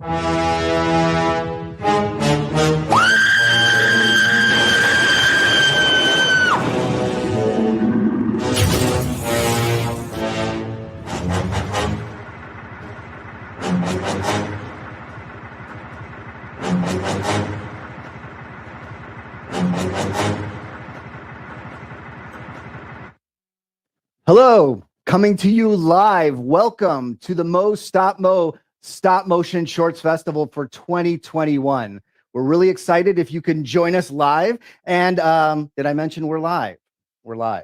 Hello, coming to you live. Welcome to the Stop Motion Shorts Festival for 2021. We're really excited if you can join us live. And did I mention we're live? We're live.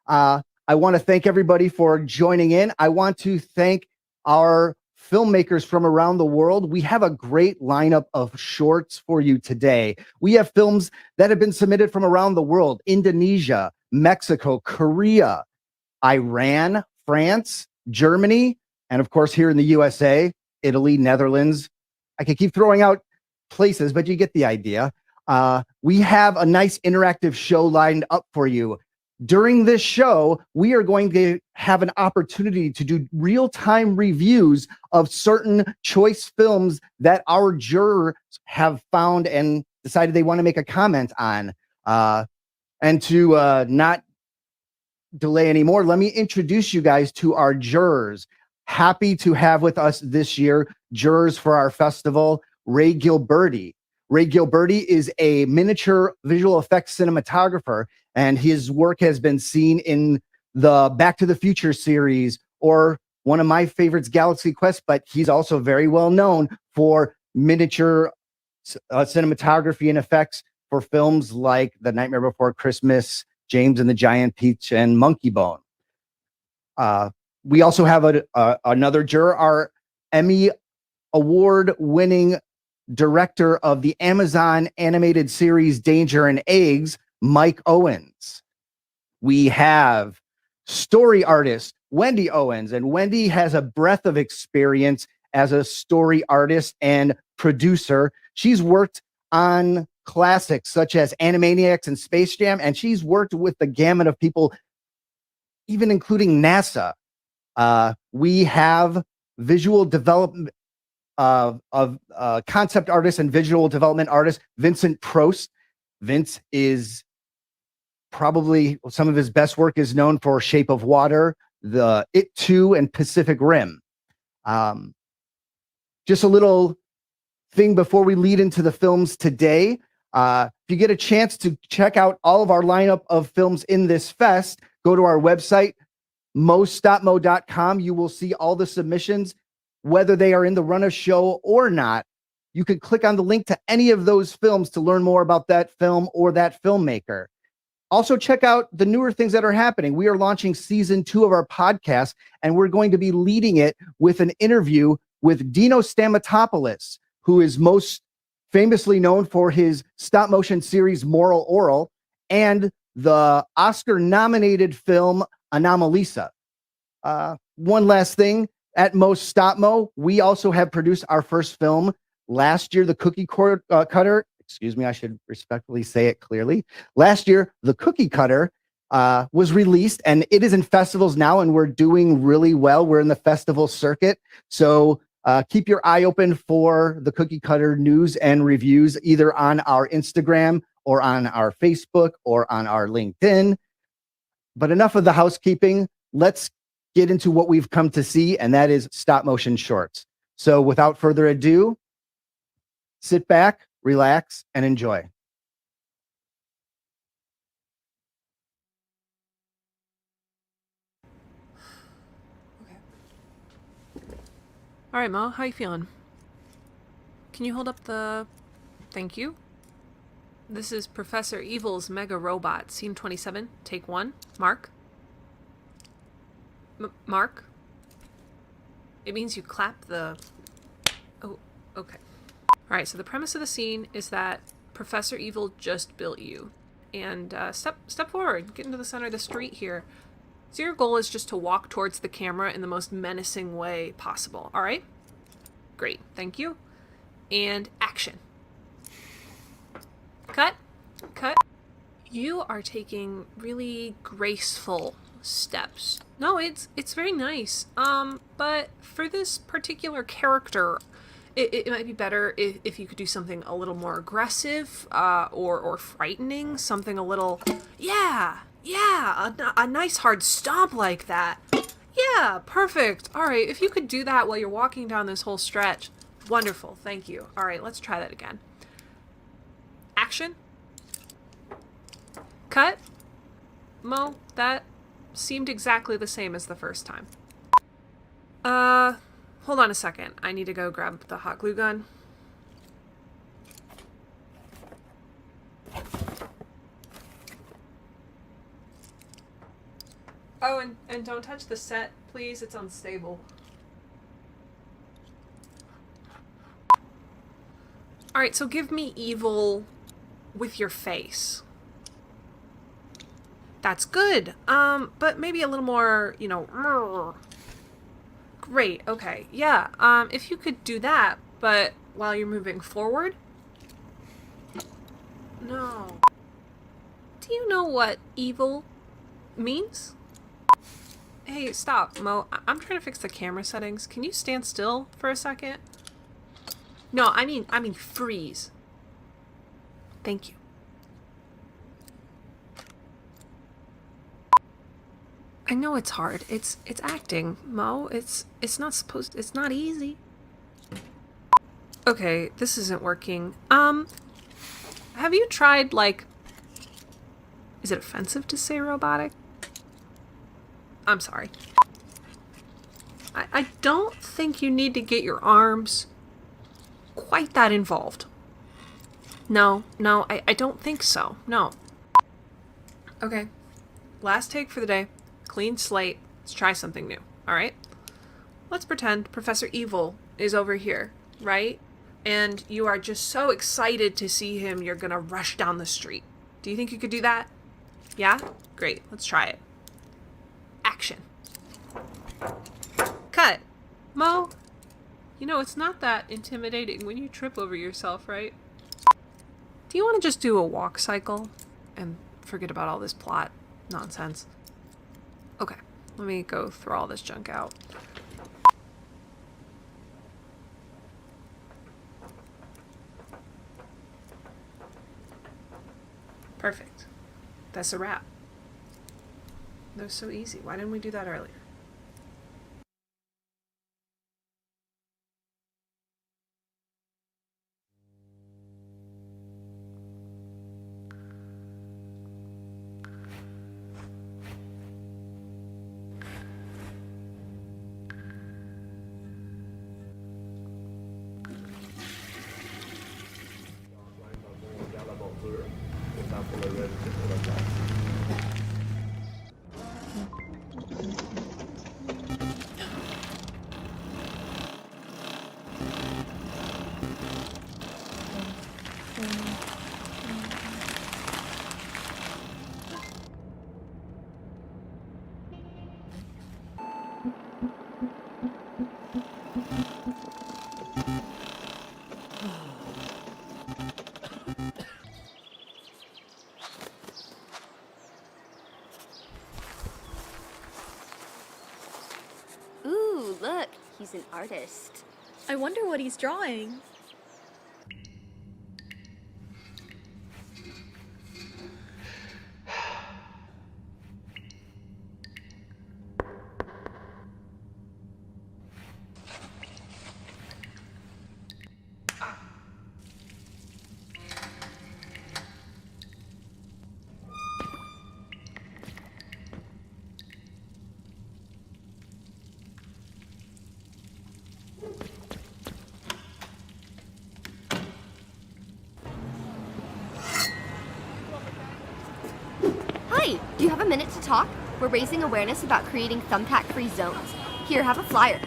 I want to thank everybody for joining in. I want to thank our filmmakers from around the world. We have a great lineup of shorts for you today. We have films that have been submitted from around the world: Indonesia, Mexico, Korea, Iran, France, Germany, and of course here in the USA, Italy, Netherlands. I could keep throwing out places, but you get the idea. We have a nice interactive show lined up for you. During this show, we are going to have an opportunity to do real-time reviews of certain choice films that our jurors have found and decided they want to make a comment on. And to not delay anymore, let me introduce you guys to our jurors. Happy to have with us this year jurors for our festival, Ray Gilberti. Ray Gilberti is a miniature visual effects cinematographer, and his work has been seen in the Back to the Future series, or one of my favorites, Galaxy Quest, but he's also very well known for miniature cinematography and effects for films like The Nightmare Before Christmas, James and the Giant Peach, and Monkey Bone. We also have another juror, our Emmy award-winning director of the Amazon animated series Danger and Eggs, Mike Owens. We have story artist Wendie Owens, and Wendie has a breadth of experience as a story artist and producer. She's worked on classics such as Animaniacs and Space Jam, and she's worked with the gamut of people, even including NASA. We have visual development of concept artist and visual development artist Vincent PROCE. Vince is probably, some of his best work is known for Shape of Water, the It 2, and Pacific Rim. Just a little thing before we lead into the films today. If you get a chance to check out all of our lineup of films in this fest, go to our website, mostopmo.com. You will see all the submissions, whether they are in the run of show or not. You can click on the link to any of those films to learn more about that film or that filmmaker. Also, check out the newer things that are happening. We are launching season 2 of our podcast, and we're going to be leading it with an interview with Dino Stamatopoulos, who is most famously known for his stop motion series Moral Oral and the Oscar-nominated film Anomalisa. One last thing, at Most Stop Mo, we also have produced our first film last year, The Cookie Cutter. Excuse me, I should respectfully say it clearly. Last year, The Cookie Cutter was released, and it is in festivals now, and we're doing really well. We're in the festival circuit, so keep your eye open for The Cookie Cutter news and reviews, either on our Instagram or on our Facebook or on our LinkedIn. But enough of the housekeeping. Let's get into what we've come to see, and that is stop motion shorts. So without further ado, sit back, relax, and enjoy. All right, Ma, how you feeling? Can you hold up the... Thank you. This is Professor Evil's Mega Robot, scene 27, take 1. Mark? Mark? It means you clap the... Oh, okay. Alright, so the premise of the scene is that Professor Evil just built you. And step forward, get into the center of the street here. So your goal is just to walk towards the camera in the most menacing way possible, alright? Great, thank you. And action. Cut. Cut. You are taking really graceful steps. No, it's very nice. But for this particular character, it might be better if you could do something a little more aggressive, or frightening, something a little, yeah, a nice hard stomp like that. Yeah, perfect. All right, if you could do that while you're walking down this whole stretch, wonderful, thank you. All right, let's try that again. Action. Cut. Mo, that seemed exactly the same as the first time. Hold on a second. I need to go grab the hot glue gun. Oh, and don't touch the set, please. It's unstable. Alright, so give me evil with your face. That's good. But maybe a little more, you know. Great, okay. Yeah, if you could do that, but while you're moving forward. No. Do you know what evil means? Hey, stop, Mo. I'm trying to fix the camera settings. Can you stand still for a second? No, I mean freeze. Thank you. I know it's hard. It's acting, Mo. It's not easy. Okay, this isn't working. Have you tried, like, is it offensive to say robotic? I'm sorry. I don't think you need to get your arms quite that involved. No, I don't think so. No. Okay. Last take for the day. Clean slate. Let's try something new. Alright? Let's pretend Professor Evil is over here, right? And you are just so excited to see him, you're gonna rush down the street. Do you think you could do that? Yeah? Great. Let's try it. Action. Cut. Mo, you know, it's not that intimidating when you trip over yourself, right? Do you want to just do a walk cycle and forget about all this plot nonsense? Okay, let me go throw all this junk out. Perfect. That's a wrap. That was so easy. Why didn't we do that earlier? Ooh, look, he's an artist. I wonder what he's drawing. Hi, do you have a minute to talk? We're raising awareness about creating thumbtack-free zones. Here, have a flyer.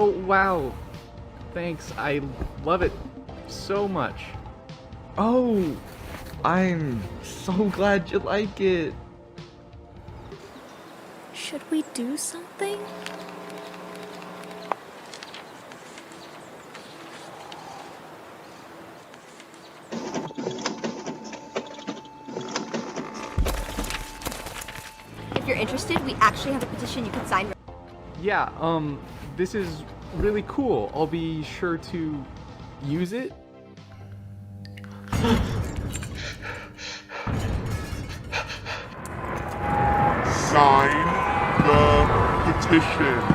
Oh, wow. Thanks, I love it so much. Oh, I'm so glad you like it. Should we do something? If you're interested, we actually have a petition you can sign. Yeah, this is really cool. I'll be sure to use it. Sign the petition.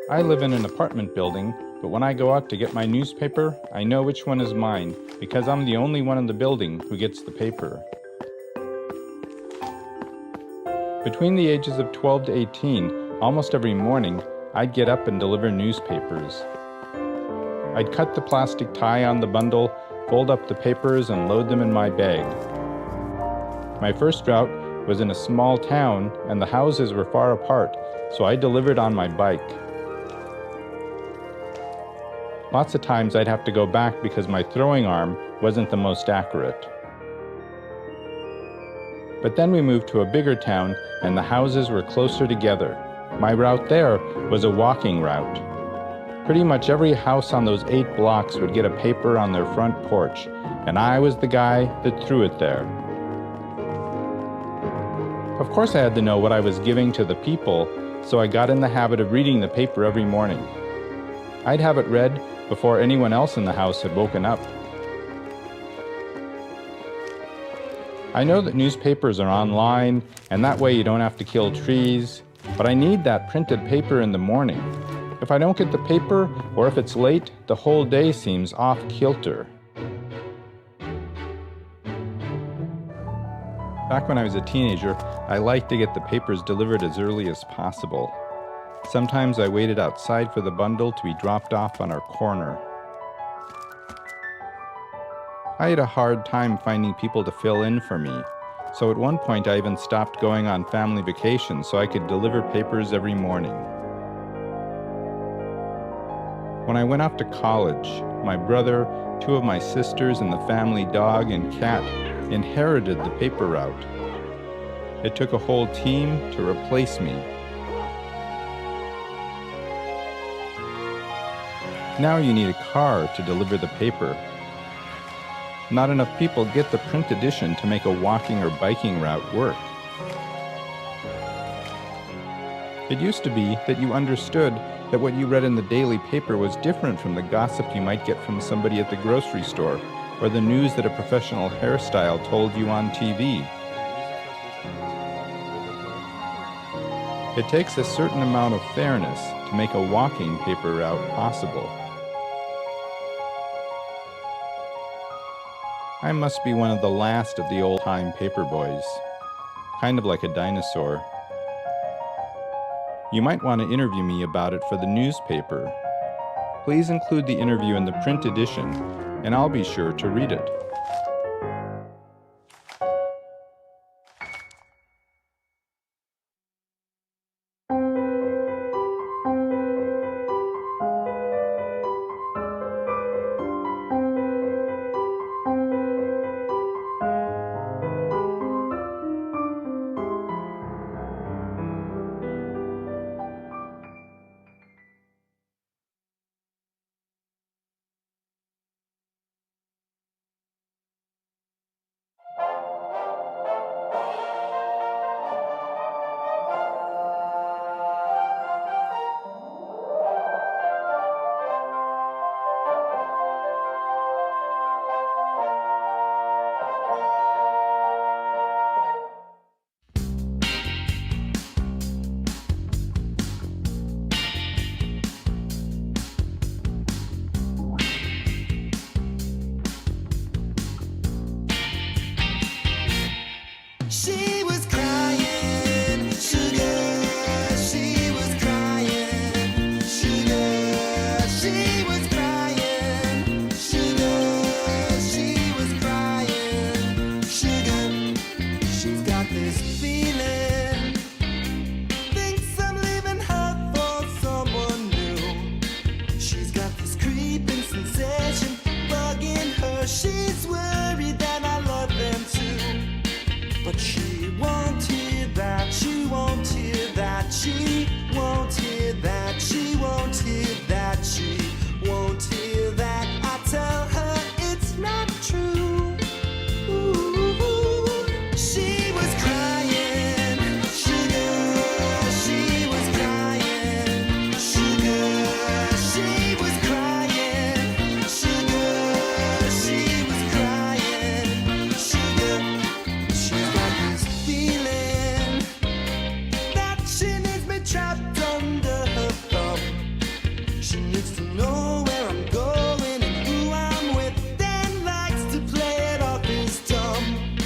I live in an apartment building, but when I go out to get my newspaper, I know which one is mine, because I'm the only one in the building who gets the paper. Between the ages of 12 to 18, almost every morning, I'd get up and deliver newspapers. I'd cut the plastic tie on the bundle, fold up the papers, and load them in my bag. My first route was in a small town, and the houses were far apart, so I delivered on my bike. Lots of times I'd have to go back because my throwing arm wasn't the most accurate. But then we moved to a bigger town and the houses were closer together. My route there was a walking route. Pretty much every house on those 8 blocks would get a paper on their front porch, and I was the guy that threw it there. Of course I had to know what I was giving to the people, so I got in the habit of reading the paper every morning. I'd have it read before anyone else in the house had woken up. I know that newspapers are online, and that way you don't have to kill trees, but I need that printed paper in the morning. If I don't get the paper, or if it's late, the whole day seems off kilter. Back when I was a teenager, I liked to get the papers delivered as early as possible. Sometimes I waited outside for the bundle to be dropped off on our corner. I had a hard time finding people to fill in for me, so at one point I even stopped going on family vacations so I could deliver papers every morning. When I went off to college, my brother, 2 of my sisters, and the family dog and cat inherited the paper route. It took a whole team to replace me. Now you need a car to deliver the paper. Not enough people get the print edition to make a walking or biking route work. It used to be that you understood that what you read in the daily paper was different from the gossip you might get from somebody at the grocery store, or the news that a professional hairstyle told you on TV. It takes a certain amount of fairness to make a walking paper route possible. I must be one of the last of the old-time paper boys, kind of like a dinosaur. You might want to interview me about it for the newspaper. Please include the interview in the print edition, and I'll be sure to read it. trapped under her thumb. She needs to know where I'm going and who I'm with, then likes to play it off as dumb.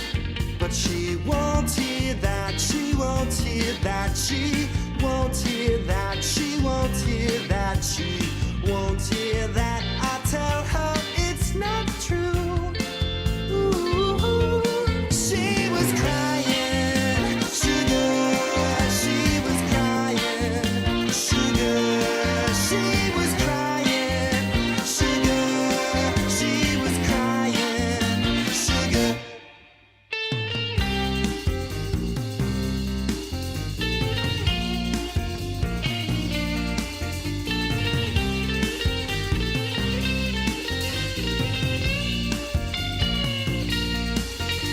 But she won't hear that, she won't hear that, she won't hear that, she won't hear that, she won't hear that. I tell her it's not true. Ooh, she was crying, sugar, she was crying, sugar, she was crying, sugar, she was crying, sugar.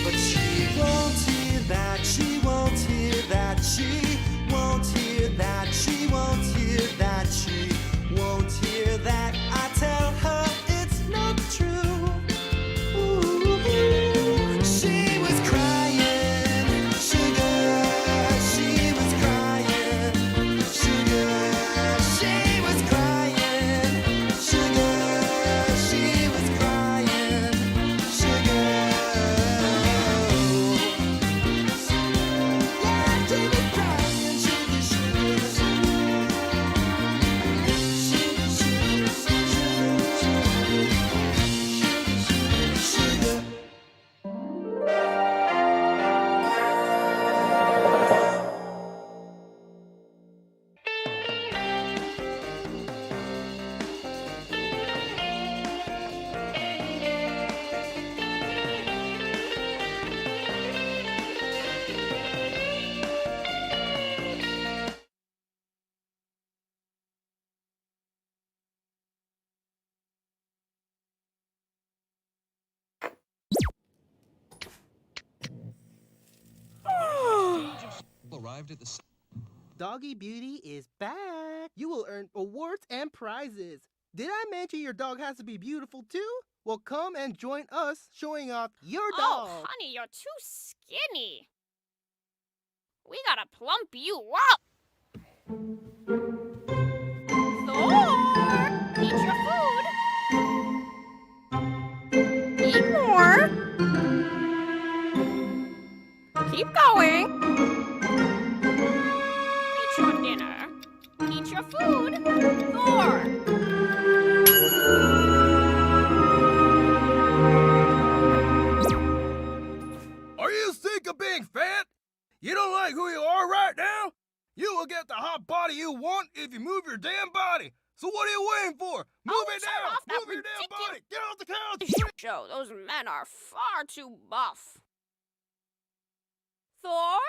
But she won't hear that, she won't hear that, she won't hear that, she won't hear that, she won't hear that. I tell her it's not true. Ooh, she was crying, sugar, she was crying, sugar, she was crying, sugar, she was crying, sugar. Yeah, she was crying, sugar, sugar, sugar, sugar. Arrived at the Doggy Beauty is back. You will earn awards and prizes. Did I mention your dog has to be beautiful too? Well, come and join us showing off your dog. Oh, honey, you're too skinny. We gotta plump you up. Thor, eat your food. Eat more. Keep going. Eat your dinner. Eat your food. Thor. Are you sick of being fat? You don't like who you are right now? You will get the hot body you want if you move your damn body. So what are you waiting for? Move it turn down! off that Move your damn body! Get off the couch! Joe, those men are far too buff. Thor?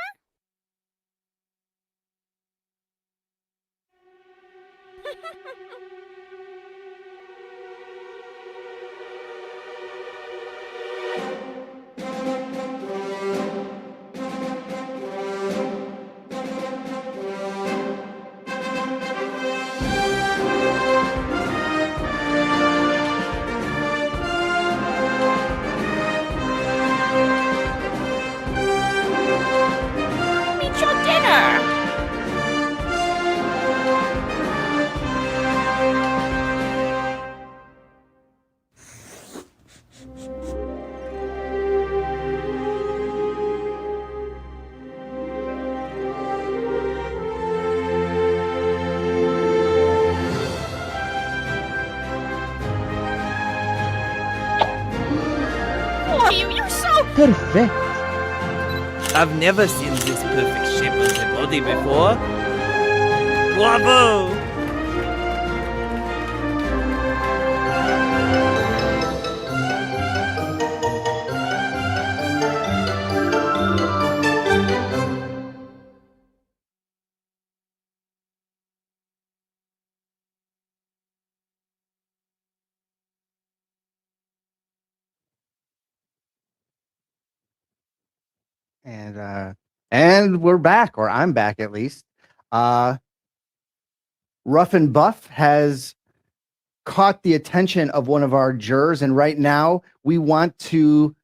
Eat your dinner. Oh, you're so Perfect. I've never seen this perfect shape of the body before. Bravo! And we're back, or I'm back at least. Rough and Buff has caught the attention of one of our jurors, and right now we want to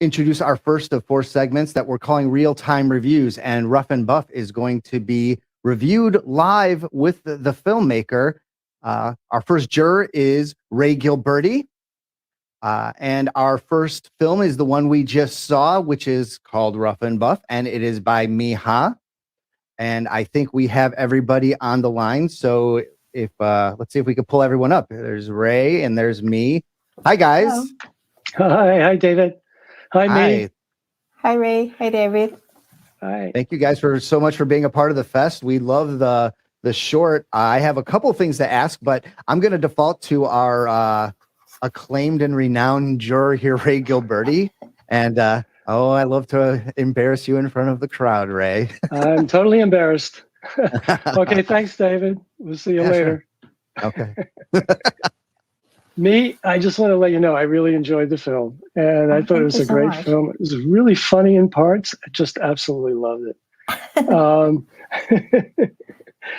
introduce our first of 4 segments that we're calling real-time reviews, and Rough and Buff is going to be reviewed live with the filmmaker. Our first juror is Ray Gilberti. And our first film is the one we just saw, which is called Rough and Buff, and it is by Miha. And I think we have everybody on the line. So if let's see if we can pull everyone up. There's Ray and there's me. Hi, guys. Hello. Hi, David. Hi, me. Hi, Ray. Hi, David. Hi. Thank you guys so much for being a part of the fest. We love the short. I have a couple things to ask, but I'm going to default to our acclaimed and renowned juror here, Ray Gilberti. And I love to embarrass you in front of the crowd, Ray. I'm totally embarrassed. Okay, thanks, David. We'll see you later. Sure. Okay. Me, I just want to let you know I really enjoyed the film, and I thought it was a great film. It was really funny in parts. I just absolutely loved it.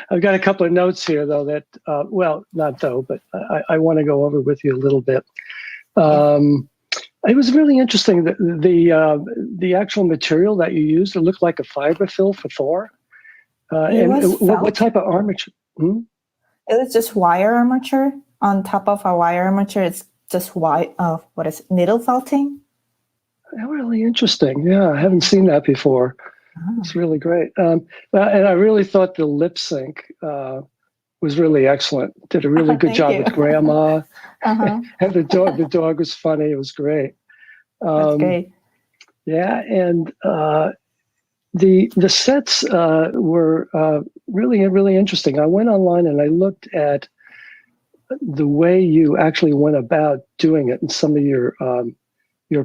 I've got a couple of notes here, though, that, but I want to go over with you a little bit. It was really interesting that the actual material that you used, it looked like a fiberfill for Thor. What type of armature? It was just wire armature. On top of a wire armature, it's just needle felting. Really interesting. Yeah, I haven't seen that before. It's really great. And I really thought the lip sync was really excellent. Did a really good job with Grandma. And the dog was funny. It was great. That's great. Yeah, and the sets were really interesting. I went online and I looked at the way you actually went about doing it and some of your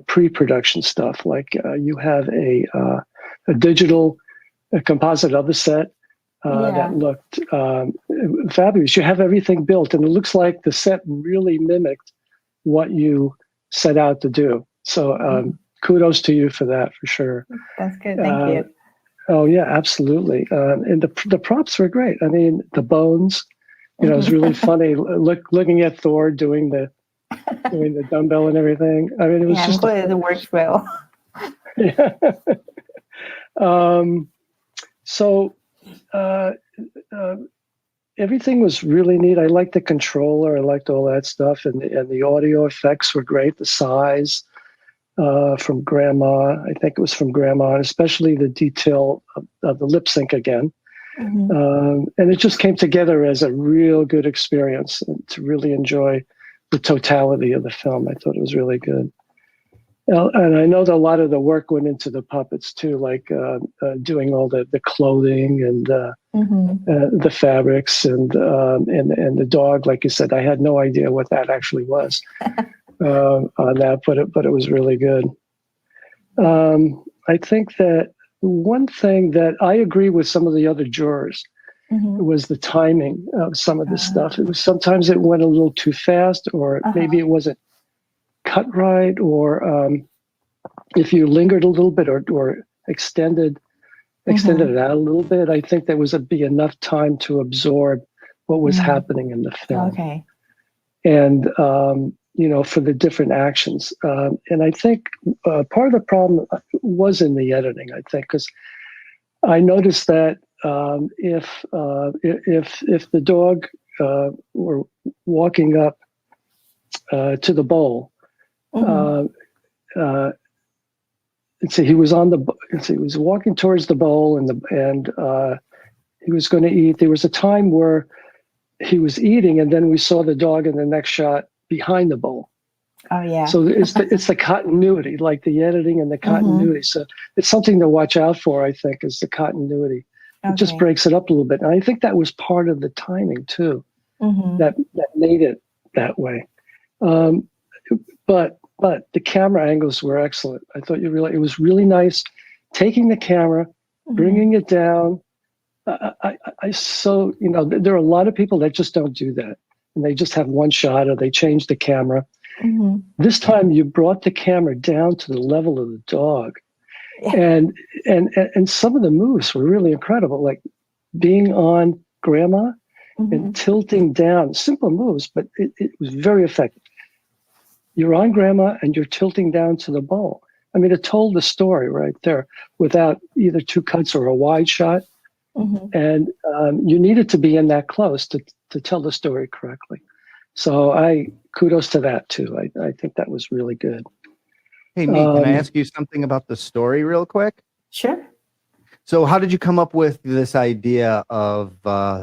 pre-production stuff. Like you have a digital composite of the set that looked fabulous. You have everything built, and it looks like the set really mimicked what you set out to do. So kudos to you for that, for sure. That's good. Thank you. Oh yeah, absolutely. And the props were great. I mean, the bones. It was really funny looking at Thor doing the dumbbell and everything. I mean, it was just it works well. Yeah. Everything was really neat. I liked the controller. I liked all that stuff, and the audio effects were great. The size from Grandma, I think it was from Grandma, and especially the detail of the lip sync again. And it just came together as a real good experience to really enjoy the totality of the film. I thought it was really good. And I know that a lot of the work went into the puppets too, like doing all the clothing and the fabrics and the dog. Like you said, I had no idea what that actually was on that, but it was really good. I think that one thing that I agree with some of the other jurors was the timing of some of this stuff. It was sometimes it went a little too fast, or maybe it wasn't cut right, or if you lingered a little bit or extended it out a little bit, I think there was be enough time to absorb what was happening in the film. Okay. And for the different actions. And I think part of the problem was in the editing, I think, because I noticed that if the dog were walking up to the bowl, he was he was walking towards the bowl and he was going to eat. There was a time where he was eating, and then we saw the dog in the next shot behind the bowl. Oh yeah. So it's the continuity, like the editing and the continuity. So it's something to watch out for, I think, is the continuity. It just breaks it up a little bit. And I think that was part of the timing too, that made it that way. But the camera angles were excellent. I thought it was really nice taking the camera, bringing it down. There are a lot of people that just don't do that. And they just have one shot, or they change the camera. This time you brought the camera down to the level of the dog. And some of the moves were really incredible, like being on Grandma and tilting down. Simple moves, but it was very effective. You're on Grandma and you're tilting down to the bowl. I mean, it told the story right there without either two cuts or a wide shot. and you needed to be in that close to tell the story correctly. So kudos to that too. I think that was really good. Hey, me, can I ask you something about the story real quick? Sure. So how did you come up with this idea of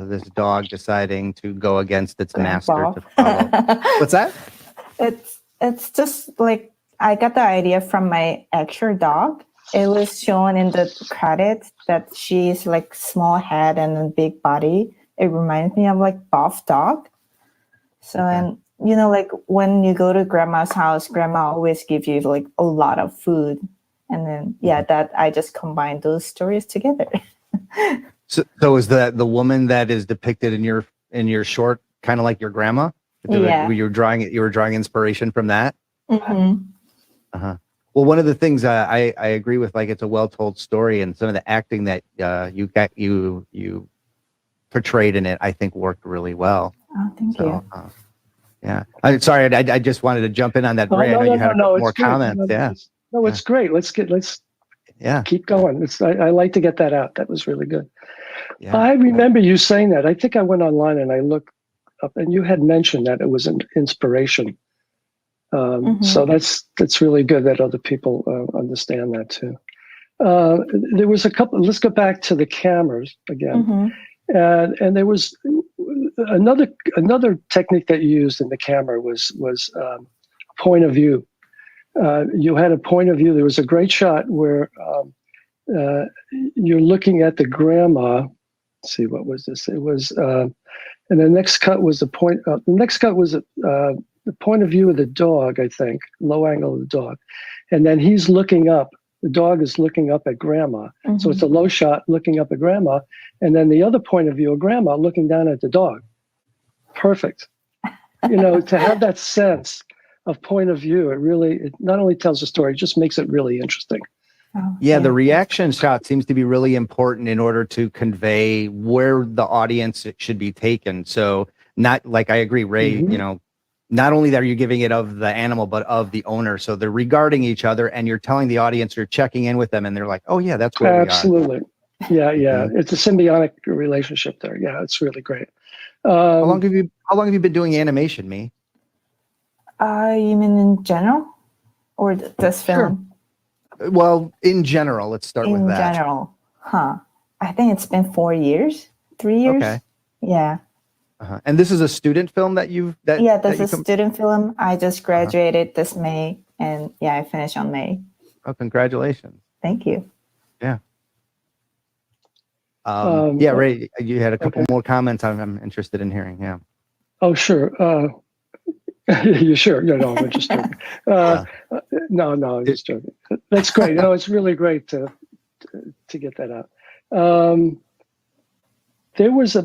this dog deciding to go against its master to follow? What's that? It's just like I got the idea from my actual dog. It was shown in the credits that she's like small head and a big body. It reminds me of like buff dog. So, and you know, like when you go to grandma's house, grandma always gives you like a lot of food. And then, that I just combined those stories together. So is that the woman that is depicted in your short, kind of like your grandma? Yeah. You were drawing inspiration from that? Mm-hmm. Well, one of the things I agree with, like, it's a well-told story, and some of the acting that you portrayed in it, I think worked really well. Oh, thank you. Yeah. I'm sorry. I just wanted to jump in on that. Ray, I know you had a couple more comments. No, it's great. Let's keep going. I like to get that out. That was really good. Yeah. I remember you saying that. I think I went online and I looked up, and you had mentioned that it was an inspiration. So that's really good that other people understand that too. There was a couple. Let's go back to the cameras again, and there was another technique that you used in the camera was point of view. You had a point of view. There was a great shot where you're looking at the grandma. Let's see, what was this? It was, and the next cut was the point. The next cut was the point of view of the dog, I think, low angle of the dog, and then he's looking up. The dog is looking up at grandma, so it's a low shot looking up at grandma, and then the other point of view of grandma looking down at the dog. Perfect. You know, to have that sense of point of view, it not only tells a story, it just makes it really interesting. Yeah, the reaction shot seems to be really important in order to convey where the audience should be taken. So not like, I agree, Ray, you know, not only are you giving it of the animal, but of the owner. So they're regarding each other and you're telling the audience, you're checking in with them and they're like, oh yeah, that's where Absolutely. We are. Yeah. It's a symbiotic relationship there. Yeah, it's really great. How long have you been doing animation, Me? You mean in general or this film? Sure. Well, in general, let's start with that. In general, I think it's been 4 years, 3 years. Okay. Yeah. And this is a student film that this is a student film. I just graduated this May, and I finished on May. Oh, congratulations. Thank you. Yeah. Ray, you had a couple more comments I'm interested in hearing. Yeah. Oh, sure. You sure? No, I'm just joking. No, I'm just joking. That's great. No, it's really great to get that out. There was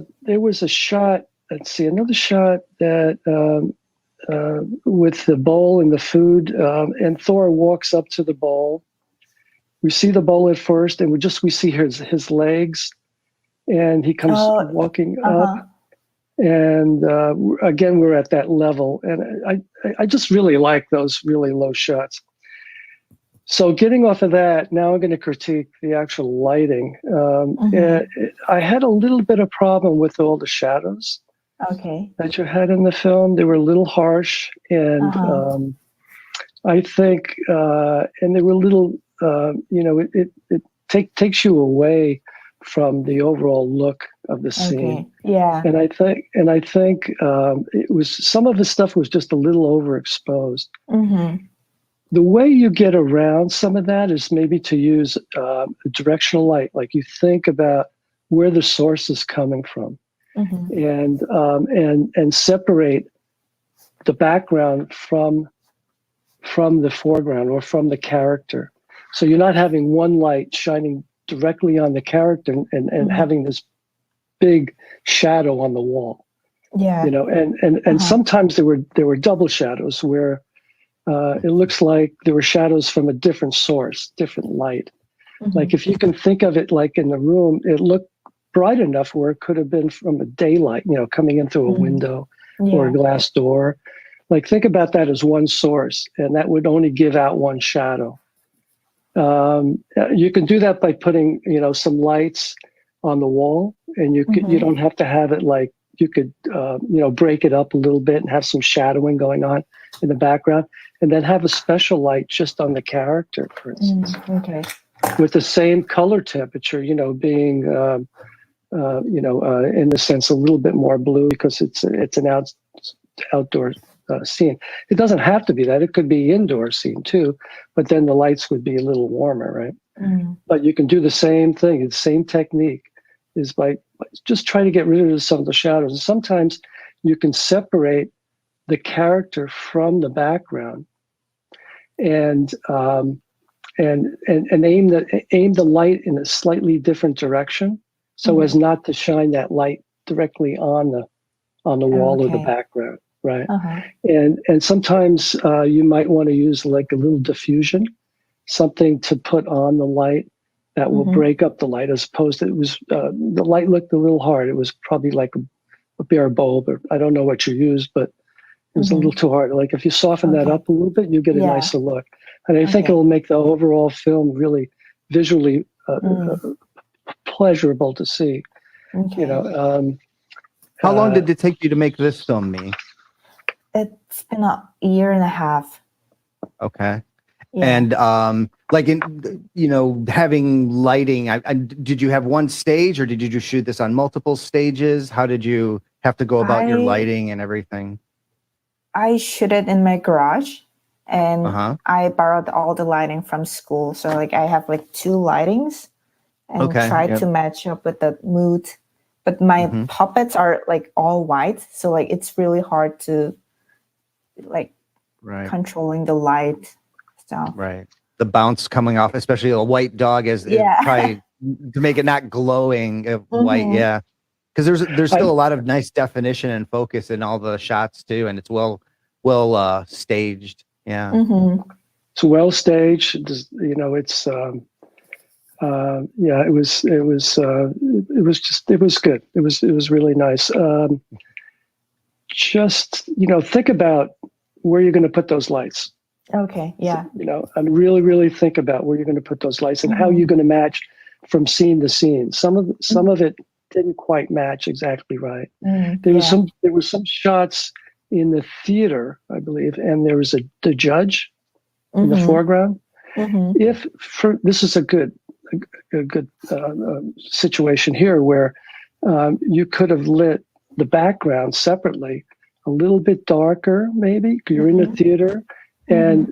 a shot. Let's see, another shot that with the bowl and the food, and Thor walks up to the bowl. We see the bowl at first, and we see his legs, and he comes walking up. And again, we're at that level, and I just really like those really low shots. So getting off of that, now I'm going to critique the actual lighting. I had a little bit of problem with all the shadows that you had in the film. They were a little harsh, and I think, and they were a little, it takes you away from the overall look of the scene. Yeah. And I think it was, some of the stuff was just a little overexposed. The way you get around some of that is maybe to use a directional light. Like you think about where the source is coming from, and separate the background from the foreground or from the character. So you're not having one light shining directly on the character and having this big shadow on the wall. Yeah. You know, and sometimes there were double shadows where it looks like there were shadows from a different source, different light. Like if you can think of it like in the room, it looked bright enough where it could have been from a daylight, coming in through a window or a glass door. Like think about that as one source, and that would only give out one shadow. You can do that by putting, some lights on the wall, and you don't have to have it like you could break it up a little bit and have some shadowing going on in the background, and then have a special light just on the character, for instance, Okay. with the same color temperature. Being in the sense a little bit more blue because it's an outdoor scene. It doesn't have to be that. It could be indoor scene too, but then the lights would be a little warmer, right? But you can do the same thing. The same technique is by just try to get rid of some of the shadows. And sometimes you can separate the character from the background and aim the light in a slightly different direction, so as not to shine that light directly on the wall or the background, right? And sometimes you might want to use like a little diffusion, something to put on the light that will break up the light, as opposed to the light looked a little hard. It was probably like a bare bulb, or I don't know what you used, but it was a little too hard. Like if you soften that up a little bit, you get a nicer look. And I think it will make the overall film really visually pleasurable to see. How long did it take you to make this film, Me? It's been a year and a half. Okay. Yeah. And like in having lighting, did you have one stage, or did you just shoot this on multiple stages? How did you have to go about your lighting and everything? I shoot it in my garage, and I borrowed all the lighting from school. So like I have like 2 lightings and try to match up with the mood. But my puppets are like all white, so like it's really hard to like controlling the light stuff. Right. The bounce coming off, especially a white dog, is probably to make it not glowing white. Yeah. Because there's still a lot of nice definition and focus in all the shots too, and it's well staged. Yeah. It's well staged. It's it was good. It was really nice. Just think about where you're going to put those lights. Okay. Yeah. And really think about where you're going to put those lights and how you're going to match from scene to scene. Some of it didn't quite match exactly right. There were some shots in the theater, I believe, and there was the judge in the foreground. This is a good situation here where you could have lit the background separately, a little bit darker, maybe. You're in the theater, and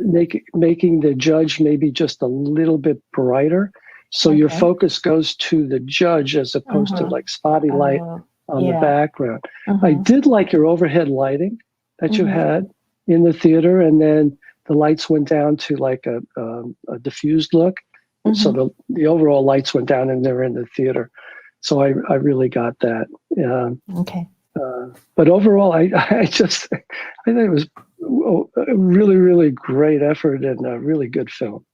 making the judge maybe just a little bit brighter, so your focus goes to the judge as opposed to like spotty light on the background. I did like your overhead lighting that you had in the theater, and then the lights went down to like a diffused look. So the overall lights went down and they're in the theater. So I really got that. But overall, I think it was a really, really great effort and a really good film.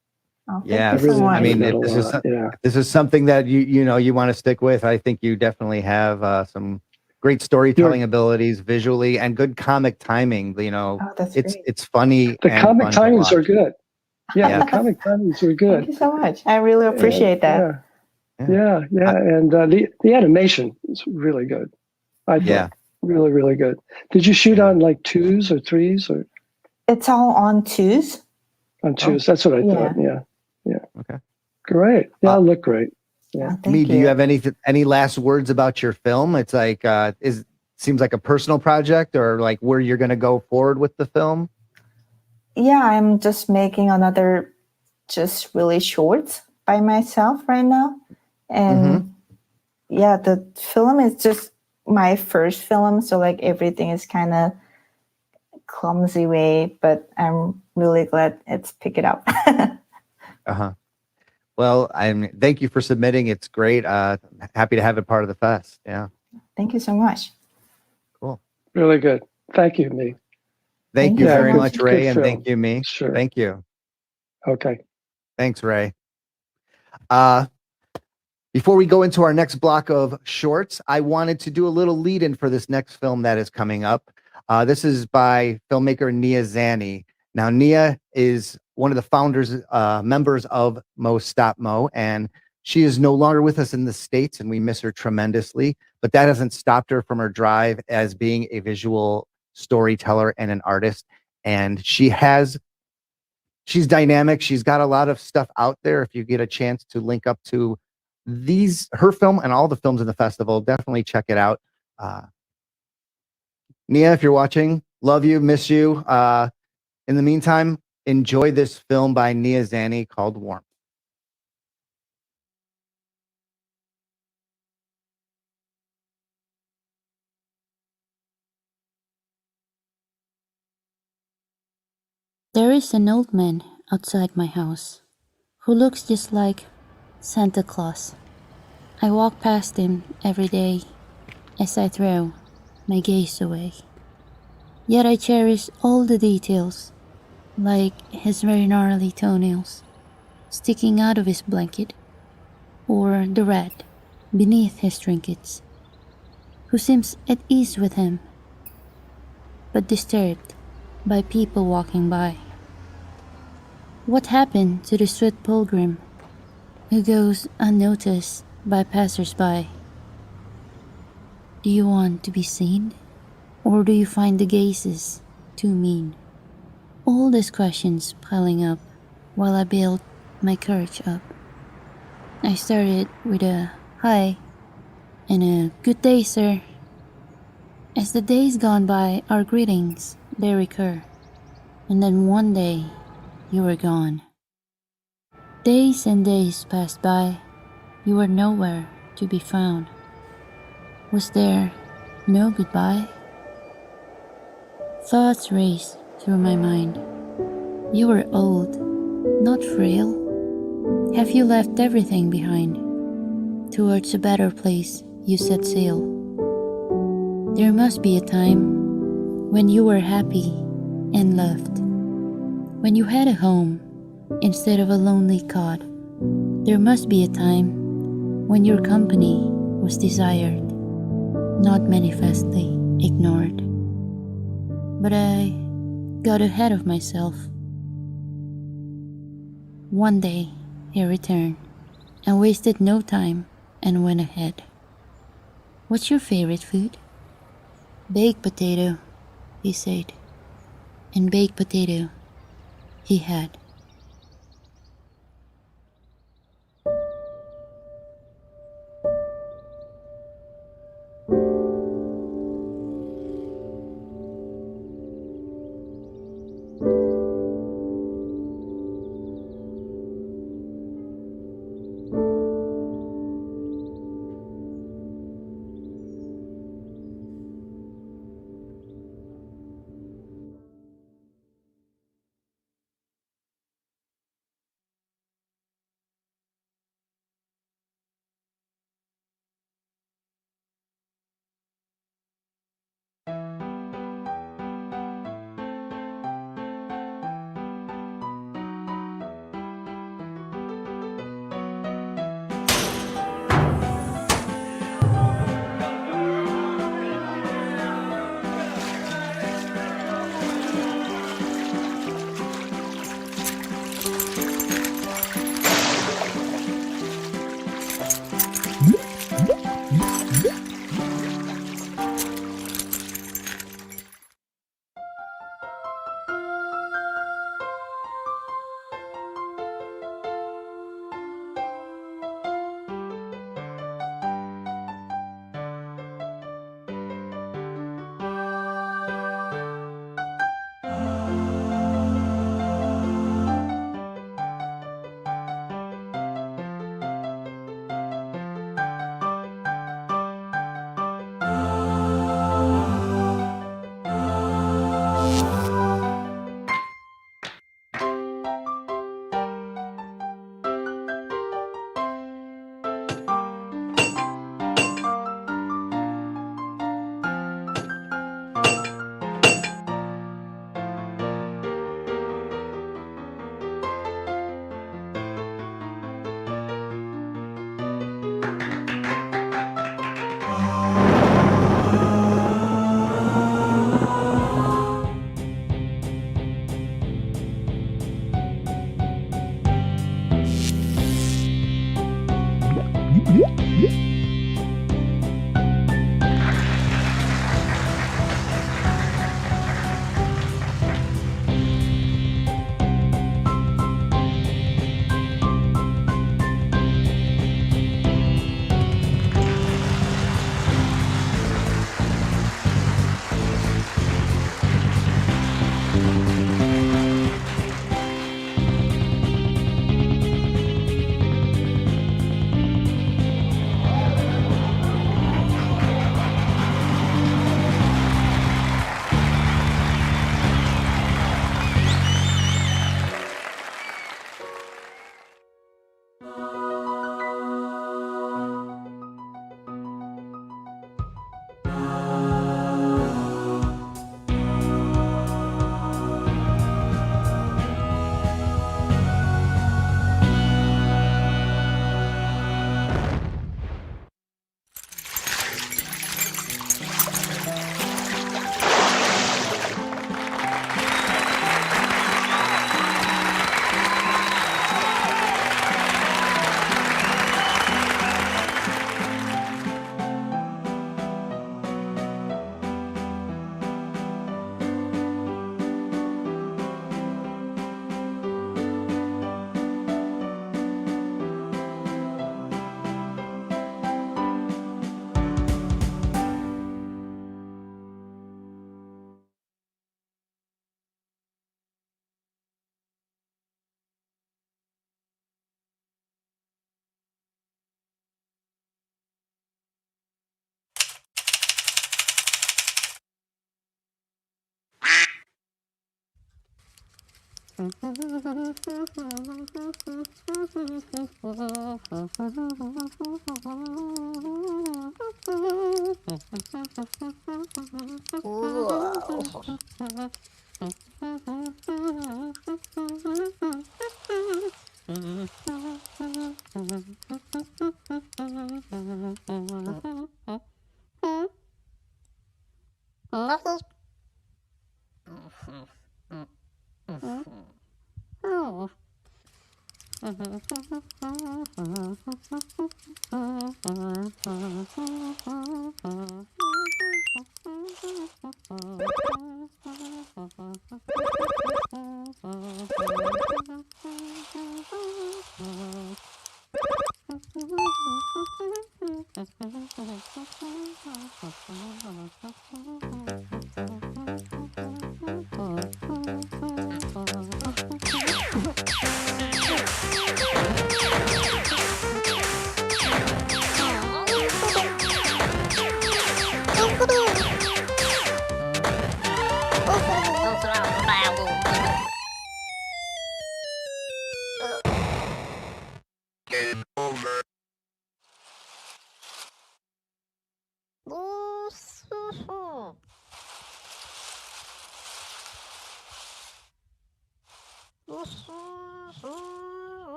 Yeah, I mean, this is something that you want to stick with. I think you definitely have some great storytelling abilities visually and good comic timing. It's funny. The comic timings are good. Yeah, the comic timings are good. Thank you so much. I really appreciate that. Yeah. And the animation is really good. I thought really, really good. Did you shoot on like 2s or 3s or? It's all on 2s. On 2s, that's what I thought. Yeah. Okay. Great. Yeah, it looked great. Yeah. Me, do you have any last words about your film? It's like seems like a personal project, or like where you're going to go forward with the film? Yeah, I'm just making another just really short by myself right now. And the film is just my first film, so like everything is kind of clumsy way, but I'm really glad it's picked it up. Well, thank you for submitting. It's great. Happy to have it part of the fest. Yeah. Thank you so much. Cool. Really good. Thank you, Me. Thank you very much, Ray, and film. thank you, Me. Sure. Thank you. Okay. Thanks, Ray. Before we go into our next block of shorts, I wanted to do a little lead-in for this next film that is coming up. This is by filmmaker Nia Zani. Now, Nia is one of the founders, members of Mo Stop Mo, and She is no longer with us in the States, and we miss her tremendously, but that hasn't stopped her from her drive as being a visual storyteller and an artist. And she's dynamic. She's got a lot of stuff out there. If you get a chance to link up to her film and all the films in the festival, definitely check it out. Nia, if you're watching, love you, miss you. In the meantime, enjoy this film by Nia Zani called Warmth. There is an old man outside my house who looks just like Santa Claus. I walk past him every day as I throw my gaze away. Yet I cherish all the details, like his very gnarly toenails sticking out of his blanket, or the rat beneath his trinkets, who seems at ease with him, but disturbed by people walking by. What happened to the sweet pilgrim who goes unnoticed by passers-by? Do you want to be seen, or do you find the gazes too mean? All these questions piling up while I build my courage up. I started with a hi and a good day, sir. As the days gone by, our greetings, they recur. And then one day, you were gone. Days and days passed by. You were nowhere to be found. Was there no goodbye? Thoughts raced through my mind. You were old, not frail. Have you left everything behind? Towards a better place you set sail. There must be a time when you were happy and loved. When you had a home instead of a lonely cot. There must be a time when your company was desired, not manifestly ignored. But I got ahead of myself. One day he returned and wasted no time and went ahead. What's your favorite food? Baked potato, he said, and baked potato he had.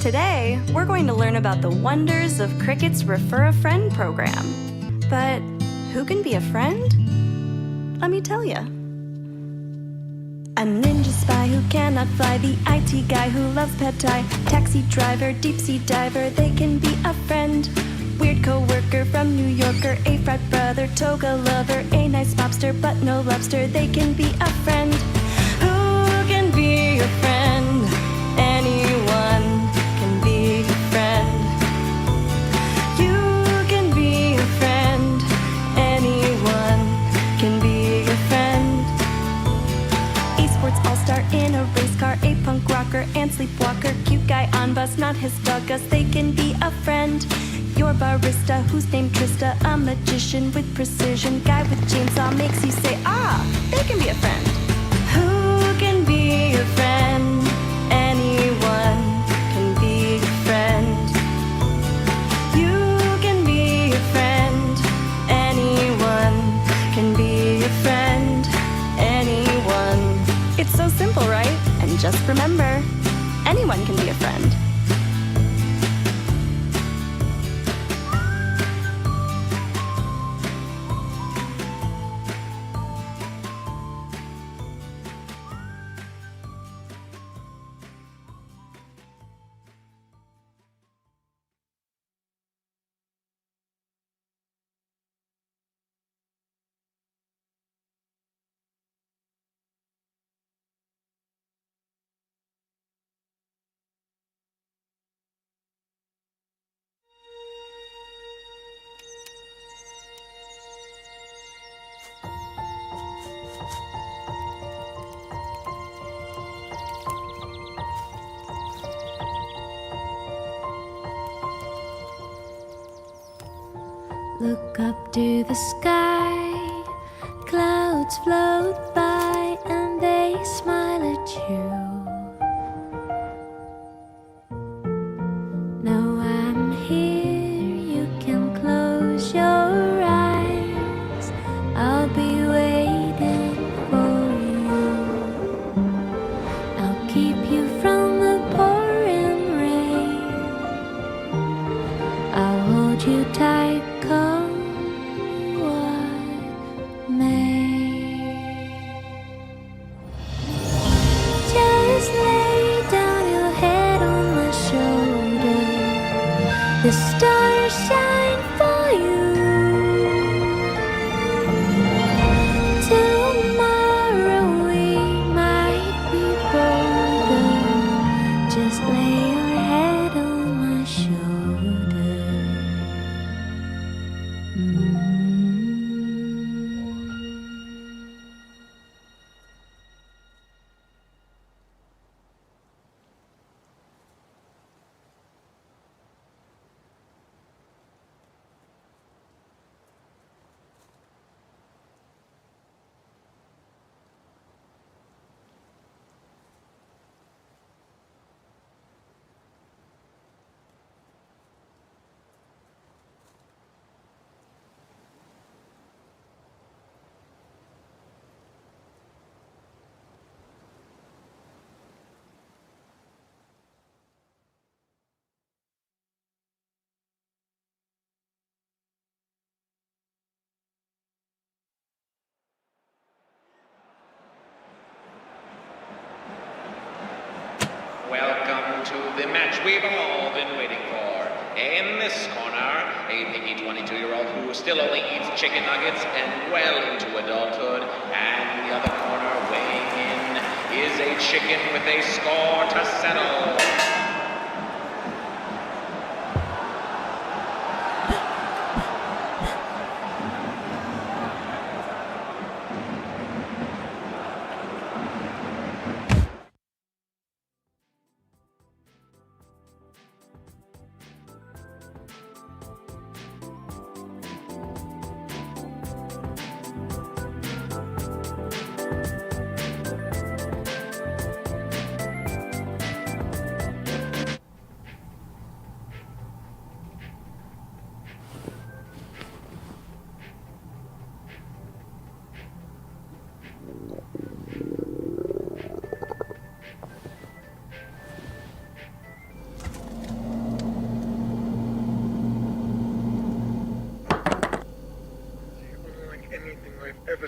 Today, we're going to learn about the wonders of Cricket's Refer a Friend program. But who can be a friend? Let me tell you. A ninja spy who cannot fly, the IT guy who loves pad thai, taxi driver, deep sea diver, they can be a friend. Weird co-worker from New Yorker, a frat brother, toga lover, a nice mobster but no lobster, they can be a friend. Who can be your friend? Anyone can be your friend. You can be a friend. Anyone can be your friend. A sports all-star in a race car, a punk rocker and sleepwalker, cute guy on bus, not his dog us, they can be a friend. Your barista who's named Trista, a magician with precision, guy with chainsaw makes you say, ah, they can be a friend. Who can be your friend? Anyone can be your friend. You can be your friend. Anyone can be your friend. Anyone. It's so simple, right? And just remember, anyone can be a friend. Look up to the sky, clouds float by and they smile at you. Now I'm here, you can close your eyes, I'll be waiting for you. I'll keep you from the pouring rain, I'll hold you tight, come what may. Just lay down your head on my shoulder, the stars shine for you. Tomorrow we might be bolder, just lay your head on my shoulder. Welcome to the match we've all been waiting for. In this corner, a picky 22-year-old who still only eats chicken nuggets and well into adulthood. And in the other corner, weighing in, is a chicken with a score to settle.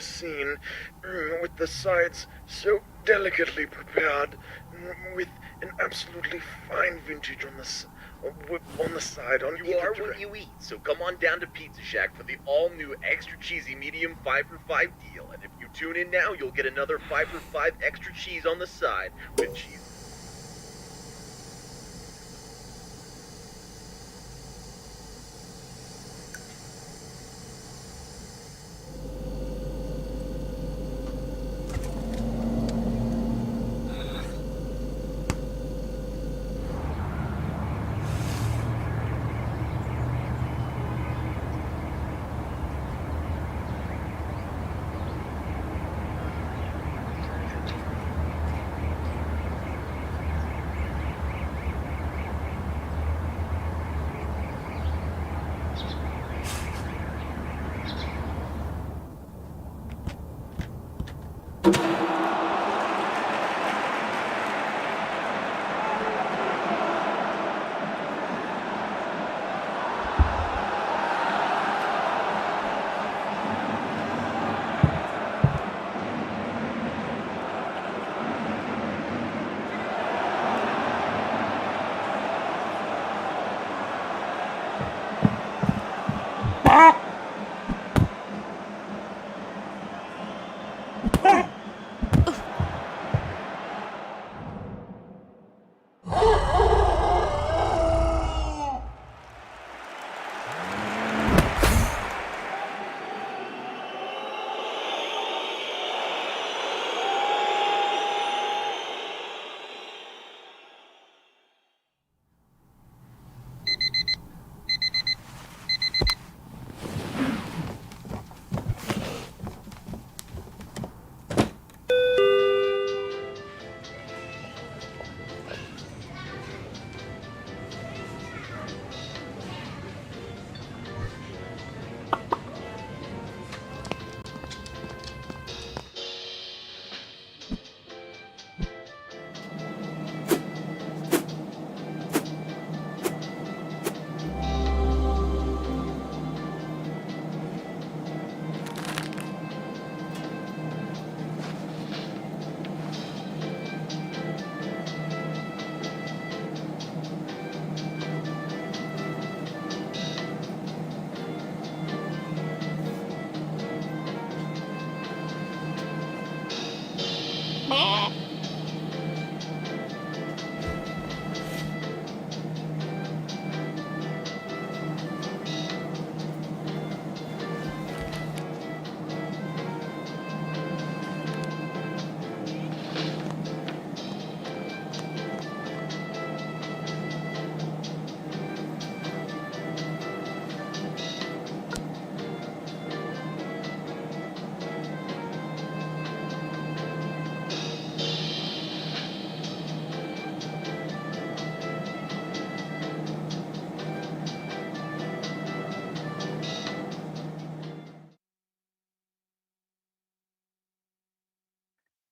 ever seen, with the sides so delicately prepared, with an absolutely fine vintage on the side. You are what you eat, so come on down to Pizza Shack for the all-new extra cheesy medium 5 for $5 deal. And if you tune in now, you'll get another 5 for $5 extra cheese on the side with cheese.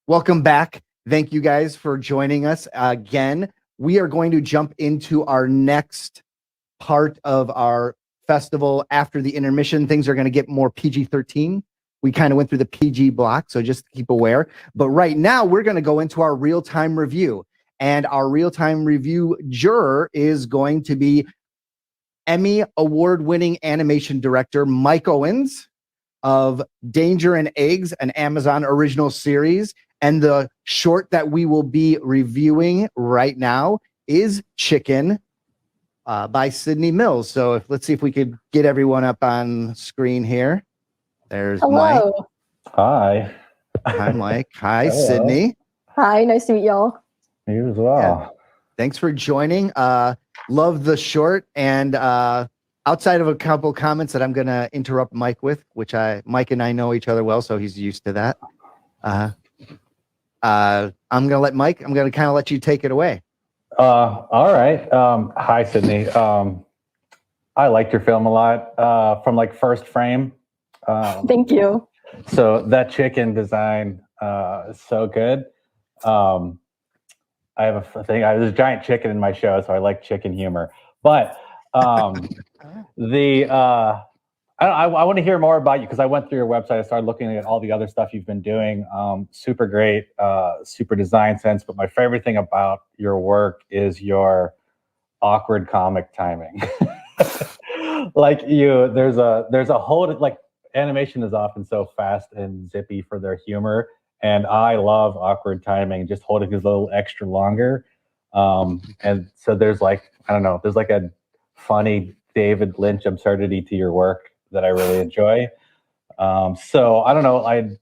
Welcome back. Thank you guys for joining us again. We are going to jump into our next part of our festival. After the intermission, things are going to get more PG-13. We kind of went through the PG block, so just keep aware. But right now, we're going to go into our real-time review. And our real-time review juror is going to be Emmy award-winning animation director Mike Owens of Danger and Eggs, an Amazon original series. And the short that we will be reviewing right now is Chicken by Sydney Mills. So let's see if we could get everyone up on screen here. There's Mike. Hi. Hi, Mike. Hi, Hello. Sydney. Hi, nice to meet y'all. You as well. Yeah. Thanks for joining. Love the short. And outside of a couple comments that I'm going to interrupt Mike with, which Mike and I know each other well, so he's used to that. I'm going to let Mike, I'm going to kind of let you take it away. All right. Hi, Sydney. I liked your film a lot from like first frame. Thank you. So that chicken design is so good. I have a thing. There's a giant chicken in my show, so I like chicken humor. But I I want to hear more about you because I went through your website. I started looking at all the other stuff you've been doing. Super great, super design sense. But my favorite thing about your work is your awkward comic timing. Like there's a whole like animation is often so fast and zippy for their humor, and I love awkward timing. Just holding it a little extra longer, and so there's like I don't know, there's like a funny David Lynch absurdity to your work that I really enjoy. So I don't know,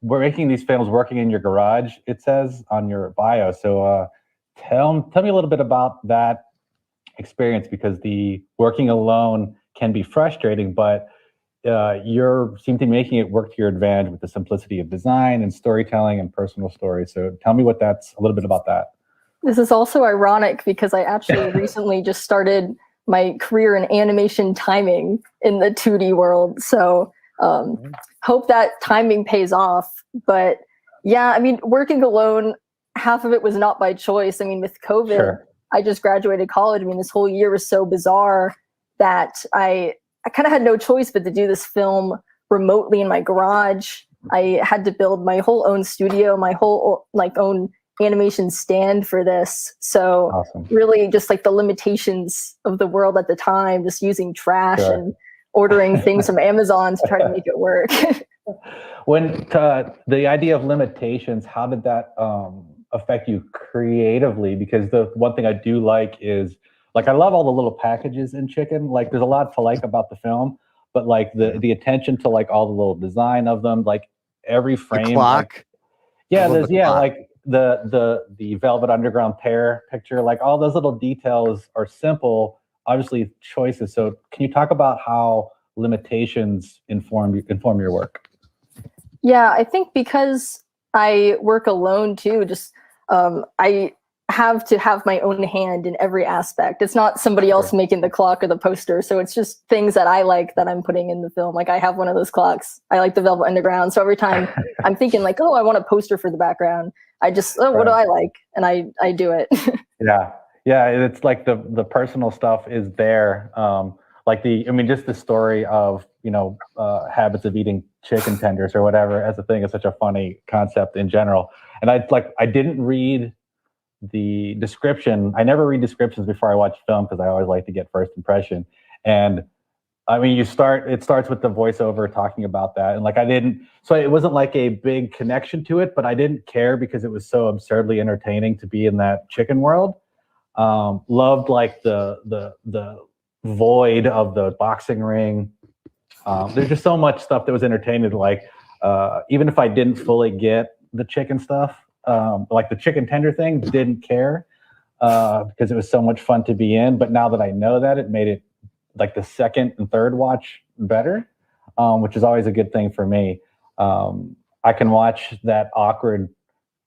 we're making these films working in your garage. It says on your bio. So tell me a little bit about that experience because the working alone can be frustrating, but you seem to be making it work to your advantage with the simplicity of design and storytelling and personal stories. So tell me a little bit about that. This is also ironic because I actually recently just started my career in animation timing in the 2D world. So hope that timing pays off. But yeah, I mean, working alone, half of it was not by choice. I mean, with COVID, Sure. I just graduated college. I mean, this whole year was so bizarre that I kind of had no choice but to do this film remotely in my garage. I had to build my whole own studio, my whole own animation stand for this. So awesome. Really just like the limitations of the world at the time, just using trash Sure. and ordering things from Amazon to try to make it work. When the idea of limitations, how did that affect you creatively? Because the one thing I do like is like I love all the little packages in Chicken. Like there's a lot to like about the film, but like the attention to like all the little design of them, like every frame. The clock. Like, yeah, there's like the Velvet Underground pair picture, like all those little details are simple, obviously choices. So can you talk about how limitations inform your work? Yeah, I think because I work alone too, just I have to have my own hand in every aspect. It's not somebody else making the clock or the poster. So it's just things that I like that I'm putting in the film. Like I have one of those clocks. I like the Velvet Underground. So every time I'm thinking like, oh, I want a poster for the background, I just, what do I like? And I do it. Yeah. It's like the personal stuff is there. Just the story of, habits of eating chicken tenders or whatever as a thing is such a funny concept in general. And I didn't read the description. I never read descriptions before I watch film because I always like to get first impression. And I mean, it starts with the voiceover talking about that. And so it wasn't like a big connection to it, but I didn't care because it was so absurdly entertaining to be in that chicken world. Loved like the void of the boxing ring. There's just so much stuff that was entertaining. Like even if I didn't fully get the chicken stuff, like the chicken tender thing, didn't care because it was so much fun to be in. But now that I know that, it made it like the second and third watch better, which is always a good thing for me. I can watch that awkward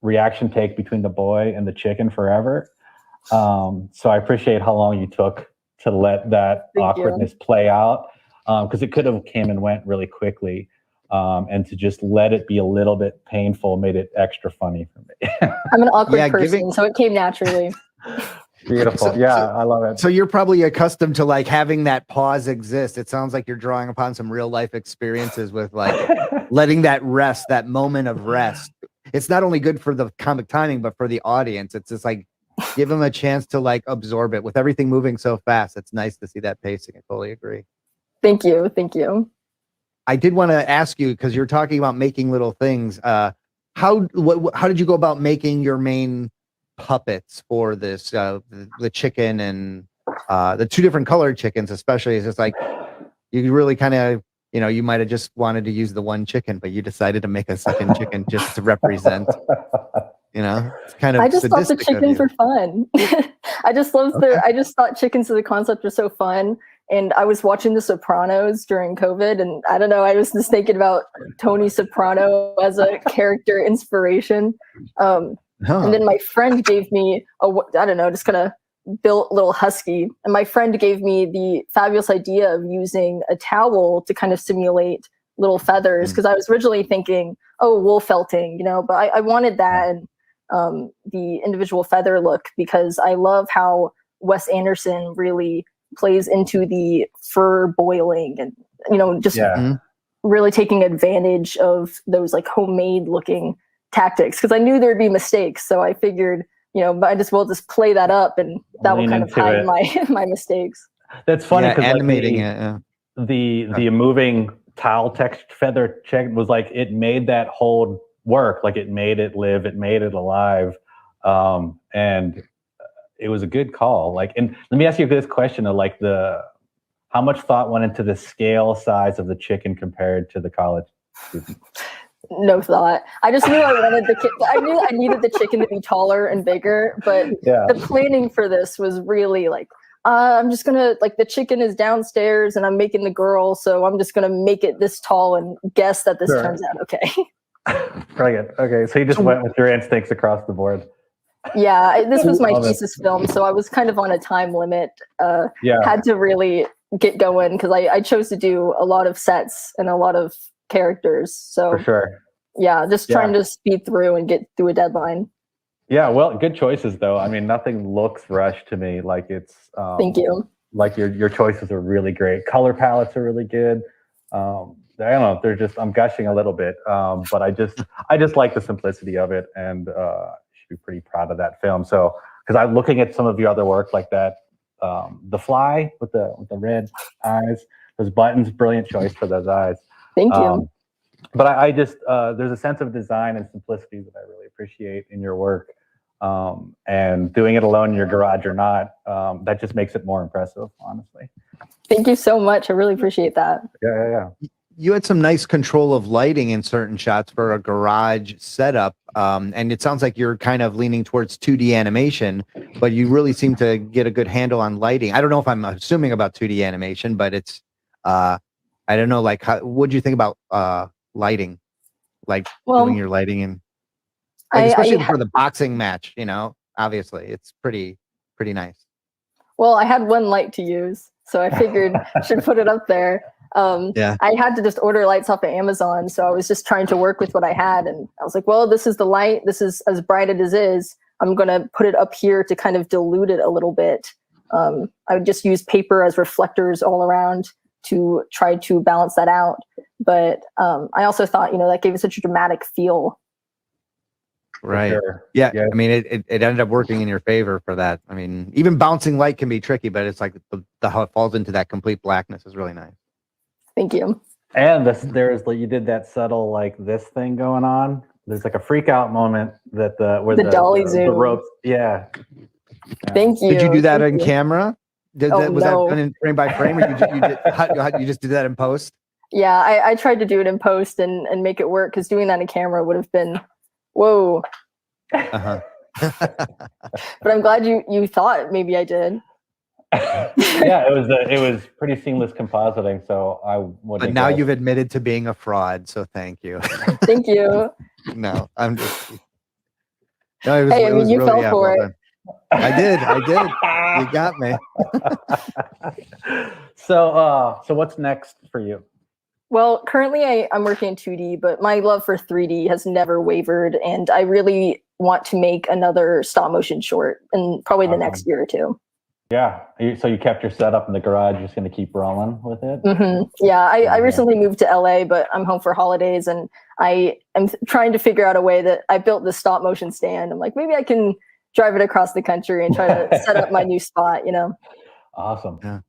reaction take between the boy and the chicken forever. So I appreciate how long you took to let that awkwardness play out, because it could have came and went really quickly. And to just let it be a little bit painful made it extra funny for me. I'm an awkward person, so it came naturally. Beautiful. I love it. So you're probably accustomed to like having that pause exist. It sounds like you're drawing upon some real life experiences with like letting that rest, that moment of rest. It's not only good for the comic timing, but for the audience. It's just like give them a chance to like absorb it. With everything moving so fast, it's nice to see that pacing. I totally agree. Thank you. Thank you. I did want to ask you, because you're talking about making little things. How did you go about making your main puppets for this? The chicken and the two different colored chickens, especially. It's just like you really kind of, you might have just wanted to use the one chicken, but you decided to make a second chicken just to represent. It's kind of. I just thought the chickens were fun. I just thought chickens as a concept were so fun. And I was watching The Sopranos during COVID, and I don't know, I was just thinking about Tony Soprano as a character inspiration. And then my friend gave me just kind of built little husky. And my friend gave me the fabulous idea of using a towel to kind of simulate little feathers, because I was originally thinking, wool felting, but I wanted that and the individual feather look, because I love how Wes Anderson really plays into the fur boiling and, you know, just really taking advantage of those like homemade looking tactics, because I knew there'd be mistakes. So I figured, you know, might as well just play that up, and that will kind of hide my mistakes. That's funny because animating the moving tile text feather check was like, it made that hold work, like it made it live, it made it alive, and it was a good call. Like, and let me ask you this question of like how much thought went into the scale size of the chicken compared to the college student? No thought. I just knew I wanted I knew I needed the chicken to be taller and bigger, but the planning for this was really like, I'm just gonna, like, the chicken is downstairs and I'm making the girl, so I'm just gonna make it this tall and guess that this turns out okay. Brilliant. Okay, so you just went with your instincts across the board. Yeah, this was my thesis film, so I was kind of on a time limit. Had to really get going because I chose to do a lot of sets and a lot of characters. So for sure. Yeah, just trying to speed through and get through a deadline. Yeah, well, good choices though. I mean, nothing looks rushed to me. Like it's thank you. Like your choices are really great. Color palettes are really good. I don't know, they're just, I'm gushing a little bit, but I just like the simplicity of it, and should be pretty proud of that film. So, because I'm looking at some of your other work like that, The Fly with the red eyes, those buttons, brilliant choice for those eyes. Thank you. But I just, there's a sense of design and simplicity that I really appreciate in your work. And doing it alone in your garage or not, that just makes it more impressive, honestly. Thank you so much. I really appreciate that. Yeah. You had some nice control of lighting in certain shots for a garage setup. And it sounds like you're kind of leaning towards 2D animation, but you really seem to get a good handle on lighting. I don't know if I'm assuming about 2D animation, but it's, I don't know, like, what do you think about lighting? Like doing your lighting and like, especially for the boxing match, you know, obviously it's pretty nice. Well, I had one light to use, so I figured I should put it up there. I had to just order lights off of Amazon, so I was just trying to work with what I had, and I was like, well, this is the light, this is as bright as it is, I'm gonna put it up here to kind of dilute it a little bit. I would just use paper as reflectors all around to try to balance that out, but I also thought, you know, that gave it such a dramatic feel. Right. Sure. Yeah. I mean, it ended up working in your favor for that. I mean, even bouncing light can be tricky, but it's like how it falls into that complete blackness is really nice. Thank you. And there's like, you did that subtle like this thing going on. There's like a freak out moment that where the dolly zoom, the ropes. Yeah. Thank you. Did you do that Thank on you. camera? Was that done in frame by frame, or you just did that in post? Yeah, I tried to do it in post and make it work, because doing that in camera would have been, whoa. But I'm glad you thought maybe I did. Yeah, it was pretty seamless compositing. So I would. But now you've admitted to being a fraud, so thank you. Thank you. No, I'm just. No, it was, hey, I mean, you really, fell for it. I did. You got me. So what's next for you? Well, currently I'm working in 2D, but my love for 3D has never wavered, and I really want to make another stop motion short in probably the next year or two. Yeah. So you kept your setup in the garage, you're just going to keep rolling with it? Mm-hmm. Yeah, I recently moved to LA, but I'm home for holidays, and I am trying to figure out a way that I built this stop motion stand. I'm like, maybe I can drive it across the country and try to set up my new spot, you know? Awesome. Yeah.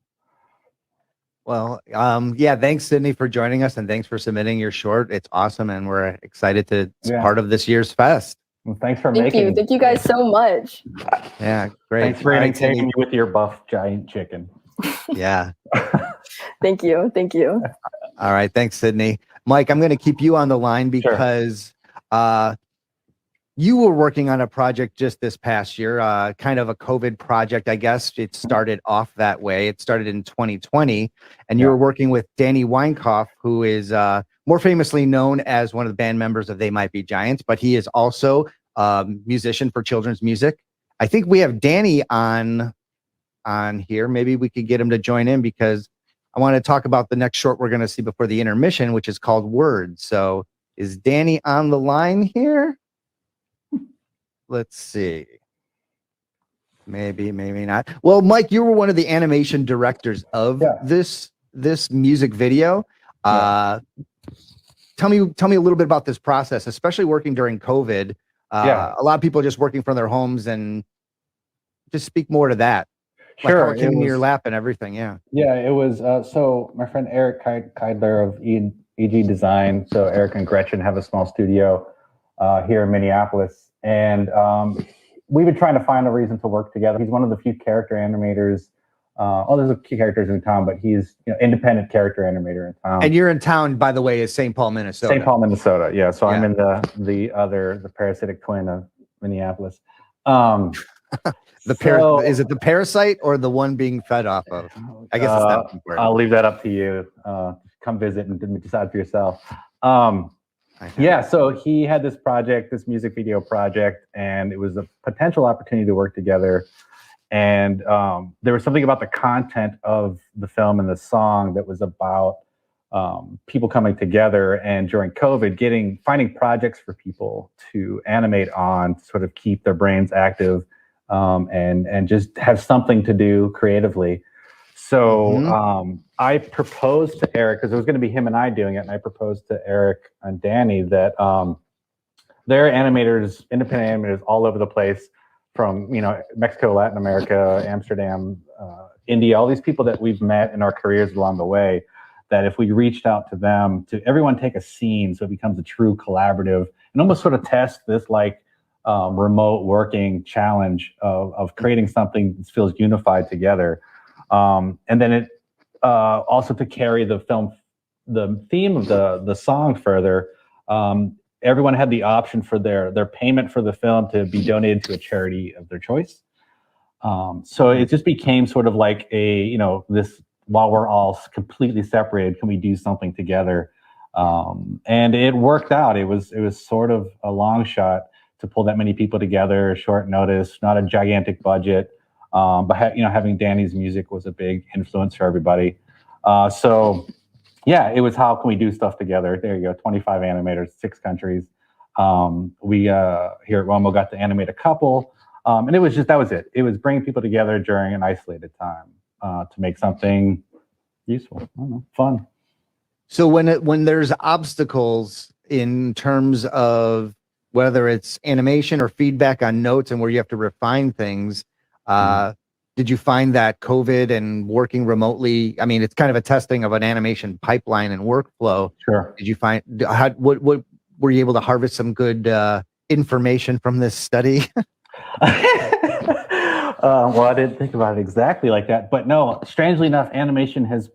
Well, yeah, thanks, Sydney, for joining us, and thanks for submitting your short. It's awesome, and we're excited to be part of this year's fest. Well, thanks for Thank you. Thank you guys so much. Yeah, great. Thanks for entertaining me with your buff giant chicken. Yeah. Thank you. Thank you. All right. Thanks, Sydney. Mike, I'm going to keep you on the line because you were working on a project just this past year, kind of a COVID project, I guess. It started off that way. It started in 2020, and you were working with Danny Weinkauf, who is more famously known as one of the band members of They Might Be Giants, but he is also a musician for children's music. I think we have Danny on here. Maybe we could get him to join in, because I want to talk about the next short we're going to see before the intermission, which is called Words. So is Danny on the line here? Let's see. Maybe, maybe not. Well, Mike, you were one of the animation directors of this music video. Tell me a little bit about this process, especially working during COVID. A lot of people are just working from their homes, and just speak more to that. Like how it came into your lap and everything. Yeah. Yeah, it was. So my friend Eric Keidler of EG Design. So Eric and Gretchen have a small studio here in Minneapolis, and we've been trying to find a reason to work together. He's one of the few character animators. There's a few characters in town, but he's independent character animator in town. And you're in town, by the way, is St. Paul, Minnesota. St. Paul, Minnesota. Yeah. So I'm in the parasitic twin of Minneapolis. Is it the parasite or the one being fed off of? I guess it's not important. I'll leave that up to you. Come visit and decide for yourself. So he had this project, this music video project, and it was a potential opportunity to work together. And there was something about the content of the film and the song that was about people coming together, and during COVID, finding projects for people to animate on, to sort of keep their brains active, and just have something to do creatively. So I proposed to Eric, because it was going to be him and I doing it, and I proposed to Eric and Danny that they're animators, independent animators all over the place, from Mexico, Latin America, Amsterdam, India, all these people that we've met in our careers along the way, that if we reached out to them, to everyone take a scene so it becomes a true collaborative, and almost sort of test this remote working challenge of creating something that feels unified together. And then it also to carry the theme of the song further, everyone had the option for their payment for the film to be donated to a charity of their choice. So it just became sort of like this, while we're all completely separated, can we do something together? And it worked out. It was sort of a long shot to pull that many people together, short notice, not a gigantic budget. But having Danny's music was a big influence for everybody. It was, how can we do stuff together? There you go, 25 animators, 6 countries. We here at Romo got to animate a couple, and that was it. It was bringing people together during an isolated time to make something useful, I don't know, fun. So when there's obstacles in terms of whether it's animation or feedback on notes and where you have to refine things, did you find that COVID and working remotely, I mean, it's kind of a testing of an animation pipeline and workflow. Sure. Did you find, what were you able to harvest some good information from this study? Well, I didn't think about it exactly like that, but no, strangely enough, animation has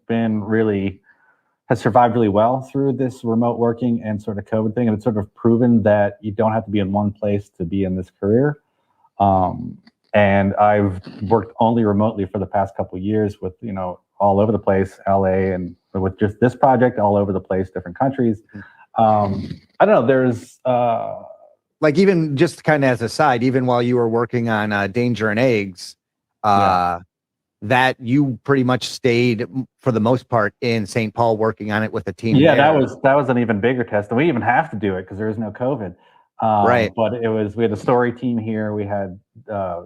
survived really well through this remote working and sort of COVID thing. And it's sort of proven that you don't have to be in one place to be in this career. And I've worked only remotely for the past couple of years with, all over the place, LA, and with just this project all over the place, different countries. I don't know, there's like, even just kind of as a side, even while you were working on Danger and Eggs, that you pretty much stayed for the most part in St. Paul working on it with a team. Yeah, there. that was an even bigger test, and we even have to do it because there is no COVID. Right. But we had a story team here. We had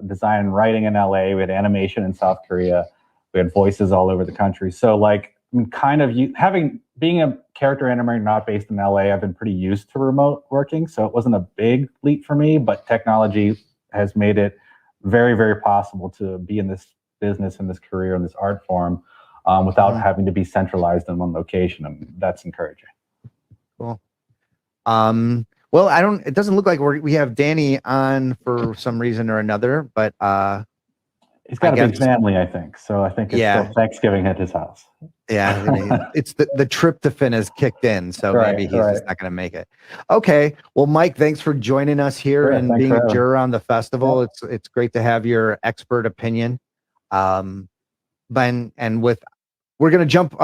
design and writing in LA. We had animation in South Korea. We had voices all over the country. So being a character animator not based in LA, I've been pretty used to remote working. So it wasn't a big leap for me, but technology has made it very, very possible to be in this business, in this career, in this art form without having to be centralized in one location. And that's encouraging. Cool. Well, it doesn't look like we have Danny on for some reason or another, but he's got a big family, I think. So I think it's still Thanksgiving at his house. Yeah, it's the tryptophan has kicked in, so maybe he's just not going to make it. Okay, well, Mike, thanks for joining us here and being a juror on the festival. Yeah. It's great to have your expert opinion. We're going to jump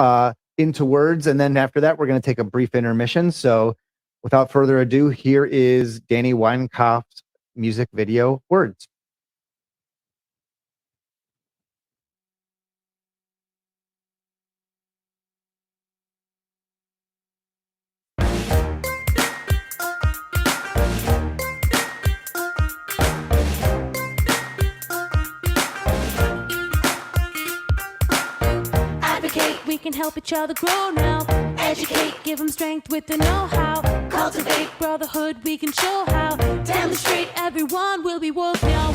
into words, and then after that, we're going to take a brief intermission. So, without further ado, here is Danny Weinkopf's music video, Words. we can help each other grow now. Educate, give them strength with the know-how. Cultivate brotherhood, we can show how. Demonstrate, everyone will be woke now.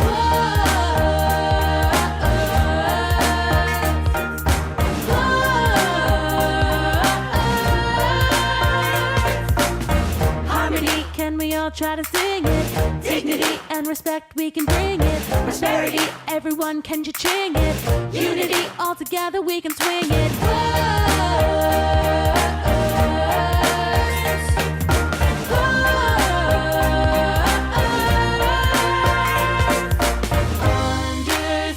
Harmony, can we all try to sing it? Dignity and respect, we can bring it. Prosperity, everyone can cha-ching it. Unity, all together we can swing it.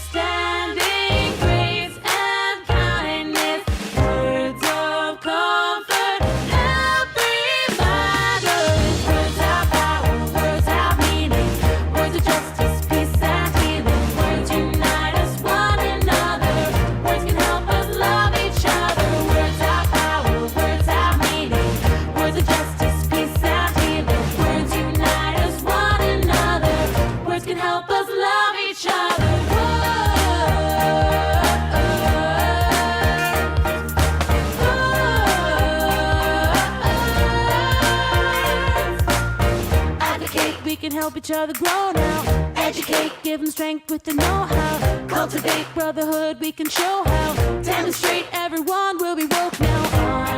Understanding, grace and kindness, words of comfort, help remind us. Words have power, words have meaning, words of justice, peace and healing. Words unite us one another, words can help us love each other. Words have power, words have meaning, words of justice, peace and healing. Words unite us one another, words can help us love each other. Advocate, we can help each other grow now. Educate, give them strength with the know-how. Cultivate brotherhood, we can show how. Demonstrate, everyone will be woke now.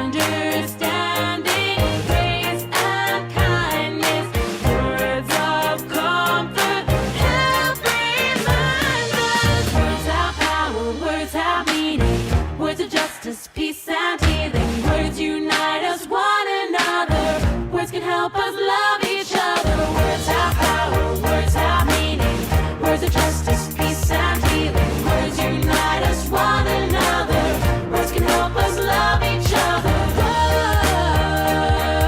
Understanding, grace and kindness, words of comfort, help remind us. Words have power, words have meaning, words of justice, peace and healing. Words unite us one another, words can help us love each other. Words have power, words have meaning, words of justice, peace and healing. Words unite us one another, words can help us love each other. Words have power,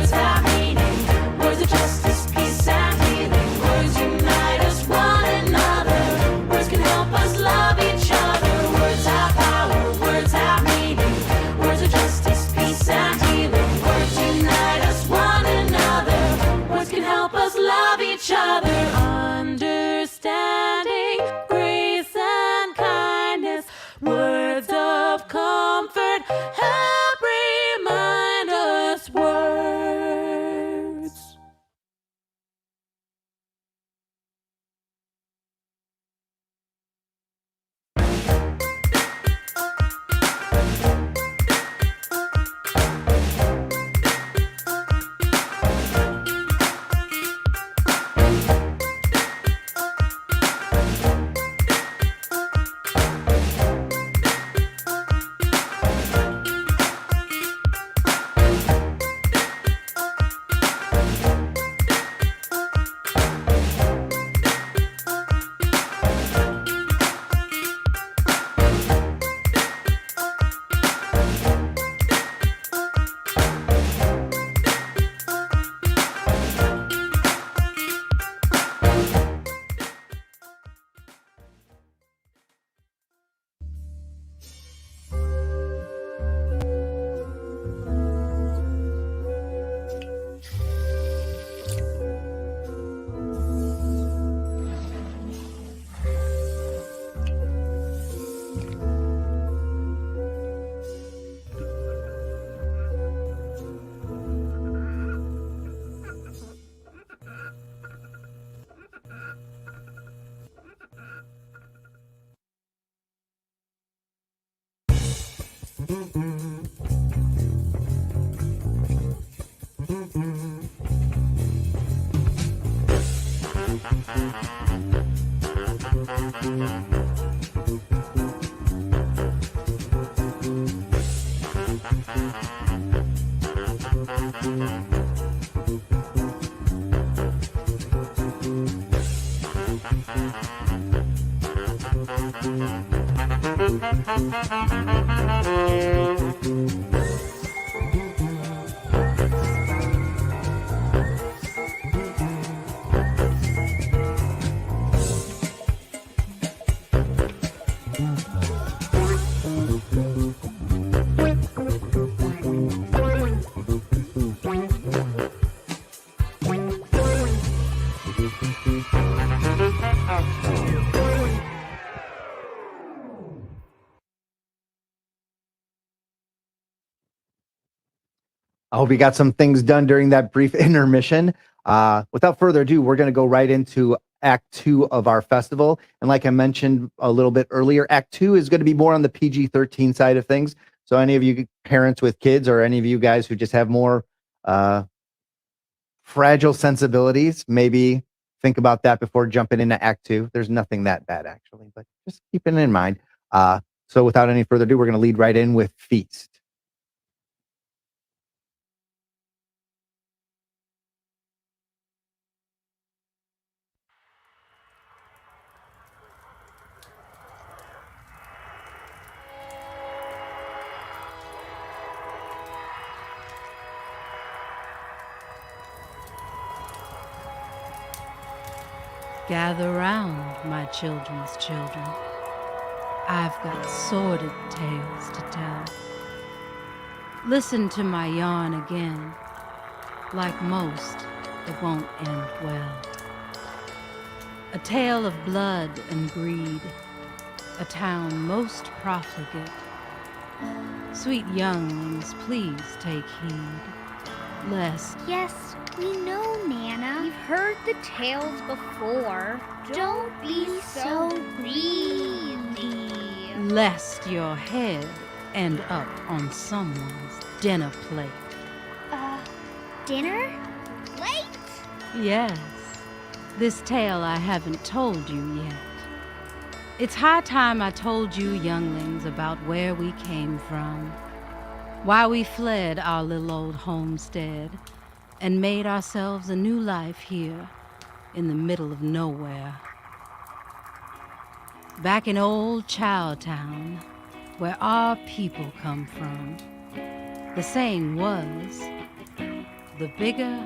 words have meaning, words of justice, peace and healing. Words unite us one another, words can help us love each other. Words have power, words have meaning, words of justice, peace and healing. Words unite us one another, words can help us love each other. Understanding, grace and kindness, words of comfort, help remind us. Words. I hope you got some things done during that brief intermission. Without further ado, we're going to go right into Act 2 of our festival. And like I mentioned a little bit earlier, Act 2 is going to be more on the PG-13 side of things. So any of you parents with kids or any of you guys who just have more fragile sensibilities, maybe think about that before jumping into Act 2. There's nothing that bad, actually, but just keep it in mind. So without any further ado, we're going to lead right in with Feast. Gather round, my children's children. I've got sordid tales to tell. Listen to my yarn again. Like most, it won't end well. A tale of blood and greed, a town most profligate. Sweet younglings, please take heed, lest Yes, we know, Nana. We've heard the tales before. Don't be so greedy. lest your head end up on someone's dinner plate. Dinner? Late? Yes, this tale I haven't told you yet. It's high time I told you younglings about where we came from, why we fled our little old homestead and made ourselves a new life here in the middle of nowhere. Back in old Chowtown, where our people come from, the saying was, the bigger,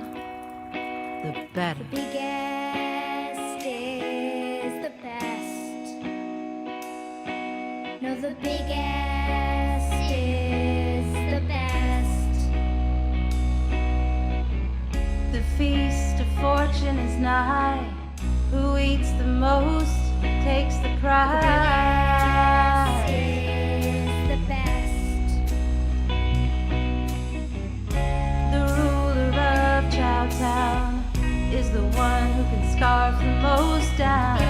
the better. The biggest is the best. No, the biggest is the best. The feast of fortune is nigh. Who eats the most takes the prize. The biggest is the best. The ruler of Chowtown is the one who can scarf the most down. The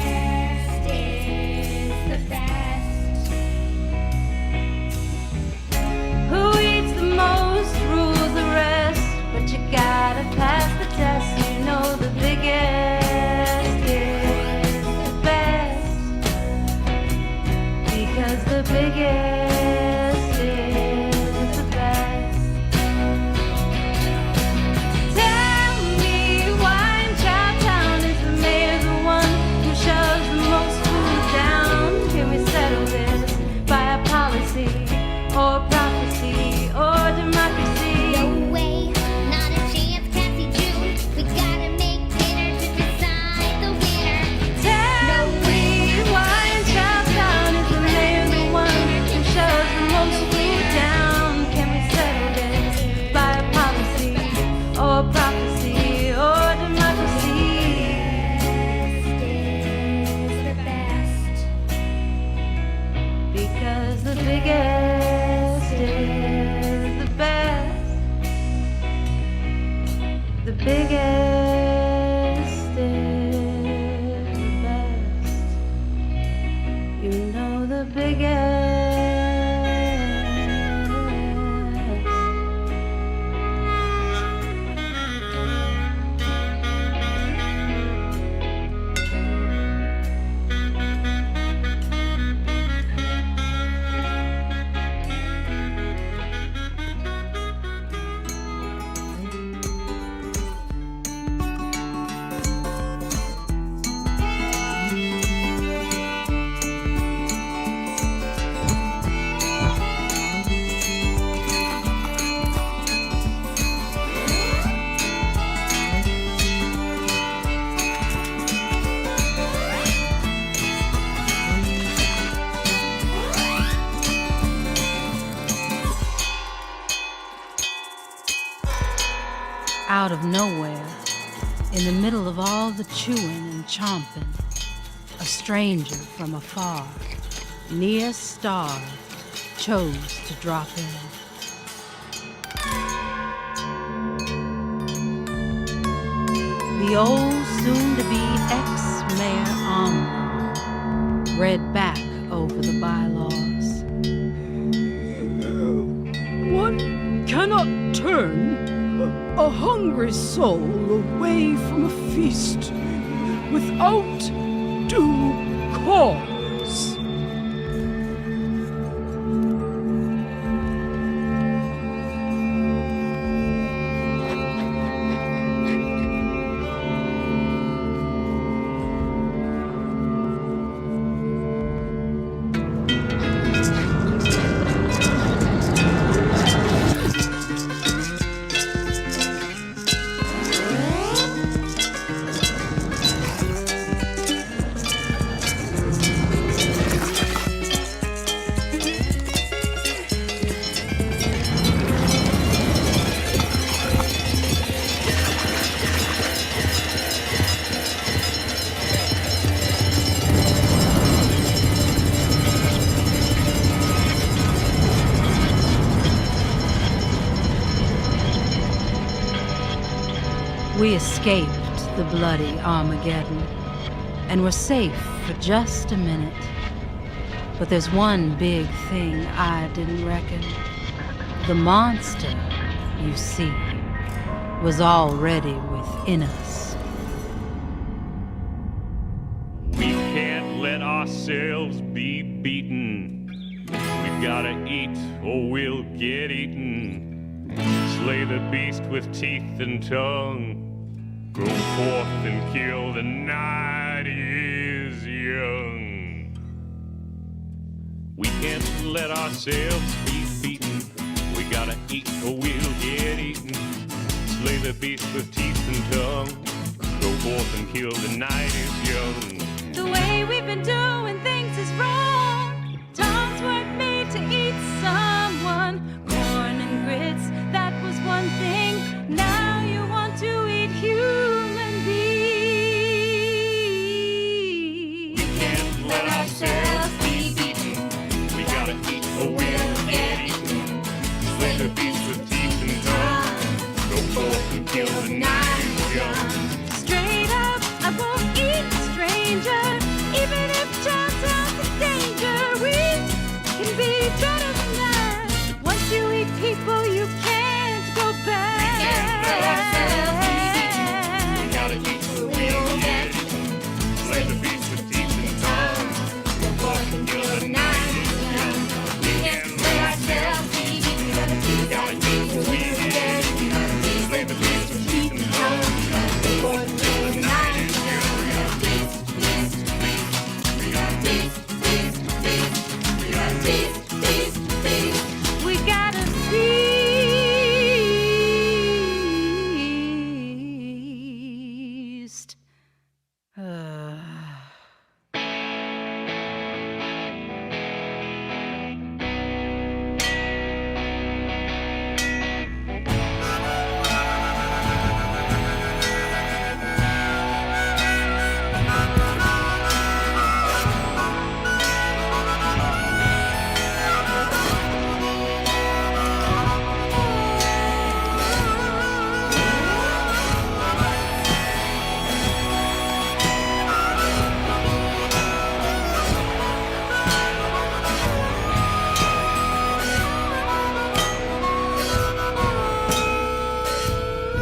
biggest is the best. Who eats the most rules the rest, but you gotta pass the test. You know the biggest is the best, because the biggest is the best. Tell me why in Chowtown is the mayor the one who shoves the most food down? Can we settle this by a policy or prophecy or democracy? No way, not a chance, Cassie June. We gotta make dinner to decide the winner. Tell me why in Chowtown is the mayor the one who shoves the most food down? Can we settle this by a policy or prophecy or democracy? Is the best. Because the biggest is the best. The biggest is the best. You know the biggest. out of nowhere, in the middle of all the chewing and chomping, a stranger from afar, near starved, chose to drop in. The old soon-to-be ex-mayor Omni read back over the bylaws. One cannot turn a hungry soul away from a feast without due cause. We escaped the bloody Armageddon and were safe for just a minute. But there's one big thing I didn't reckon. The monster, you see, was already within us. We can't let ourselves be beaten. We've gotta eat or we'll get eaten. Slay the beast with teeth and tongue. Go forth and kill, the night is young. We can't let ourselves be beaten. We gotta eat or we'll get eaten. Slay the beast with teeth and tongue. Go forth and kill, the night is young. The way we've been doing things is wrong. Tongues weren't made to eat someone. Corn and grits, that was one thing. Now you want to eat human beings. We can't let ourselves be beaten. We gotta eat or we'll get eaten. Slay the beast with teeth and tongue. Go forth and kill, the night is young. Straight up, I won't eat a stranger. Even if chance out the danger, we can be better than that. Once you eat people, you can't go back. We can't let ourselves be beaten. We gotta eat or we'll get eaten. Slay the beast with teeth and tongue. Go forth and kill, the night is young. We can't let ourselves be beaten. We gotta eat or we'll get eaten. Slay the beast with teeth and tongue. Go forth and kill, the night is young. We gotta feast.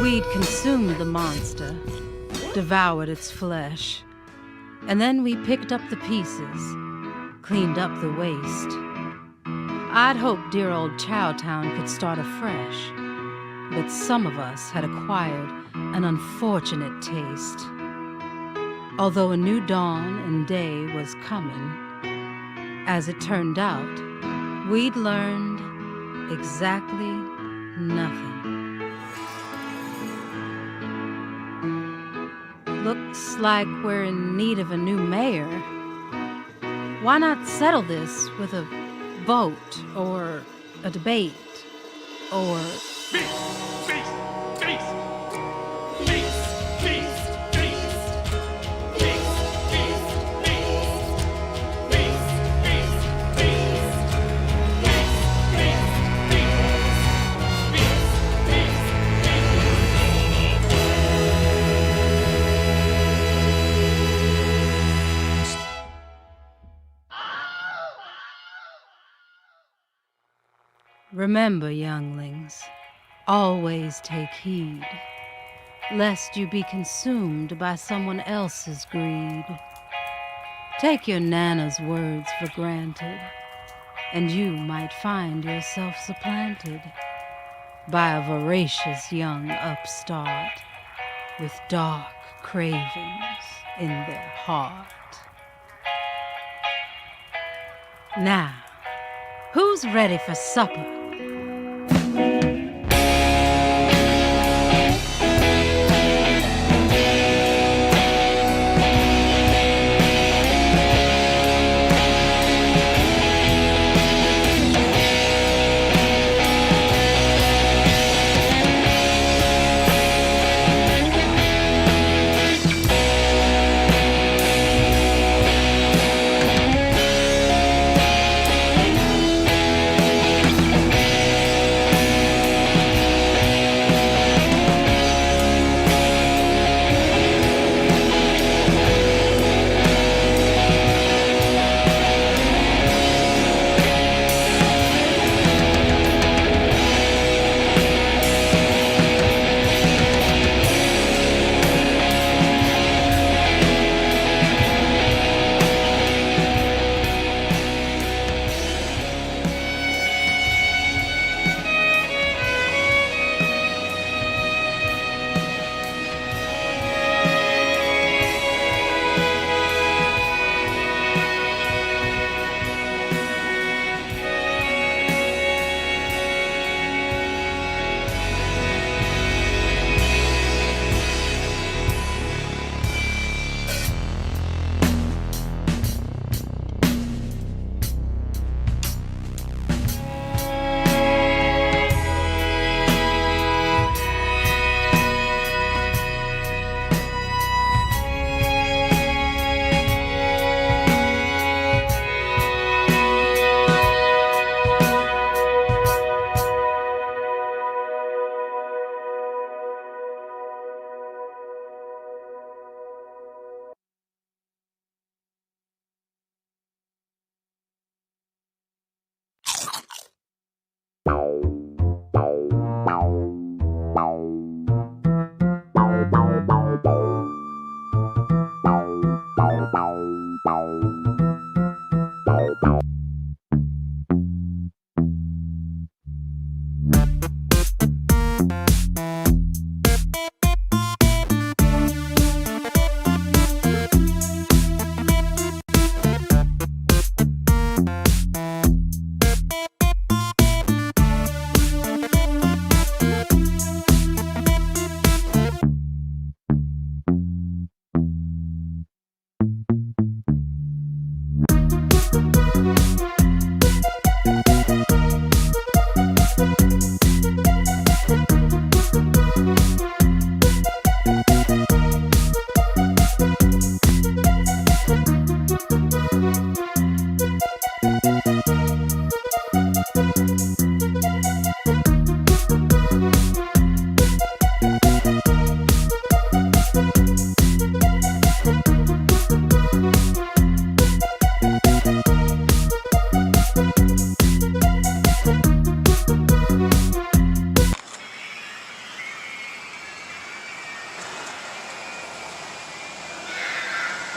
We'd consumed the monster, devoured its flesh, and then we picked up the pieces, cleaned up the waste. I'd hoped dear old Chowtown could start afresh, but some of us had acquired an unfortunate taste. Although a new dawn and day was coming, as it turned out, we'd learned exactly nothing. Looks like we're in need of a new mayor. Why not settle this with a vote or a debate or... Beast! Beast! Beast! Remember, younglings, always take heed, lest you be consumed by someone else's greed. Take your Nana's words for granted, and you might find yourself supplanted by a voracious young upstart with dark cravings in their heart. Now, who's ready for supper?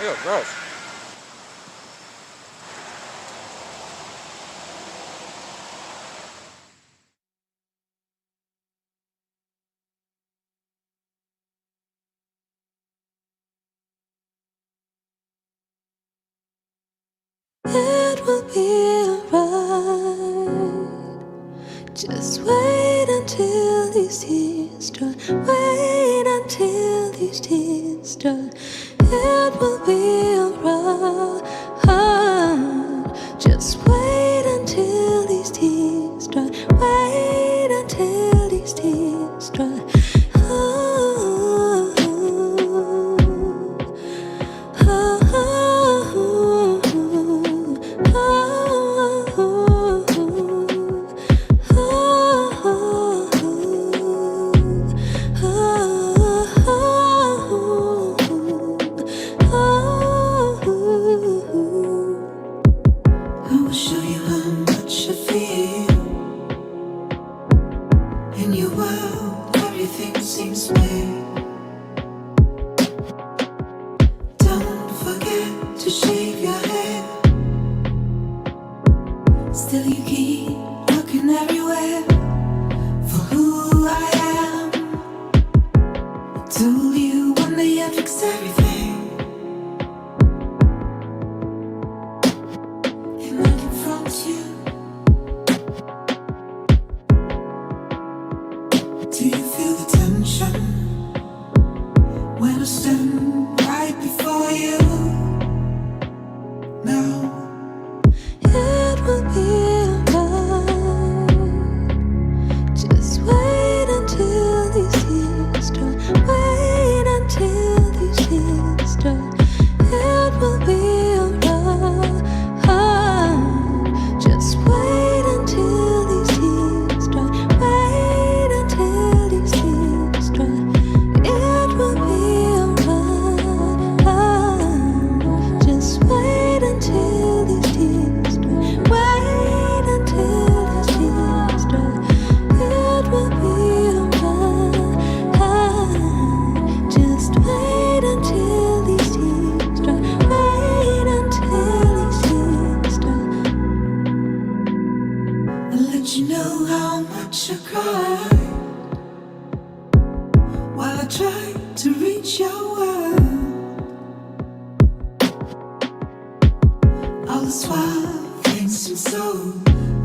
Ew, gross. It will be alright. Just wait until these tears dry. Wait until these tears dry. It will be alright. Just wait until these tears dry. Wait until these tears dry. Oh it's you. Do you feel the tension when I stand right before you? Now it will be alright. Just wait until these tears start. Wait until these tears start. It will be alright. Just wait until these tears start. Wait until these tears start. It will be alright. Just wait until these tears start. Wait until these tears start. It will be alright. Just wait until these tears start. Wait until these tears start. I'll let you know how much I cried while I tried to reach your world. All this while things seem so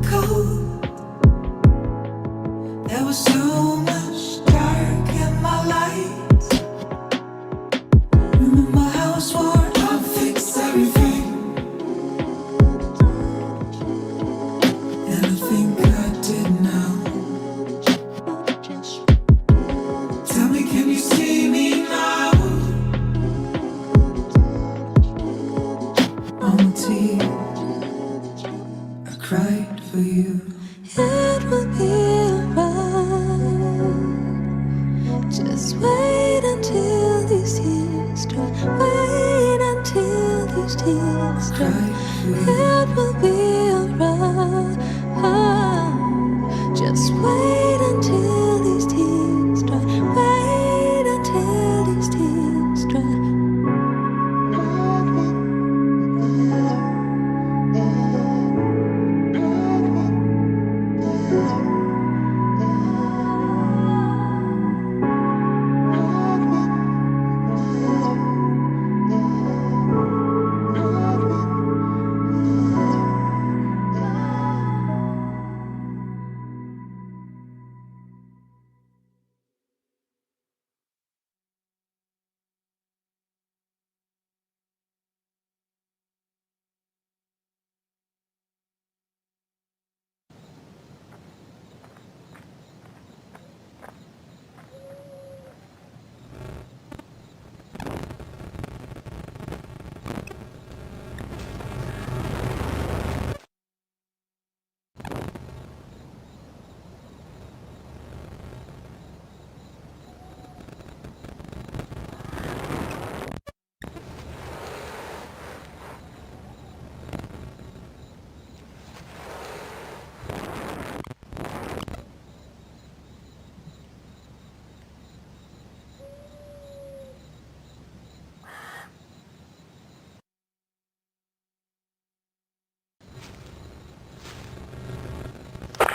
cold. There was so much dark in my light. Remember how I swore I'd fix everything, and I think I did now. Tell me, can you see me now? All my tears I cried for you. It will be alright. Just wait until these tears start. Wait until these tears start. It will be alright. Just wait until these tears start. Wait until these tears start.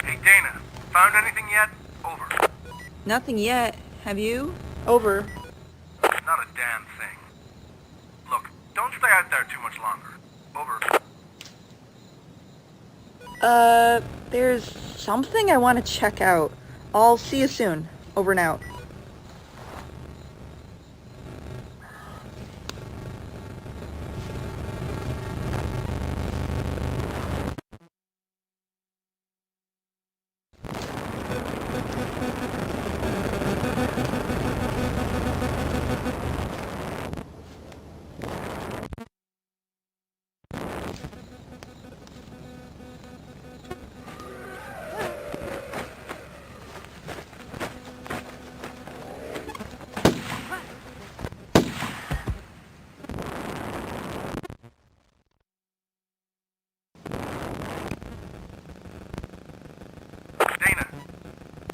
Hey, Dana, found anything yet? Over. Nothing yet. Have you? Over. Not a damn thing. Look, don't stay out there too much longer. Over. There's something I want to check out. I'll see you soon. Over and out.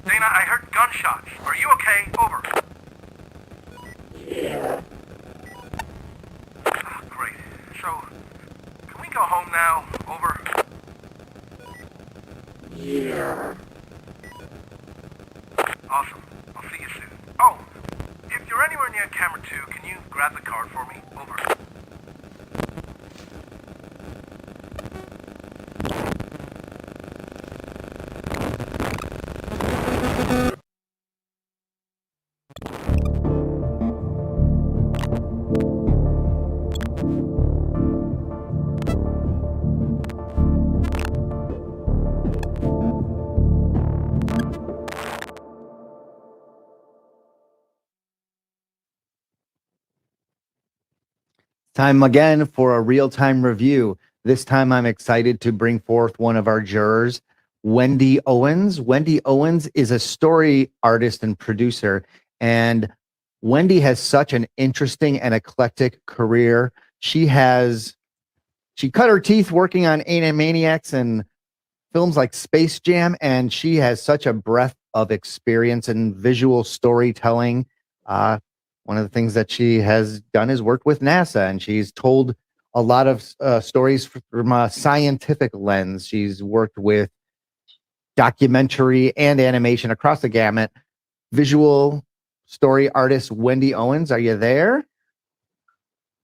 Dana, I heard gunshots. Are you okay? Over. Yeah. Oh, great. So, can we go home now? Over. Yeah. Awesome. I'll see you soon. Oh, if you're anywhere near camera 2, can you grab the card for me? Over. Time again for a real-time review. This time I'm excited to bring forth one of our jurors, Wendie Owens. Wendie Owens is a story artist and producer, and Wendie has such an interesting and eclectic career. She cut her teeth working on Animaniacs and films like Space Jam, and she has such a breadth of experience in visual storytelling. One of the things that she has done is work with NASA, and she's told a lot of stories from a scientific lens. She's worked with documentary and animation across the gamut. Visual story artist Wendie Owens, are you there?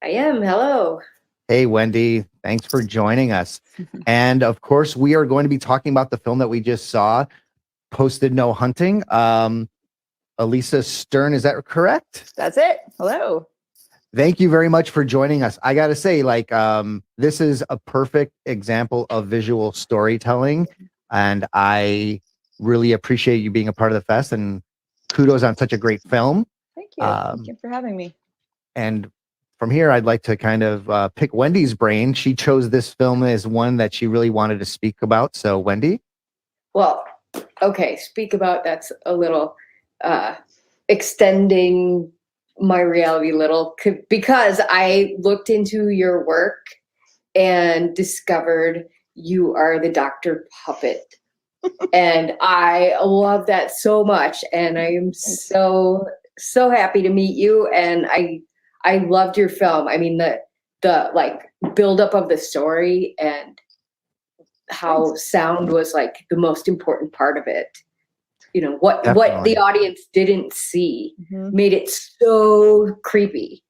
I am. Hello. Hey, Wendie. Thanks for joining us. And of course, we are going to be talking about the film that we just saw, Posted No Hunting. Elisa Stern, is that correct? That's it. Hello. Thank you very much for joining us. I got to say, this is a perfect example of visual storytelling, and I really appreciate you being a part of the fest, and kudos on such a great film. Thank you. Thank you for having me. And from here, I'd like to kind of pick Wendie's brain. She chose this film as one that she really wanted to speak about. So, Wendie? Well, okay, speak about that's a little extending my reality a little, because I looked into your work and discovered you are the Dr. Puppet. And I love that so much. And I am so happy to meet you. And I loved your film. I mean, the like buildup of the story and how sound was like the most important part of it. You know, what the audience didn't see made it so creepy.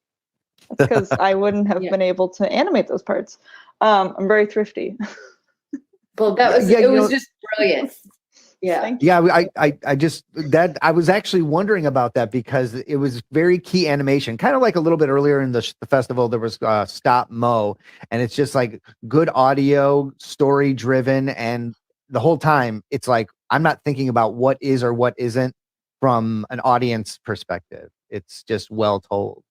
That's because I wouldn't have been able to animate those parts. I'm very thrifty. Well, that was it was just brilliant. Yeah. Yeah, I was actually wondering about that because it was very key animation, kind of like a little bit earlier in the festival, there was Stop Mo, and it's just like good audio, story driven, and the whole time it's like, I'm not thinking about what is or what isn't from an audience perspective. It's just well told.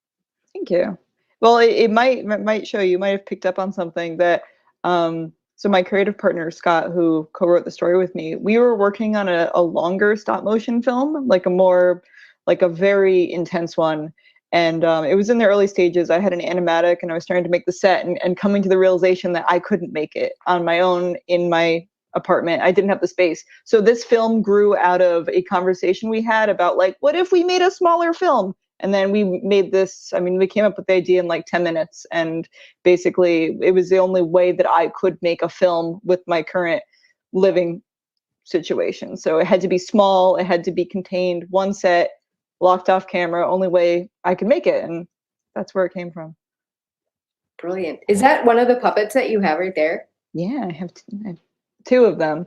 Thank you. Well, it might show you might have picked up on something that, so my creative partner, Scott, who co-wrote the story with me, we were working on a longer stop motion film, like a very intense one. And it was in the early stages. I had an animatic and I was starting to make the set and coming to the realization that I couldn't make it on my own in my apartment. I didn't have the space. So this film grew out of a conversation we had about like, what if we made a smaller film? And then we made this, I mean, we came up with the idea in like 10 minutes. And basically it was the only way that I could make a film with my current living situation. So it had to be small, it had to be contained, one set, locked off camera, only way I could make it. And that's where it came from. Brilliant. Is that one of the puppets that you have right there? Yeah, I have two of them.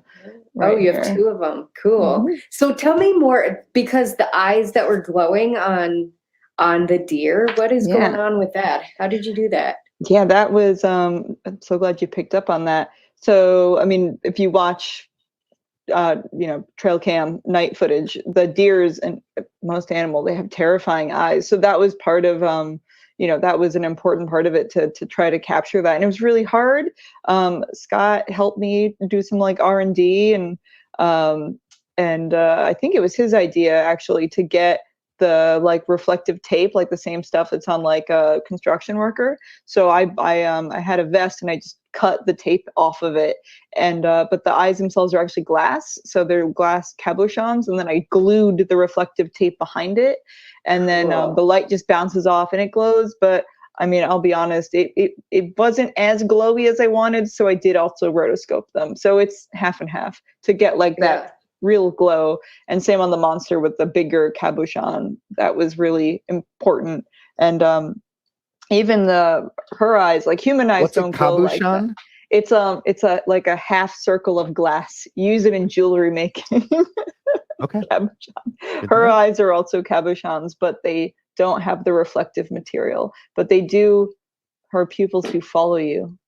Right you have two of them. Cool. So tell me more, because the eyes that were glowing on the deer, what is going on with that? How did you do that? Yeah, that was, I'm so glad you picked up on that. So, I mean, if you watch, trail cam night footage, the deers and most animal, they have terrifying eyes. So that was part of, that was an important part of it to try to capture that. And it was really hard. Scott helped me do some like R&D and I think it was his idea actually to get the like reflective tape, like the same stuff that's on like a construction worker. So I had a vest and I just cut the tape off of it. And but the eyes themselves are actually glass, so they're glass cabochons, and then I glued the reflective tape behind it, and then the light just bounces off and it glows. But I mean, I'll be honest, it wasn't as glowy as I wanted, so I did also rotoscope them. So it's half and half to get like that real glow. And same on the monster with the bigger cabochon. That was really important. And even her eyes, like human eyes, don't glow like that. It's like a half circle of glass. Use it in jewelry making. Okay. Her eyes are also cabochons, but they don't have the reflective material. But they do. Her pupils do follow you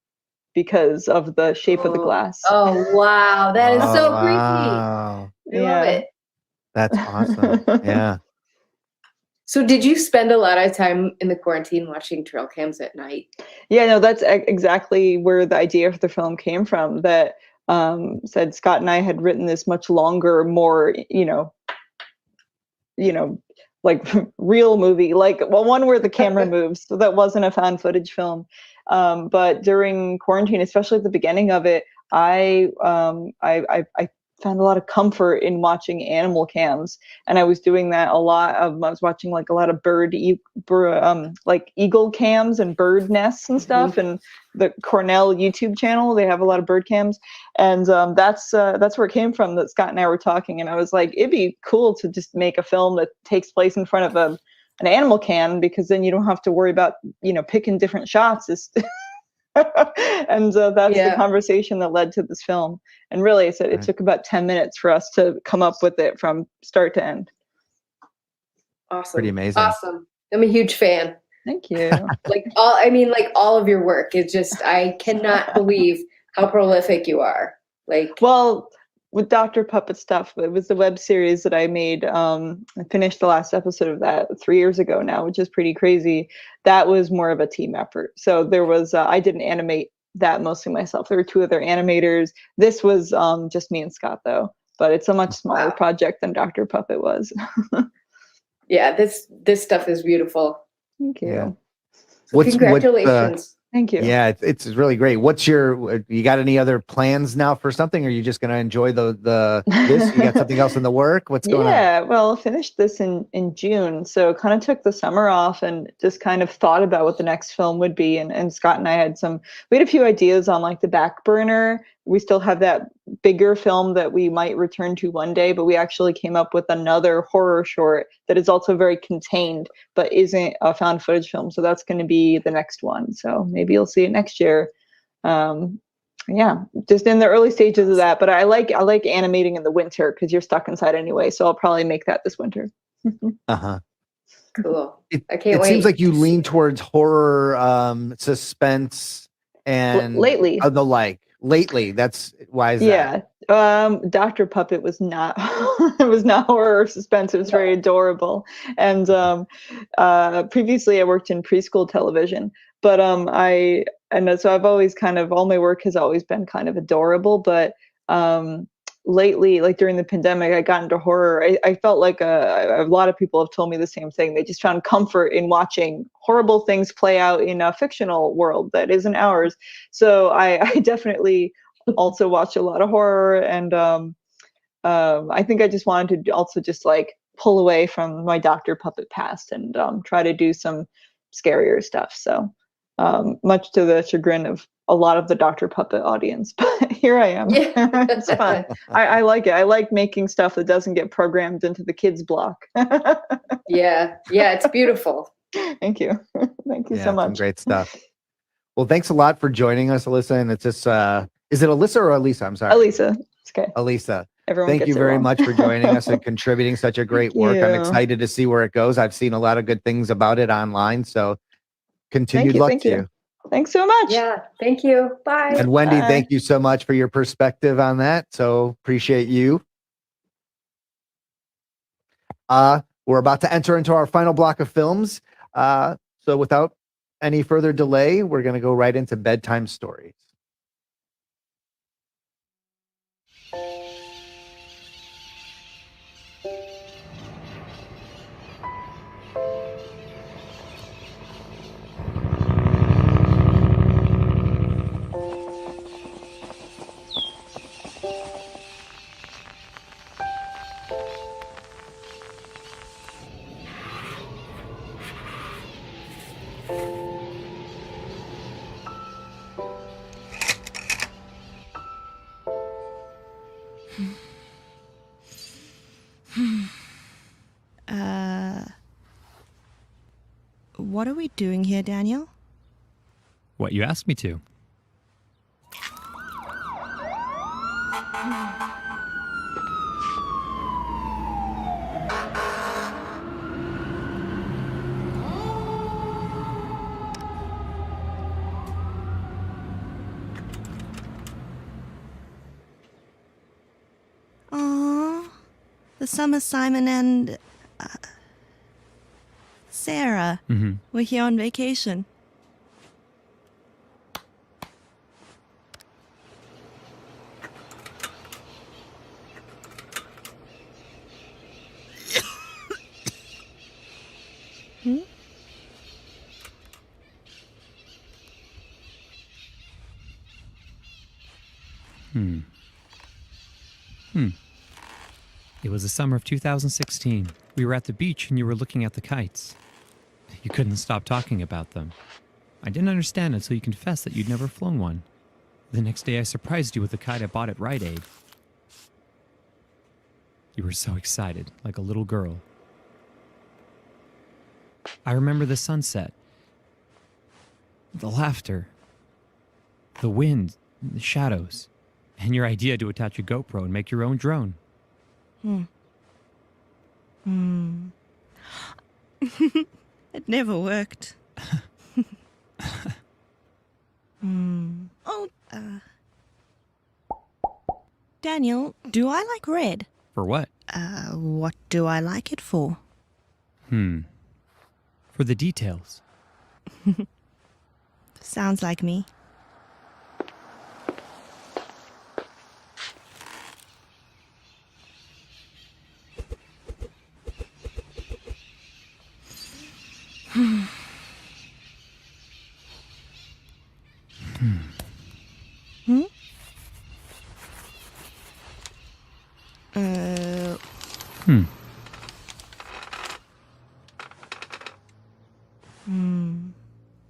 because of the shape of the glass. Oh wow, that is so creepy. I love it. That's awesome. Yeah. So did you spend a lot of time in the quarantine watching trail cams at night? Yeah, no, that's exactly where the idea for the film came from. That said Scott and I had written this much longer, more, like real movie, like one where the camera moves. So that wasn't a found footage film. But during quarantine, especially at the beginning of it, I found a lot of comfort in watching animal cams, and I was doing that a lot. I was watching like a lot of like eagle cams and bird nests and stuff. And the Cornell YouTube channel, they have a lot of bird cams, and that's where it came from. That Scott and I were talking, and I was like, it'd be cool to just make a film that takes place in front of an animal cam, because then you don't have to worry about picking different shots. And that's the conversation that led to this film. And really, it took about 10 minutes for us to come up with it from start to end. Awesome. Pretty amazing. Awesome. I'm a huge fan. Thank you. Like all of your work. It's just, I cannot believe how prolific you are. Well, with Dr. Puppet stuff, it was the web series that I made. I finished the last episode of that 3 years ago now, which is pretty crazy. That was more of a team effort. So there was, I didn't animate that mostly myself. There were 2 other animators. This was just me and Scott though, but it's a much smaller project than Dr. Puppet was. Yeah, this stuff is beautiful. Thank you. Yeah. So congratulations. Thank you. Yeah, it's really great. You got any other plans now for something? Or are you just going to enjoy this? You got something else in the work? What's going on? Yeah, well, I finished this in June. So kind of took the summer off and just kind of thought about what the next film would be. And Scott and I we had a few ideas on like the back burner. We still have that bigger film that we might return to one day, but we actually came up with another horror short that is also very contained, but isn't a found footage film. So that's going to be the next one. So maybe you'll see it next year. Yeah, just in the early stages of that. But I like animating in the winter because you're stuck inside anyway. So I'll probably make that this winter. Cool. I can't wait. It seems like you lean towards horror, suspense, and lately. The like. Lately, that's why is that? Yeah. Dr. Puppet was not it was not horror or suspense. It was very adorable. And previously I worked in preschool television, but so I've always all my work has always been kind of adorable, but lately, like during the pandemic, I got into horror. I felt like a lot of people have told me the same thing. They just found comfort in watching horrible things play out in a fictional world that isn't ours. So I definitely also watch a lot of horror, and I think I just wanted to also just like pull away from my Dr. Puppet past and try to do some scarier stuff. So much to the chagrin of a lot of the Dr. Puppet audience, but here I am. Yeah. It's fun. I like it. I like making stuff that doesn't get programmed into the kids block. Yeah, it's beautiful. Thank you. Thank you so much. Some great stuff. Well, thanks a lot for joining us, Alyssa. And it's just, is it Alyssa or Elisa? I'm sorry. Elisa. It's okay. Elisa. Everyone Thank gets you it very wrong. much for joining us and contributing such a great work. I'm excited to see where it goes. I've seen a lot of good things about it online. So continued luck to you. Thanks so much. Yeah, thank you. Bye. And Wendy, thank you so much for your perspective on that. So appreciate you. We're about to enter into our final block of films. So without any further delay, we're going to go right into bedtime stories. What are we doing here, Daniel? What you asked me to. Aww, the summer Simon and... Sarah. Mm-hmm. We're here on vacation. Hmm? It was the summer of 2016. We were at the beach and you were looking at the kites. You couldn't stop talking about them. I didn't understand until you confessed that you'd never flown one. The next day I surprised you with a kite I bought at Rite Aid. You were so excited, like a little girl. I remember the sunset, the laughter, the wind, the shadows, and your idea to attach a GoPro and make your own drone. It never worked. Oh, Daniel, do I like red? For what? What do I like it for? For the details. Sounds like me.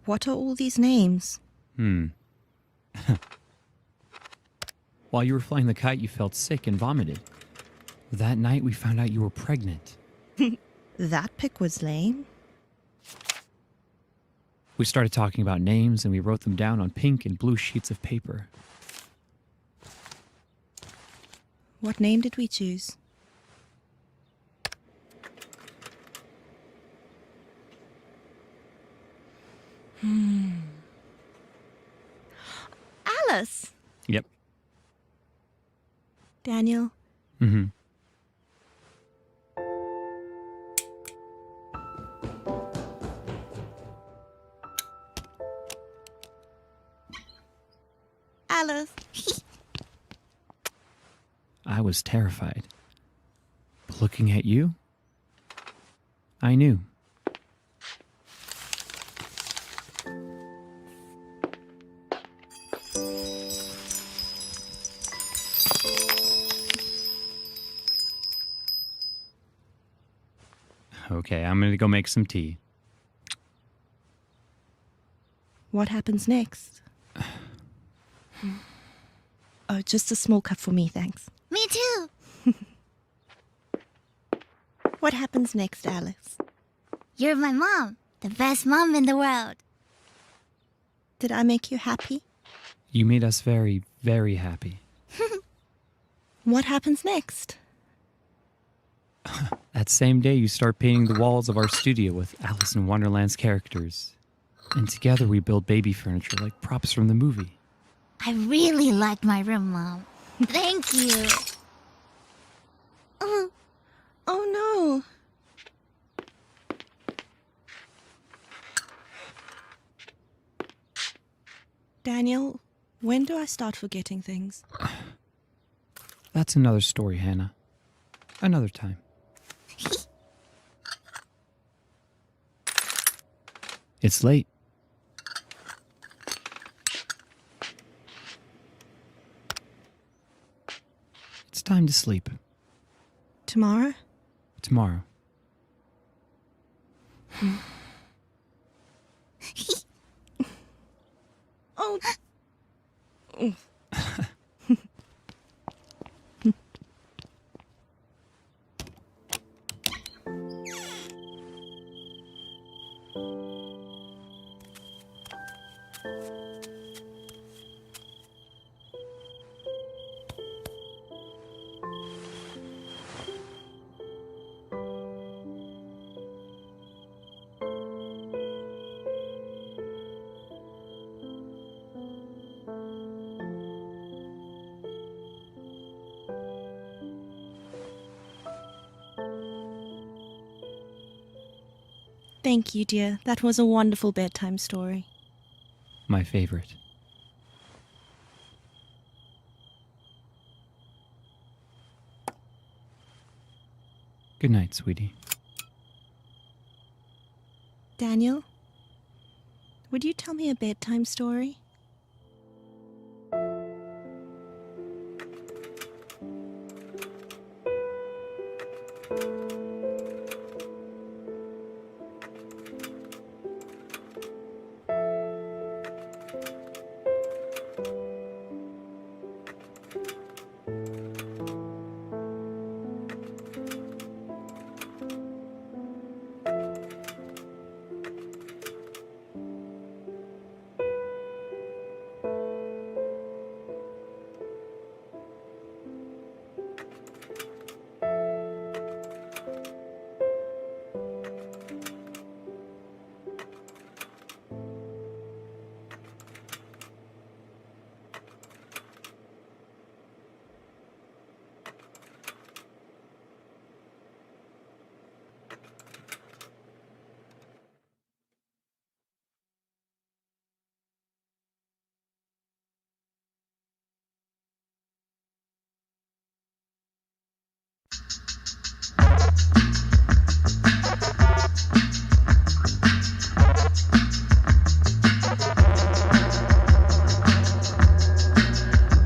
What are all these names? While you were flying the kite, you felt sick and vomited. That night, we found out you were pregnant. That pic was lame. We started talking about names and we wrote them down on pink and blue sheets of paper. What name did we choose? Alice! Yep. Daniel, Mm-hmm. Alice. I was terrified. But looking at you, I knew. Okay, I'm gonna go make some tea. What happens next? Oh, just a small cup for me, thanks. Me too. What happens next, Alice? You're my mom. The best mom in the world. Did I make you happy? You made us very, very happy. What happens next? That same day, you start painting the walls of our studio with Alice in Wonderland's characters. And together we build baby furniture like props from the movie. I really like my room, Mom. Thank you. Oh no. Daniel, when do I start forgetting things? That's another story, Hannah. Another time. It's late. It's time to sleep. Tomorrow? Tomorrow. Oh. Thank you, dear. That was a wonderful bedtime story. My favorite. Good night, sweetie. Daniel, would you tell me a bedtime story?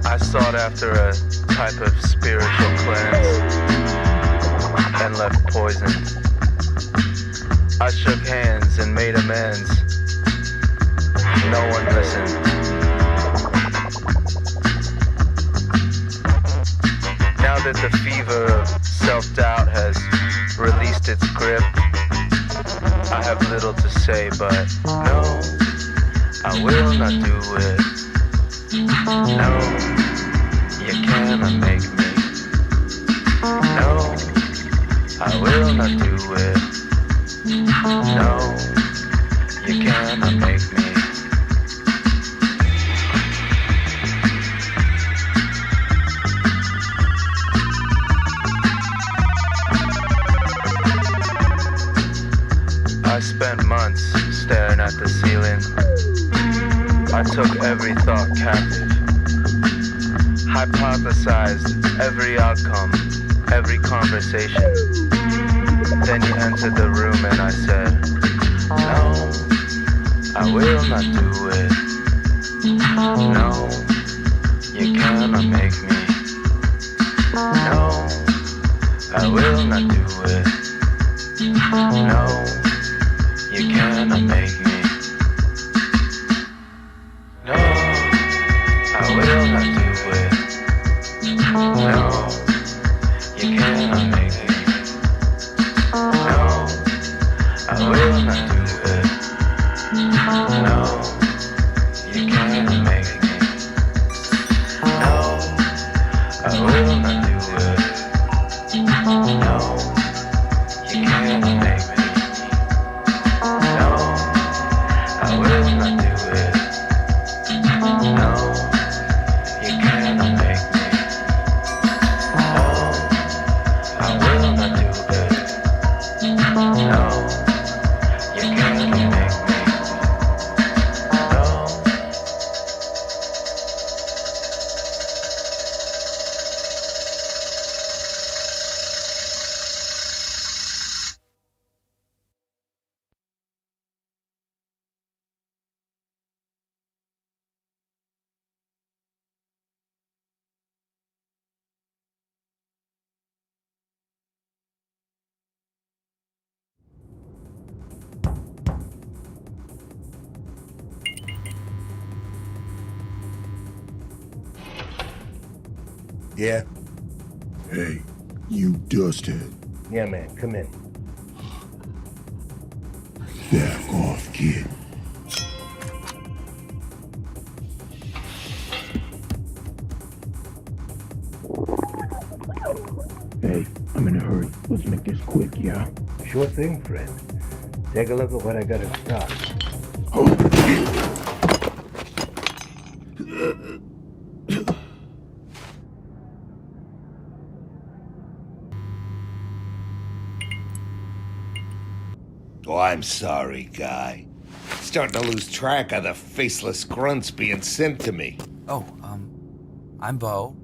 I sought after a type of spiritual cleanse and left poisoned. I shook hands and made amends. No one listened. Now that the fever of self-doubt has released its grip, I have little to say, but no, I will not do it. No, you cannot make me. No, I will not do it. No, you cannot make me. I spent months staring at the ceiling. I took every thought captive, hypothesized every outcome, every conversation. Then you entered the room and I said, no, I will not do it. No, you cannot make me. No, I will not do it. No, you cannot make me. No, I will not do it. No, you cannot make me. No, I will not do it. No, you cannot make me. No, I will not do it. No, you cannot make me. No, I will not do it. No, you cannot make me. No, I will not do it. No, you cannot make me. No. Yeah? Hey, you dusthead. Yeah, man, come in. Back off, kid. Hey, I'm in a hurry. Let's make this quick, yeah? Sure thing, friend. Take a look at what I got in stock. Oh, I'm sorry, Guy. Starting to lose track of the faceless grunts being sent to me. Oh, I'm Bo.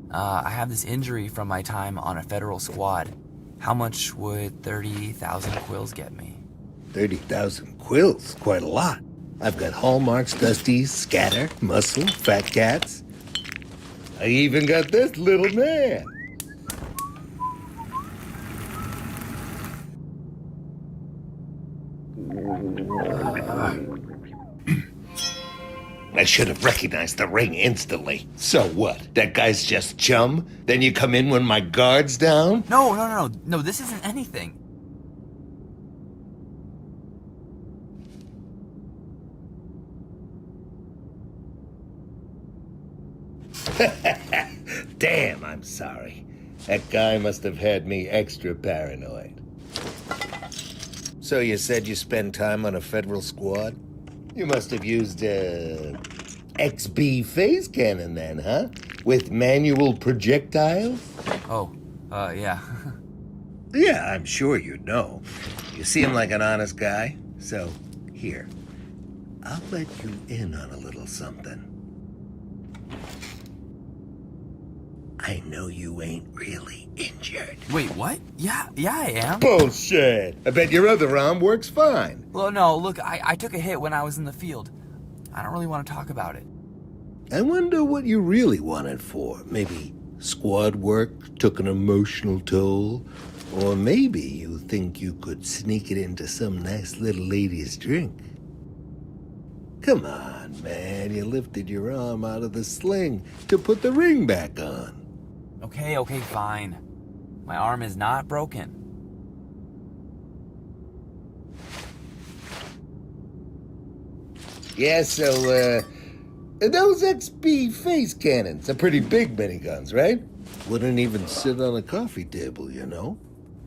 I have this injury from my time on a federal squad. How much would 30,000 quills get me? 30,000 quills, quite a lot. I've got hallmarks, dusties, scatter, muscle, fat cats. I even got this little man. I should have recognized the ring instantly. So what? That guy's just chum? Then you come in when my guard's down? No, this isn't anything. Damn, I'm sorry. That guy must have had me extra paranoid. So you said you spend time on a federal squad? You must have used XB phase cannon then, huh? With manual projectiles? Yeah. Yeah, I'm sure you know. You seem like an honest guy. So, here. I'll let you in on a little something. I know you ain't really injured. Wait, what? Yeah, I am. Bullshit! I bet your other arm works fine. Well, no, look, I took a hit when I was in the field. I don't really want to talk about it. I wonder what you really want it for. Maybe squad work took an emotional toll? Or maybe you think you could sneak it into some nice little lady's drink? Come on, man. You lifted your arm out of the sling to put the ring back on. Okay, fine. My arm is not broken. Yeah, so, those XB phase cannons are pretty big miniguns, right? Wouldn't even sit on a coffee table, you know?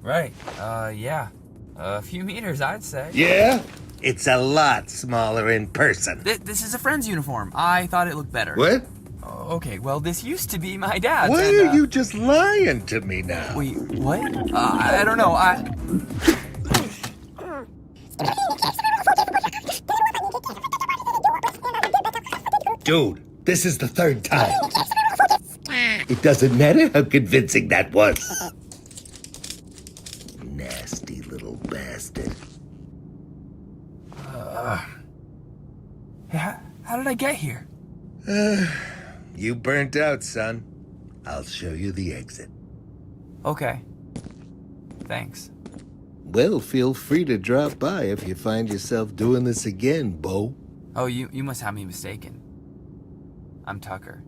Right, yeah. A few meters, I'd say. Yeah? It's a lot smaller in person. This is a friend's uniform. I thought it looked better. What? Okay, well, this used to be my dad's. Why are you just lying to me now? Wait, what? I don't know, Dude, this is the third time. It doesn't matter how convincing that was. Nasty little bastard. How did I get here? You burnt out, son. I'll show you the exit. Okay. Thanks. Well, feel free to drop by if you find yourself doing this again, Bo. Oh, you must have me mistaken. I'm Tucker.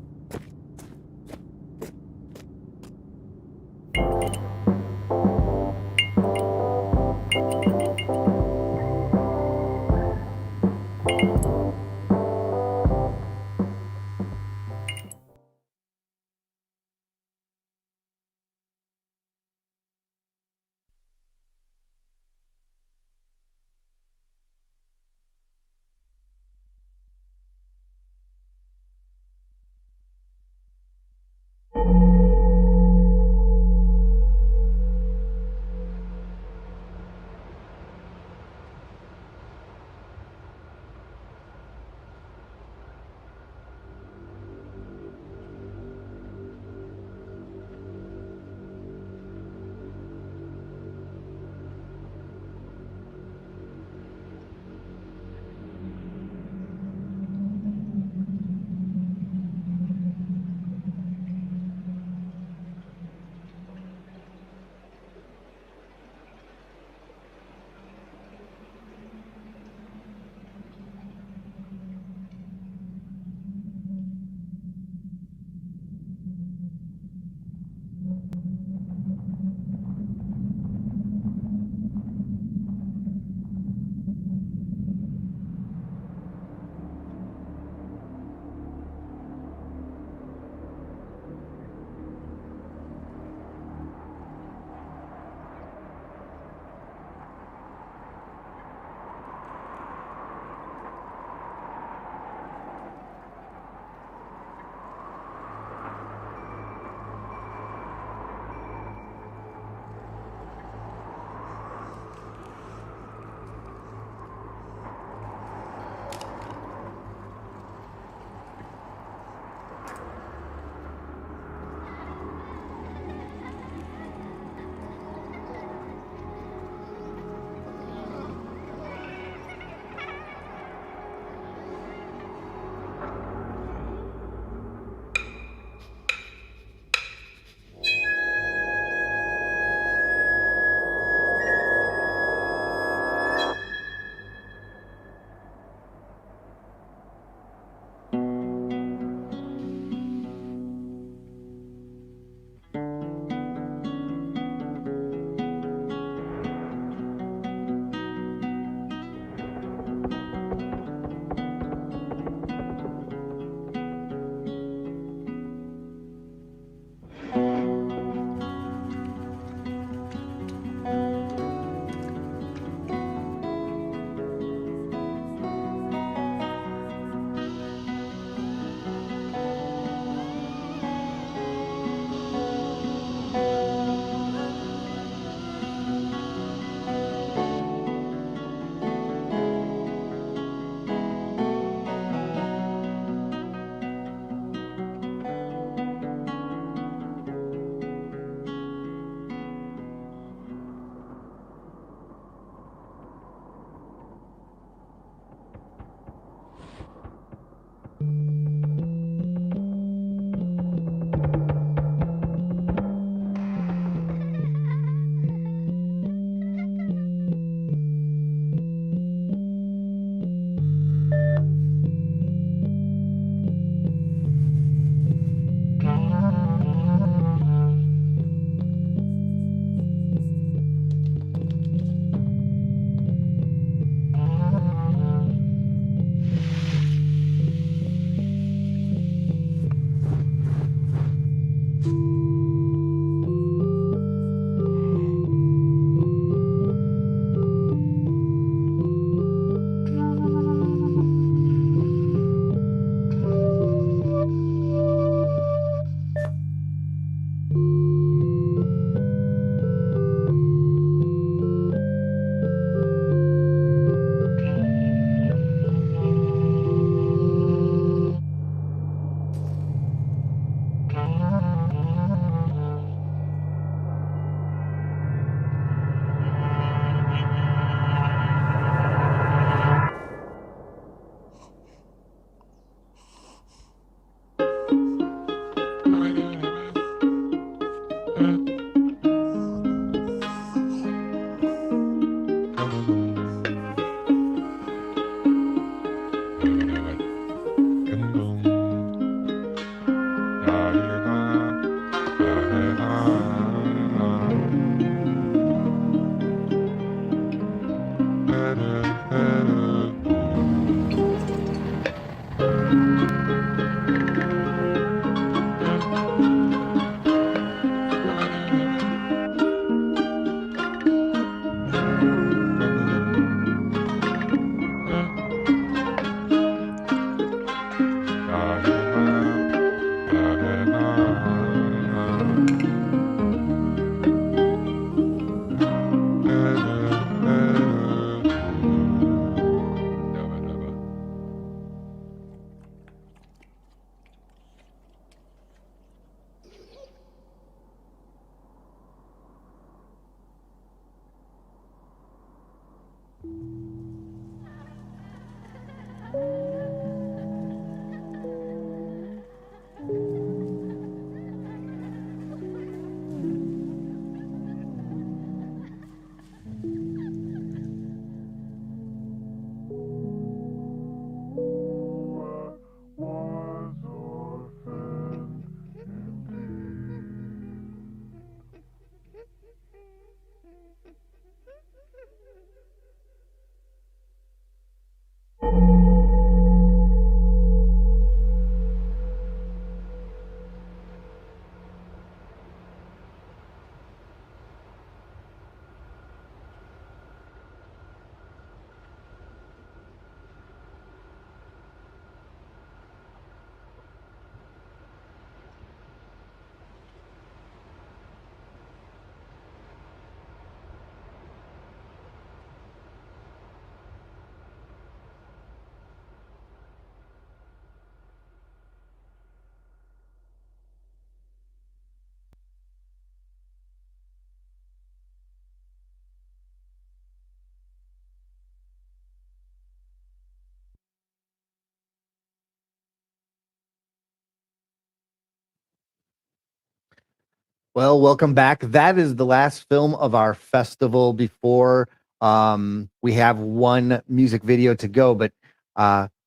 Well, welcome back. That is the last film of our festival before we have one music video to go, but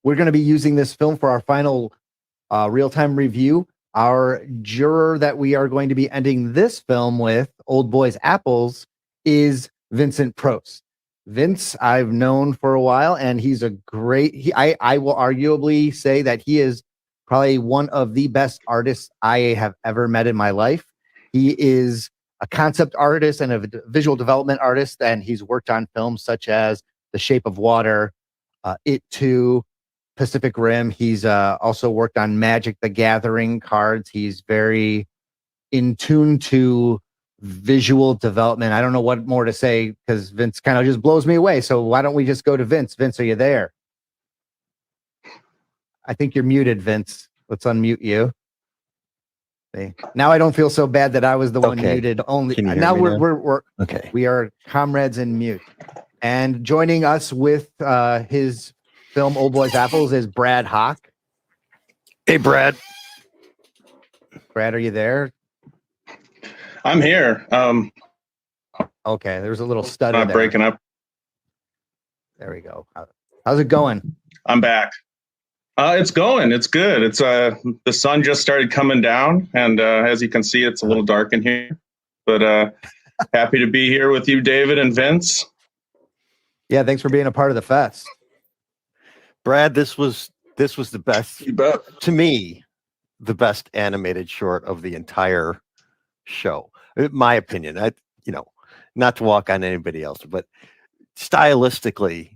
we're going to be using this film for our final real-time review. Our juror that we are going to be ending this film with, Old Boys Apples, is Vincent PROCE. Vince, I've known for a while, and he's a great, I will arguably say that he is probably one of the best artists I have ever met in my life. He is a concept artist and a visual development artist, and he's worked on films such as The Shape of Water, It 2, Pacific Rim. He's also worked on Magic the Gathering cards. He's very in tune to visual development. I don't know what more to say because Vince kind of just blows me away. So why don't we just go to Vince? Vince, are you there? I think you're muted, Vince. Let's unmute you. Now I don't feel so bad that I was the one muted. Only Can you hear now me we're okay. We are comrades in mute. And joining us with his film Old Boys Apples is Brad Hawk. Hey, Brad. Brad, are you there? I'm here. Okay, there's a little stutter not there. breaking up. There we go. How's it going? I'm back. It's going. It's good. It's the sun just started coming down, and as you can see, it's a little dark in here. But happy to be here with you, David and Vince. Yeah, thanks for being a part of the fest. Brad, this was the best, to me, the best animated short of the entire show. In my opinion, not to walk on anybody else, but stylistically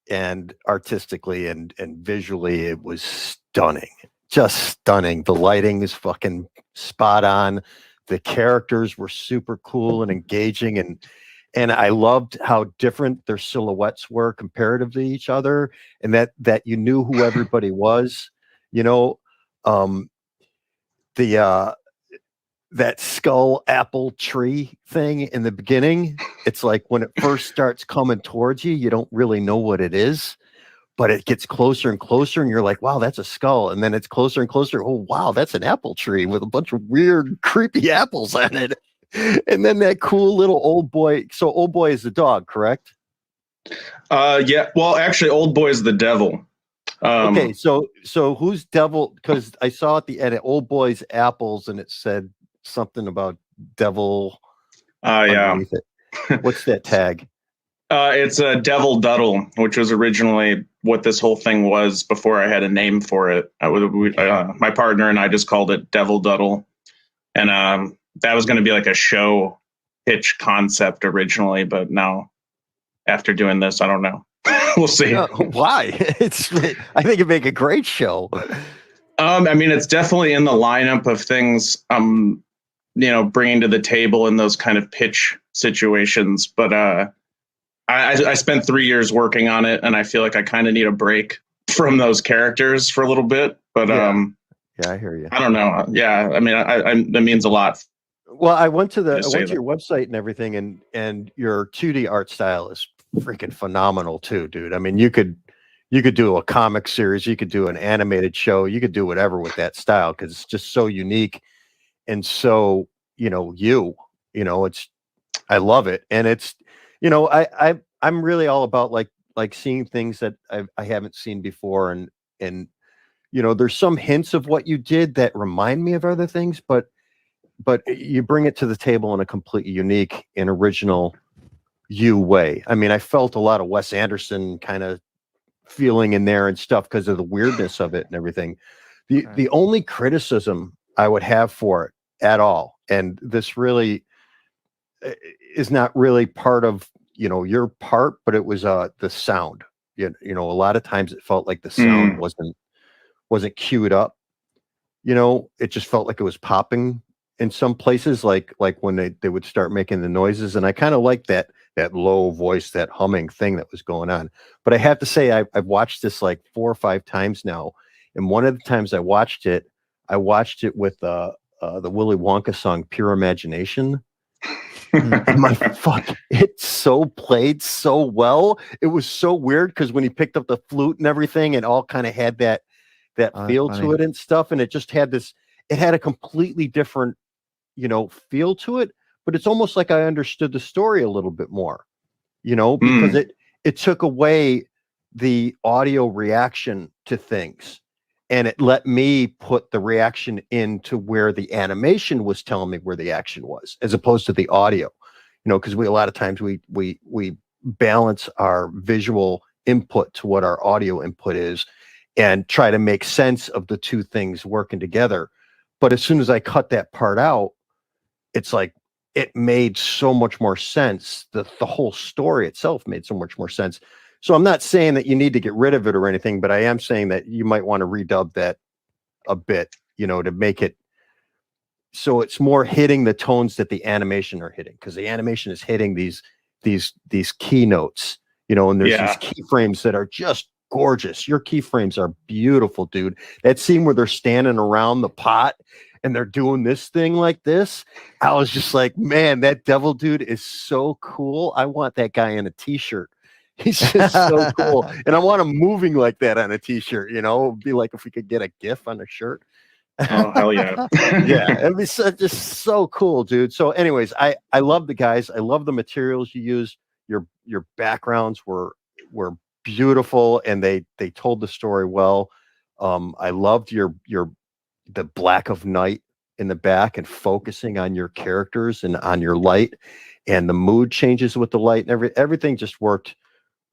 and artistically and visually, it was stunning. Just stunning. The lighting is fucking spot on. The characters were super cool and engaging, and I loved how different their silhouettes were comparative to each other, and that you knew who everybody was. That skull apple tree thing in the beginning, it's like when it first starts coming towards you, you don't really know what it is, but it gets closer and closer, and you're like, wow, that's a skull. And then it's closer and closer. Oh, wow, that's an apple tree with a bunch of weird, creepy apples on it. And then that cool little old boy. So old boy is the dog, correct? Yeah. Well, actually, old boy is the devil. Okay, so who's devil? Because I saw at the end, old boy's apples, and it said something about devil. Yeah. What's that tag? It's a Devil Duddle, which was originally what this whole thing was before I had a name for it. My partner and I just called it Devil Duddle, and that was going to be like a show pitch concept originally, but now after doing this, I don't know. We'll see. Why? I think it'd make a great show. I mean, it's definitely in the lineup of things bringing to the table in those kind of pitch situations. But I spent 3 years working on it, and I feel like I kind of need a break from those characters for a little bit. But yeah, I hear you. I don't know. Yeah, I mean, that means a lot. Well, I went to your website and everything, and your 2D art style is freaking phenomenal too, dude. I mean, you could do a comic series, you could do an animated show, you could do whatever with that style because it's just so unique and so it's I love it, and it's I'm really all about like seeing things that I haven't seen before, and there's some hints of what you did that remind me of other things, but you bring it to the table in a completely unique and original way. I mean, I felt a lot of Wes Anderson kind of feeling in there and stuff because of the weirdness of it and everything. The only criticism I would have for it at all, and this really is not really part of your part, but it was the sound. A lot of times it felt like the sound wasn't queued up. It just felt like it was popping in some places, like when they would start making the noises, and I kind of like that low voice, that humming thing that was going on. But I have to say, I've watched this like 4 or 5 times now, and one of the times I watched it with the Willy Wonka song "Pure Imagination." And it so played so well. It was so weird because when he picked up the flute and everything, it all kind of had that feel to it and stuff, and it just had this. It had a completely different feel to it, but it's almost like I understood the story a little bit more, because it took away the audio reaction to things, and it let me put the reaction into where the animation was telling me where the action was, as opposed to the audio, because a lot of times we balance our visual input to what our audio input is and try to make sense of the two things working together. But as soon as I cut that part out, it's like it made so much more sense. The whole story itself made so much more sense. So I'm not saying that you need to get rid of it or anything, but I am saying that you might want to redub that a bit, to make it so it's more hitting the tones that the animation are hitting, because the animation is hitting these keynotes, and there's these keyframes that are just gorgeous. Your keyframes are beautiful, dude. That scene where they're standing around the pot and they're doing this thing like this, I was just like, man, that devil dude is so cool. I want that guy in a t-shirt. He's just so cool. And I want him moving like that on a t-shirt, it'd be like if we could get a GIF on a shirt. Oh, hell yeah. Yeah, it'd be just so cool, dude. So anyways, I love the guys. I love the materials you used. Your backgrounds were beautiful, and they told the story well. I loved the black of night in the back and focusing on your characters and on your light, and the mood changes with the light, and everything just worked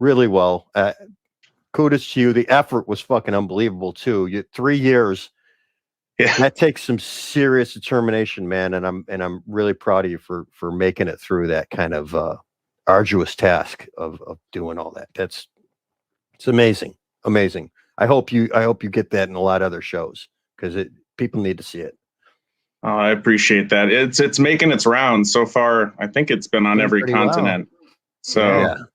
really well. Kudos to you. The effort was fucking unbelievable too. 3 years. Yeah, that takes some serious determination, man, and I'm really proud of you for making it through that kind of arduous task of doing all that. It's amazing. I hope you get that in a lot of other shows, because people need to see it. I appreciate that. It's making its rounds so far. I think it's been on every continent. Well.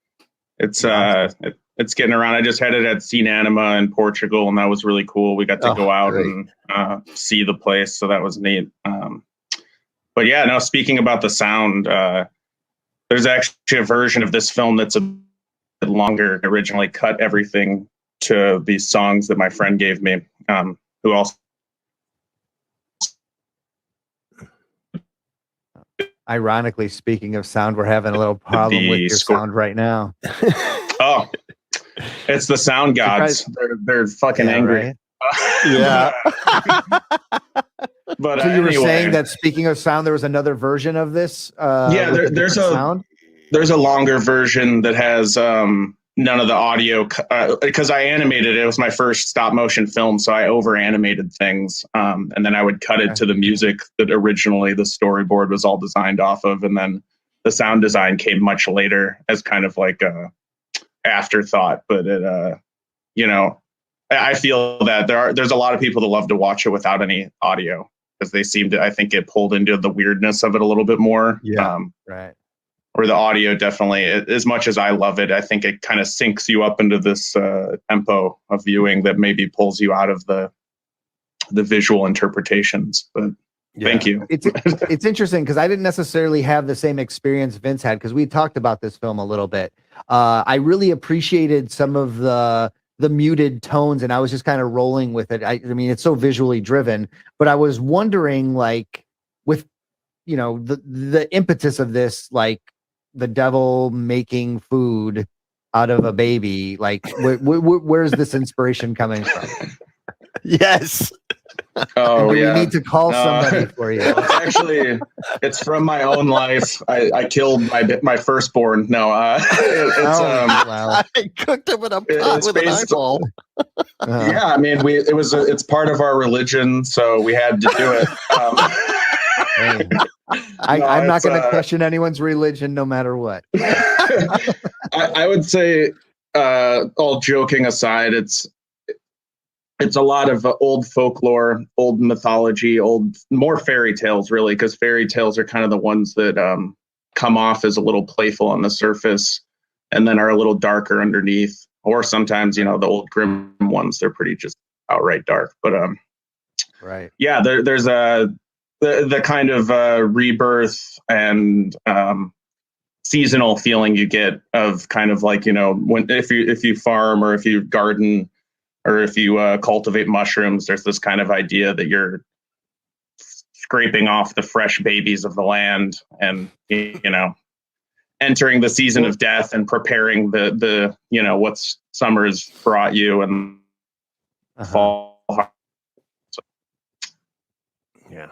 So it's getting around. I just had it at Cinema in Portugal, and that was really cool. We got to go out and see the place, so that was neat. But yeah, no, speaking about the sound, there's actually a version of this film that's a bit longer. I originally cut everything to these songs that my friend gave me, who also... Ironically, speaking of sound, we're having a little problem with your sound right now. Oh, it's the sound gods. They're fucking angry. Right? Yeah. But so you were saying that, speaking of sound, there was another version of this? There's a longer version that has none of the audio, because I animated it. It was my first stop motion film, so I over animated things, and then I would cut it to the music that originally the storyboard was all designed off of, and then the sound design came much later as kind of like a afterthought. But it I feel that there's a lot of people that love to watch it without any audio, because they seem to, I think, get pulled into the weirdness of it a little bit more. Right. Or the audio, definitely, as much as I love it, I think it kind of sinks you up into this tempo of viewing that maybe pulls you out of the visual interpretations. But thank you. It's interesting, because I didn't necessarily have the same experience Vince had, because we talked about this film a little bit. I really appreciated some of the muted tones, and I was just kind of rolling with it. I mean, it's so visually driven, but I was wondering, like, with the impetus of this, like the devil making food out of a baby, like where's this inspiration coming from? Yes. Oh, do yeah. we need to call somebody for you? It's from my own life. I killed my firstborn. No, I cooked him in a pot with an eyeball. Yeah, I mean, it's part of our religion, so we had to do it. I'm not going to question anyone's religion, no matter what. I would say, all joking aside, it's a lot of old folklore, old mythology, more fairy tales, really, because fairy tales are kind of the ones that come off as a little playful on the surface and then are a little darker underneath. Or sometimes, the old grim ones, they're pretty just outright dark. But right. Yeah, there's the kind of rebirth and seasonal feeling you get of kind of like, when if you farm or if you garden or if you cultivate mushrooms, there's this kind of idea that you're scraping off the fresh babies of the land, and entering the season of death and preparing the what's summer's brought you and fall.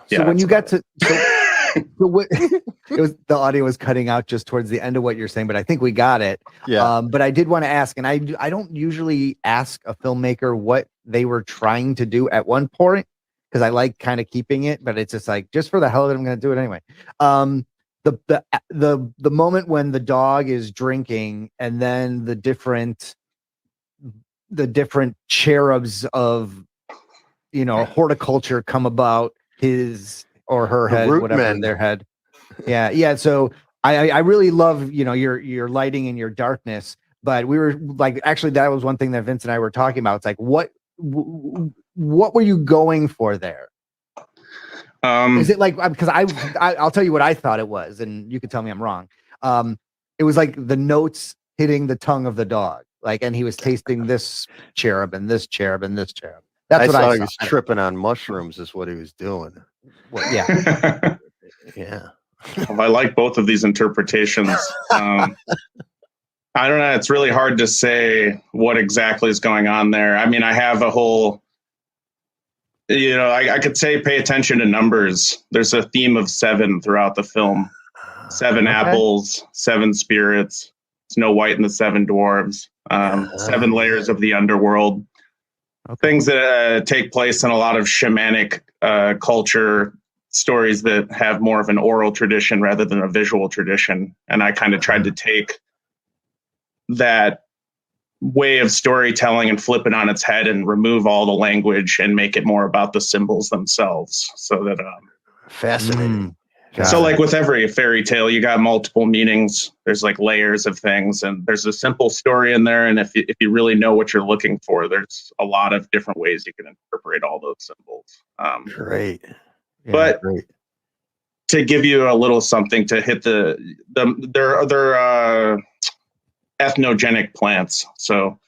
So when you got to, so what, it was, the audio was cutting out just towards the end of what you're saying, but I think we got it. Yeah. But I did want to ask, and I don't usually ask a filmmaker what they were trying to do at one point, because I like kind of keeping it, but it's just like, just for the hell of it, I'm going to do it anyway. The moment when the dog is drinking, and then the different cherubs of horticulture come about his or her The head, root whatever men. their head. Yeah. So I really love your lighting and your darkness. But we were like, actually, that was one thing that Vince and I were talking about. It's like, what were you going for there? Is it like, because I'll tell you what I thought it was, and you could tell me I'm wrong. It was like the notes hitting the tongue of the dog, like, and he was tasting this cherub and this cherub and this cherub. That's what I saw. He was tripping on mushrooms, is what he was doing. Well, yeah. Yeah. Well, I like both of these interpretations. I don't know. It's really hard to say what exactly is going on there. I mean, I have a whole, I could say pay attention to numbers. There's a theme of 7 throughout the film. 7 apples, 7 spirits, Snow White and the 7 dwarves, 7 layers of the underworld. Things that take place in a lot of shamanic culture, stories that have more of an oral tradition rather than a visual tradition. And I kind of tried to take that way of storytelling and flip it on its head and remove all the language and make it more about the symbols themselves. So that fascinating. So like with every fairy tale, you got multiple meanings. There's like layers of things, and there's a simple story in there. And if you really know what you're looking for, there's a lot of different ways you can interpret all those symbols. Great. Yeah, but great. To give you a little something to hit they're ethnogenic plants. So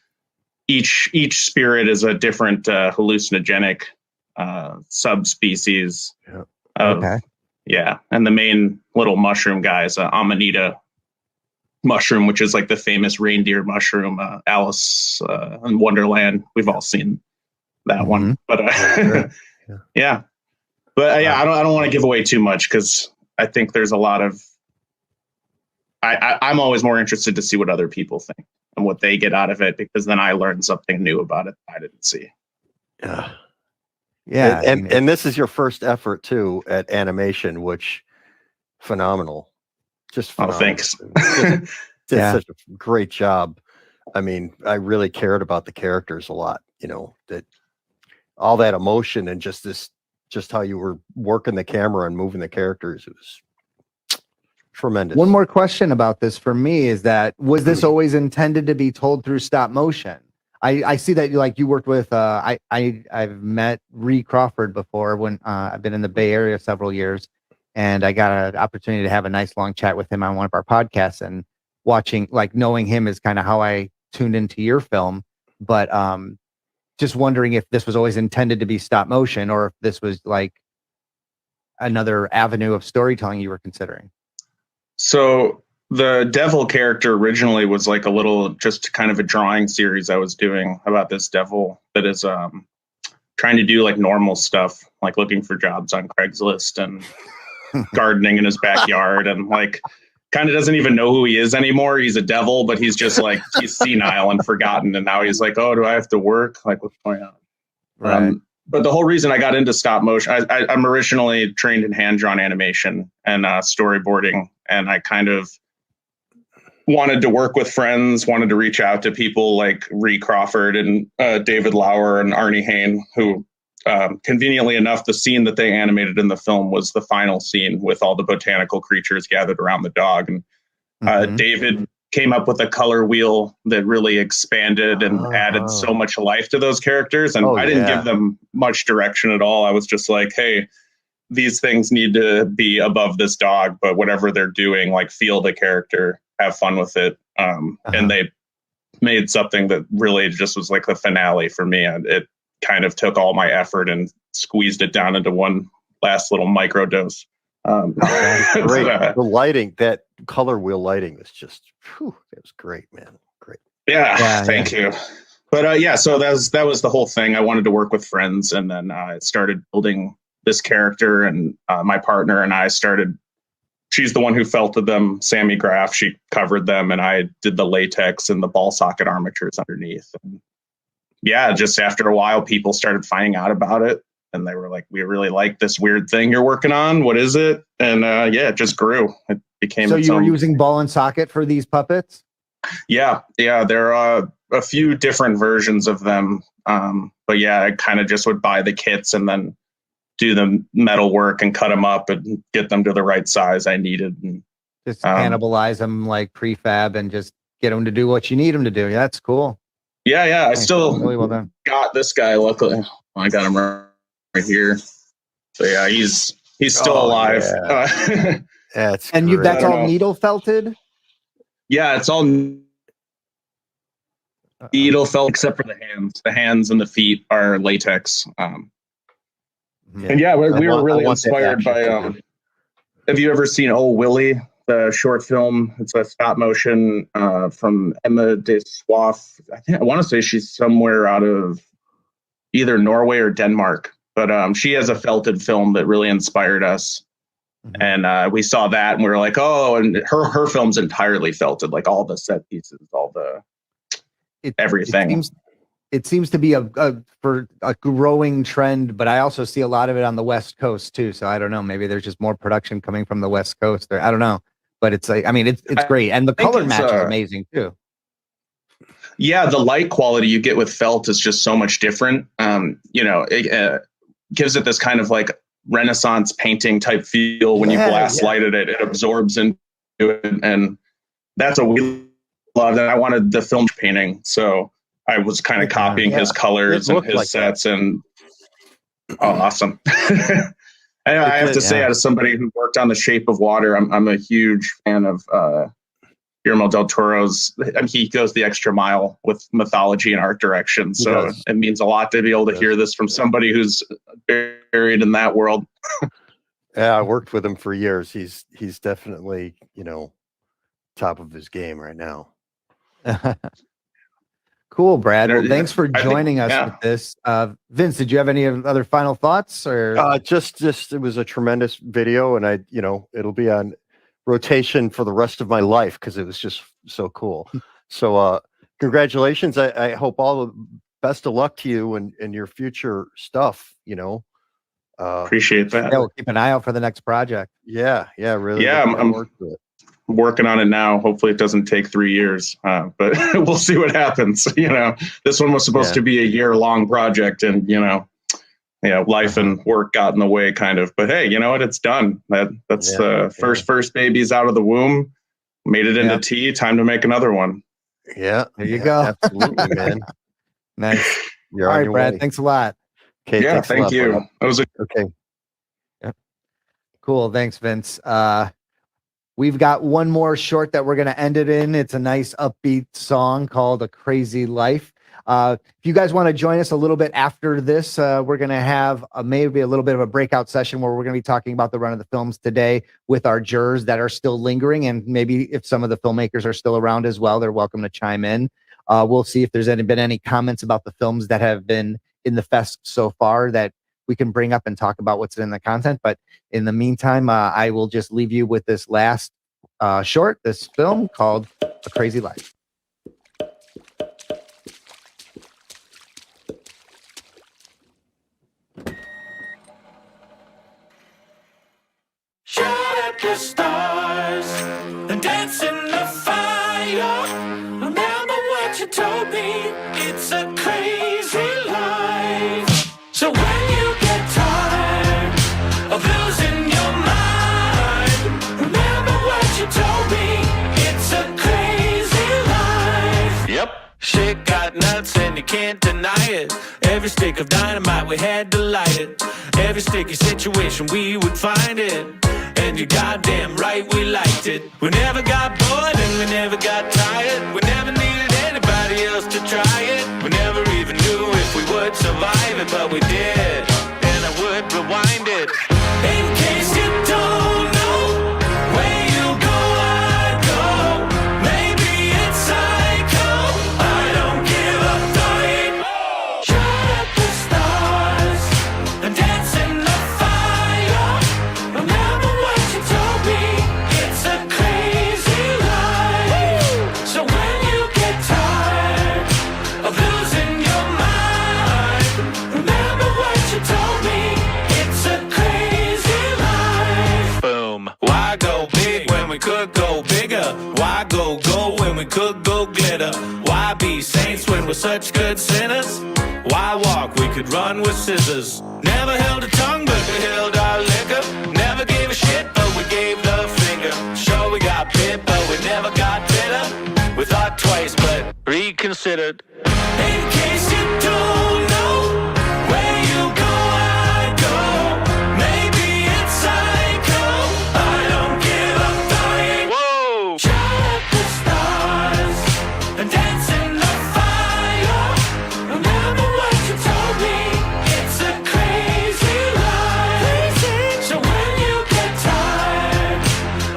each spirit is a different hallucinogenic subspecies. Okay. Yeah, and the main little mushroom guy is Amanita mushroom, which is like the famous reindeer mushroom. Alice in Wonderland. We've all seen that one, but yeah. But I don't want to give away too much, because I think there's a lot of. I'm always more interested to see what other people think and what they get out of it, because then I learn something new about it I didn't see. Yeah. Yeah. And this is your first effort too at animation, which phenomenal. Just phenomenal. Oh, thanks. Did such a great job. I mean, I really cared about the characters a lot, that all that emotion and just how you were working the camera and moving the characters. It was tremendous. One more question about this for me is that, was this always intended to be told through stop motion? I see that you worked with I've met Ree Crawford before when I've been in the Bay Area several years, and I got an opportunity to have a nice long chat with him on one of our podcasts, and knowing him is kind of how I tuned into your film. But just wondering if this was always intended to be stop motion, or if this was like another avenue of storytelling you were considering. So the devil character originally was like just kind of a drawing series I was doing about this devil that is trying to do like normal stuff, like looking for jobs on Craigslist and gardening in his backyard, and like kind of doesn't even know who he is anymore. He's a devil, but he's just like, he's senile and forgotten. And now he's like, oh, do I have to work? Like, what's going on? Right. But the whole reason I got into stop motion, I'm originally trained in hand-drawn animation and storyboarding, and I kind of wanted to work with friends, wanted to reach out to people like Ree Crawford and David Lauer and Arnie Hain, who conveniently enough, the scene that they animated in the film was the final scene with all the botanical creatures gathered around the dog. And David came up with a color wheel that really expanded and added so much life to those characters. And I didn't give them much direction at all. I was just like, hey, these things need to be above this dog, but whatever they're doing, like, feel the character, have fun with it. And they made something that really just was like the finale for me. It kind of took all my effort and squeezed it down into one last little micro dose. Great. The lighting, that color wheel lighting was just, whew, it was great, man. Great. Yeah, thank you. But yeah, so that was the whole thing. I wanted to work with friends, and then I started building this character, and my partner and I started. She's the one who felted them, Sammy Graff. She covered them, and I did the latex and the ball socket armatures underneath. And yeah, just after a while, people started finding out about it, and they were like, "We really like this weird thing you're working on. What is it?" And yeah, it just grew. It became. So you were using ball and socket for these puppets? Yeah. There are a few different versions of them, but yeah, I kind of just would buy the kits and then do the metal work and cut them up and get them to the right size I needed. And, just cannibalize them like prefab and just get them to do what you need them to do. Yeah, that's cool. Yeah. I still really well done. Got this guy. Luckily, I got him right here. So yeah, he's still alive. Yeah. That's that's all needle felted. Yeah, it's all needle felt except for the hands. The hands and the feet are latex. And yeah, we were really inspired by. Have you ever seen Oh Willie, the short film? It's a stop motion from Emma de Swaff. I want to say she's somewhere out of either Norway or Denmark, but she has a felted film that really inspired us. Mm-hmm. And we saw that, and we were like, "Oh!" And her film's entirely felted, like all the set pieces, all the everything. It seems to be a growing trend, but I also see a lot of it on the West Coast too. So I don't know. Maybe there's just more production coming from the West Coast. I don't know, but it's like, I mean, it's great, and the color match is amazing too. Yeah, the light quality you get with felt is just so much different. It gives it this kind of like Renaissance painting type feel when you blast light at it. It absorbs into it, and that's what we love. And I wanted the film painting, so I was kind of copying his colors and his sets, and awesome. I have to say, as somebody who worked on The Shape of Water, I'm a huge fan of Guillermo del Toro's. He goes the extra mile with mythology and art direction, so it means a lot to be able to hear this from somebody who's buried in that world. Yeah, I worked with him for years. He's definitely, top of his game right now. Cool, Brad. Well, thanks for joining us with this. Vince, did you have any other final thoughts? Or just it was a tremendous video, and it'll be on rotation for the rest of my life because it was just so cool. So congratulations. I hope all the best of luck to you and your future stuff. Appreciate that. Yeah, we'll keep an eye out for the next project. Yeah, really. Yeah, I'm working on it now. Hopefully it doesn't take 3 years, but we'll see what happens. This one was supposed to be a year-long project, and life and work got in the way kind of, but hey, you know what? It's done. That's the first baby's out of the womb, made it into tea. Time to make another one. Yeah. There you go. Absolutely, man. Nice. You're all on right, your Brad. way. Thanks a lot. Okay. Yeah. Thank you. That was okay. Yep. Cool. Thanks, Vince. We've got one more short that we're going to end it in. It's a nice upbeat song called A Crazy Life. If you guys want to join us a little bit after this, we're going to have maybe a little bit of a breakout session where we're going to be talking about the run of the films today with our jurors that are still lingering. And maybe if some of the filmmakers are still around as well, they're welcome to chime in. We'll see if there's been any comments about the films that have been in the fest so far that we can bring up and talk about what's in the content. But in the meantime, I will just leave you with this last short, this film called A Crazy Life. Shout at the stars and dance in the fire. Remember what you told me, it's a crazy life. So when you get tired of losing your mind, remember what you told me, it's a crazy life. Yep. Shit got nuts and you can't deny it. Every stick of dynamite we had to light it. Every sticky situation we would find it. And you're goddamn right we liked it. We never got bored and we never got tired. We never needed anybody else to try it. We never even knew if we would survive it, but we did. And I would could rewind it. In case you don't know where you go, I go. Maybe it's psycho. I don't give a flying. Shut up the stars and dance in the fire. Remember what you told me. It's a crazy life. So when you get tired of losing your mind, remember what you told me. It's a crazy life. Boom. Why go big when we could go bigger? Why go gold when we could go glitter? Why be saints when we're such good sinners? Why walk? We could run with scissors. Never held a tongue, but we held our liquor. Never gave a shit, but we gave the finger. Sure, we got bit, but we never got bitter. We thought twice, but reconsidered. In case you don't know where you go, I go. Maybe it's psycho. I don't give a flying. Whoa! Shut up the stars and dance in the fire. Remember what you told me. It's a crazy life. So when you get tired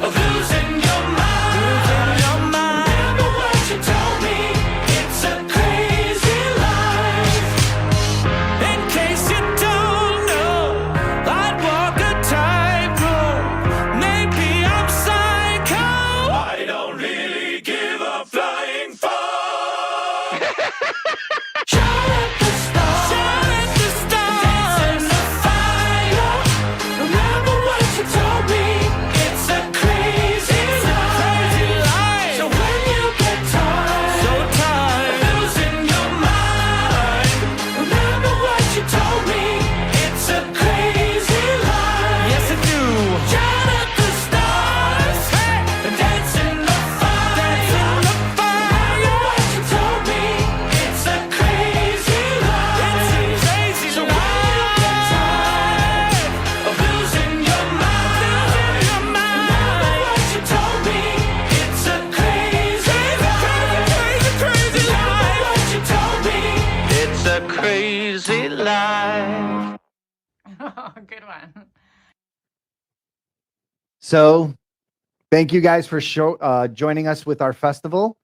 of losing your mind, remember what you told me. It's a crazy life. In case you don't know, I'd walk a tightrope. Maybe I'm psycho. I don't really give a flying fuck. Shut up the stars. Shut up the stars. Dance in the fire. Remember what you told me. It's a crazy life. So when you get tired, so tired of losing your mind, remember what you told me. It's a crazy life. Yes, I do. Shut up the stars and dance in the fire. Remember what you told me. It's a crazy life. So when you get tired of losing your mind, remember what you told me. It's a crazy life. Remember what you told me. It's a crazy life. Good one. So thank you guys for joining us with our festival.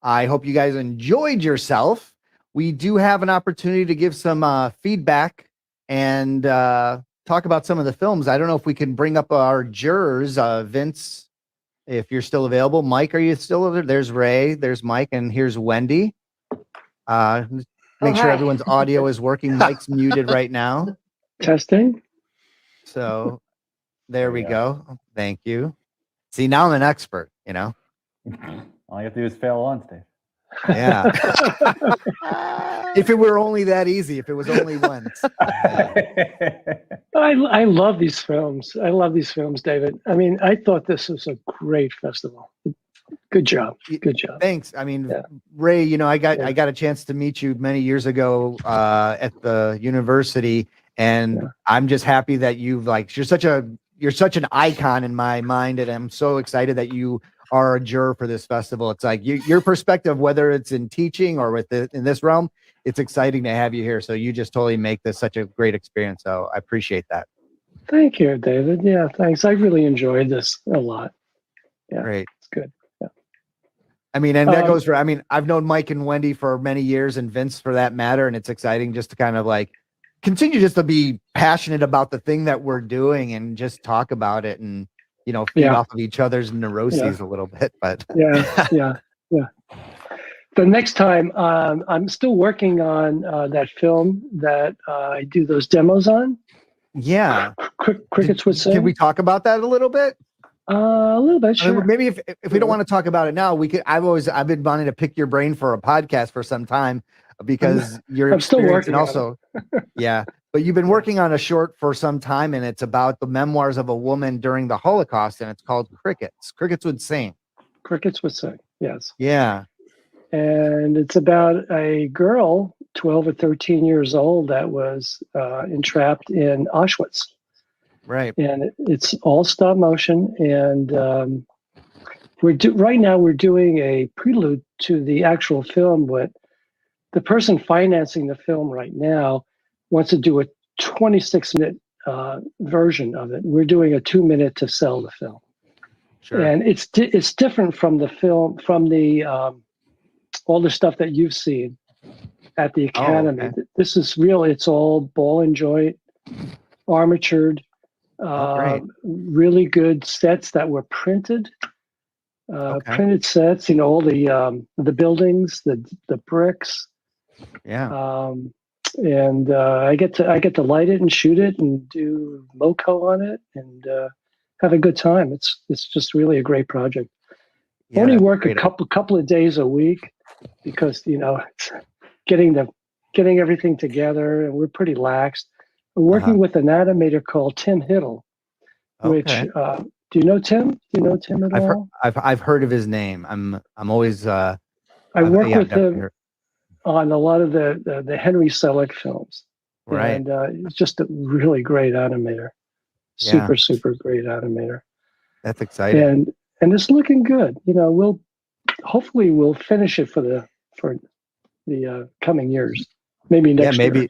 I hope you guys enjoyed yourself. We do have an opportunity to give some feedback and talk about some of the films. I don't know if we can bring up our jurors, Vince, if you're still available. Mike, are you still over there? There's Ray, there's Mike, and here's Wendy. Make sure hi. everyone's audio is working. Mike's muted right now. Testing. So there we go. Thank you. See, now I'm an expert, you know? All you have to do is fail once, Dave. Yeah. If it were only that easy, if it was only once. I love these films. I love these films, David. I mean, I thought this was a great festival. Good job. Good job. Thanks. I mean, Ray, you know, I got a chance to meet you many years ago at the university, and I'm just happy that you're such an icon in my mind, and I'm so excited that you are a juror for this festival. It's like your perspective, whether it's in teaching or in this realm, it's exciting to have you here. So you just totally make this such a great experience. So I appreciate that. Thank you, David. Yeah, thanks. I really enjoyed this a lot. Yeah, great. It's good. Yeah. I mean, and that goes for, I mean, I've known Mike and Wendy for many years, and Vince for that matter. And it's exciting just to kind of like continue just to be passionate about the thing that we're doing and just talk about it and, you know, feed off of each other's neuroses a little bit, but yeah. The next time, I'm still working on that film that I do those demos on. Yeah. Crickets would say. Can we talk about that a little bit? A little bit, sure. I mean, maybe if we don't want to talk about it now, we could. I've been wanting to pick your brain for a podcast for some time because you're still working. And also, but you've been working on a short for some time, and it's about the memoirs of a woman during the Holocaust, and it's called Crickets. Crickets would sing. Crickets would sing. Yes. Yeah. And it's about a girl, 12 or 13 years old, that was entrapped in Auschwitz. Right. And it's all stop motion. And right now we're doing a prelude to the actual film. But the person financing the film right now wants to do a 26-minute version of it. We're doing a 2-minute to sell the film. Sure. And it's different from the film, from the all the stuff that you've seen at the Academy. Okay. This is real. It's all ball and joint, armatured, Great. really good sets that were printed. Okay. Printed sets, all the buildings, the bricks. Yeah. And I get to light it and shoot it and do loco on it and have a good time. It's just really a great project. Yeah, Only that's work a great. couple of days a week because it's getting everything together, and we're pretty laxed. We're working with an animator called Tim Hiddle, which Okay. do you know Tim? Do you know Tim at all? I've heard of his name. I'm always I work yeah, with definitely him heard. on a lot of the Henry Selick films. Right. And he's just a really great animator. Yeah. Super great animator. That's exciting. And it's looking good. We'll hopefully finish it for the coming years. Maybe next year.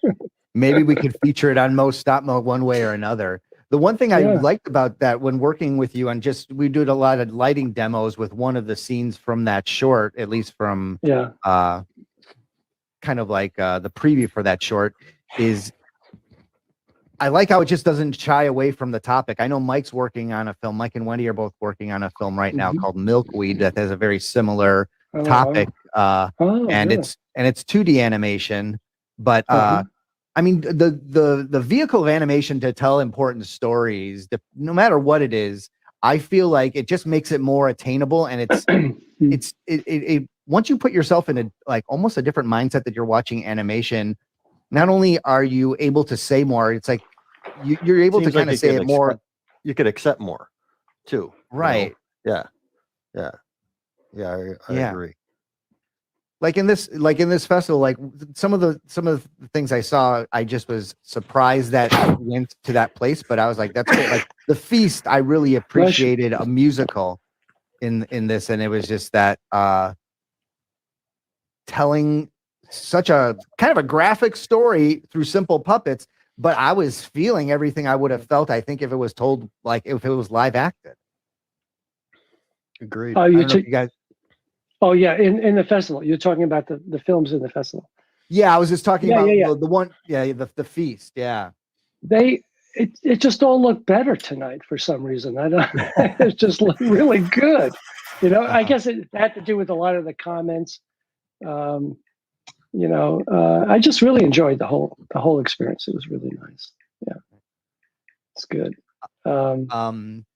Maybe we could feature it on Most Stop Mo one way or another. The one thing I liked about that when working with you and we did a lot of lighting demos with one of the scenes from that short, at least from kind of like the preview for that short, is I like how it just doesn't shy away from the topic. I know Mike's working on a film. Mike and Wendy are both working on a film right now called Milkweed that has a very similar topic. And it's 2D animation, but I mean the vehicle of animation to tell important stories, no matter what it is, I feel like it just makes it more attainable, and it's once you put yourself in almost a different mindset that you're watching animation, not only are you able to say more, it's like you're able to kind of say it more. You could accept more too. Right. Yeah. I agree. Like in this festival, like some of the things I saw, I just was surprised that I went to that place, but I was like, that's great. Like the feast, I really appreciated a musical in this, and it was just that telling such a kind of a graphic story through simple puppets, but I was feeling everything I would have felt, I think, if it was told, like if it was live acted. Agreed. I don't know if you guys. Oh yeah, in the festival. You're talking about the films in the festival. Yeah, I was just talking about the one. Yeah, the feast. Yeah, it just all looked better tonight for some reason. I don't. It just looked really good. I guess it had to do with a lot of the comments. I just really enjoyed the whole experience. It was really nice. Yeah, it's good.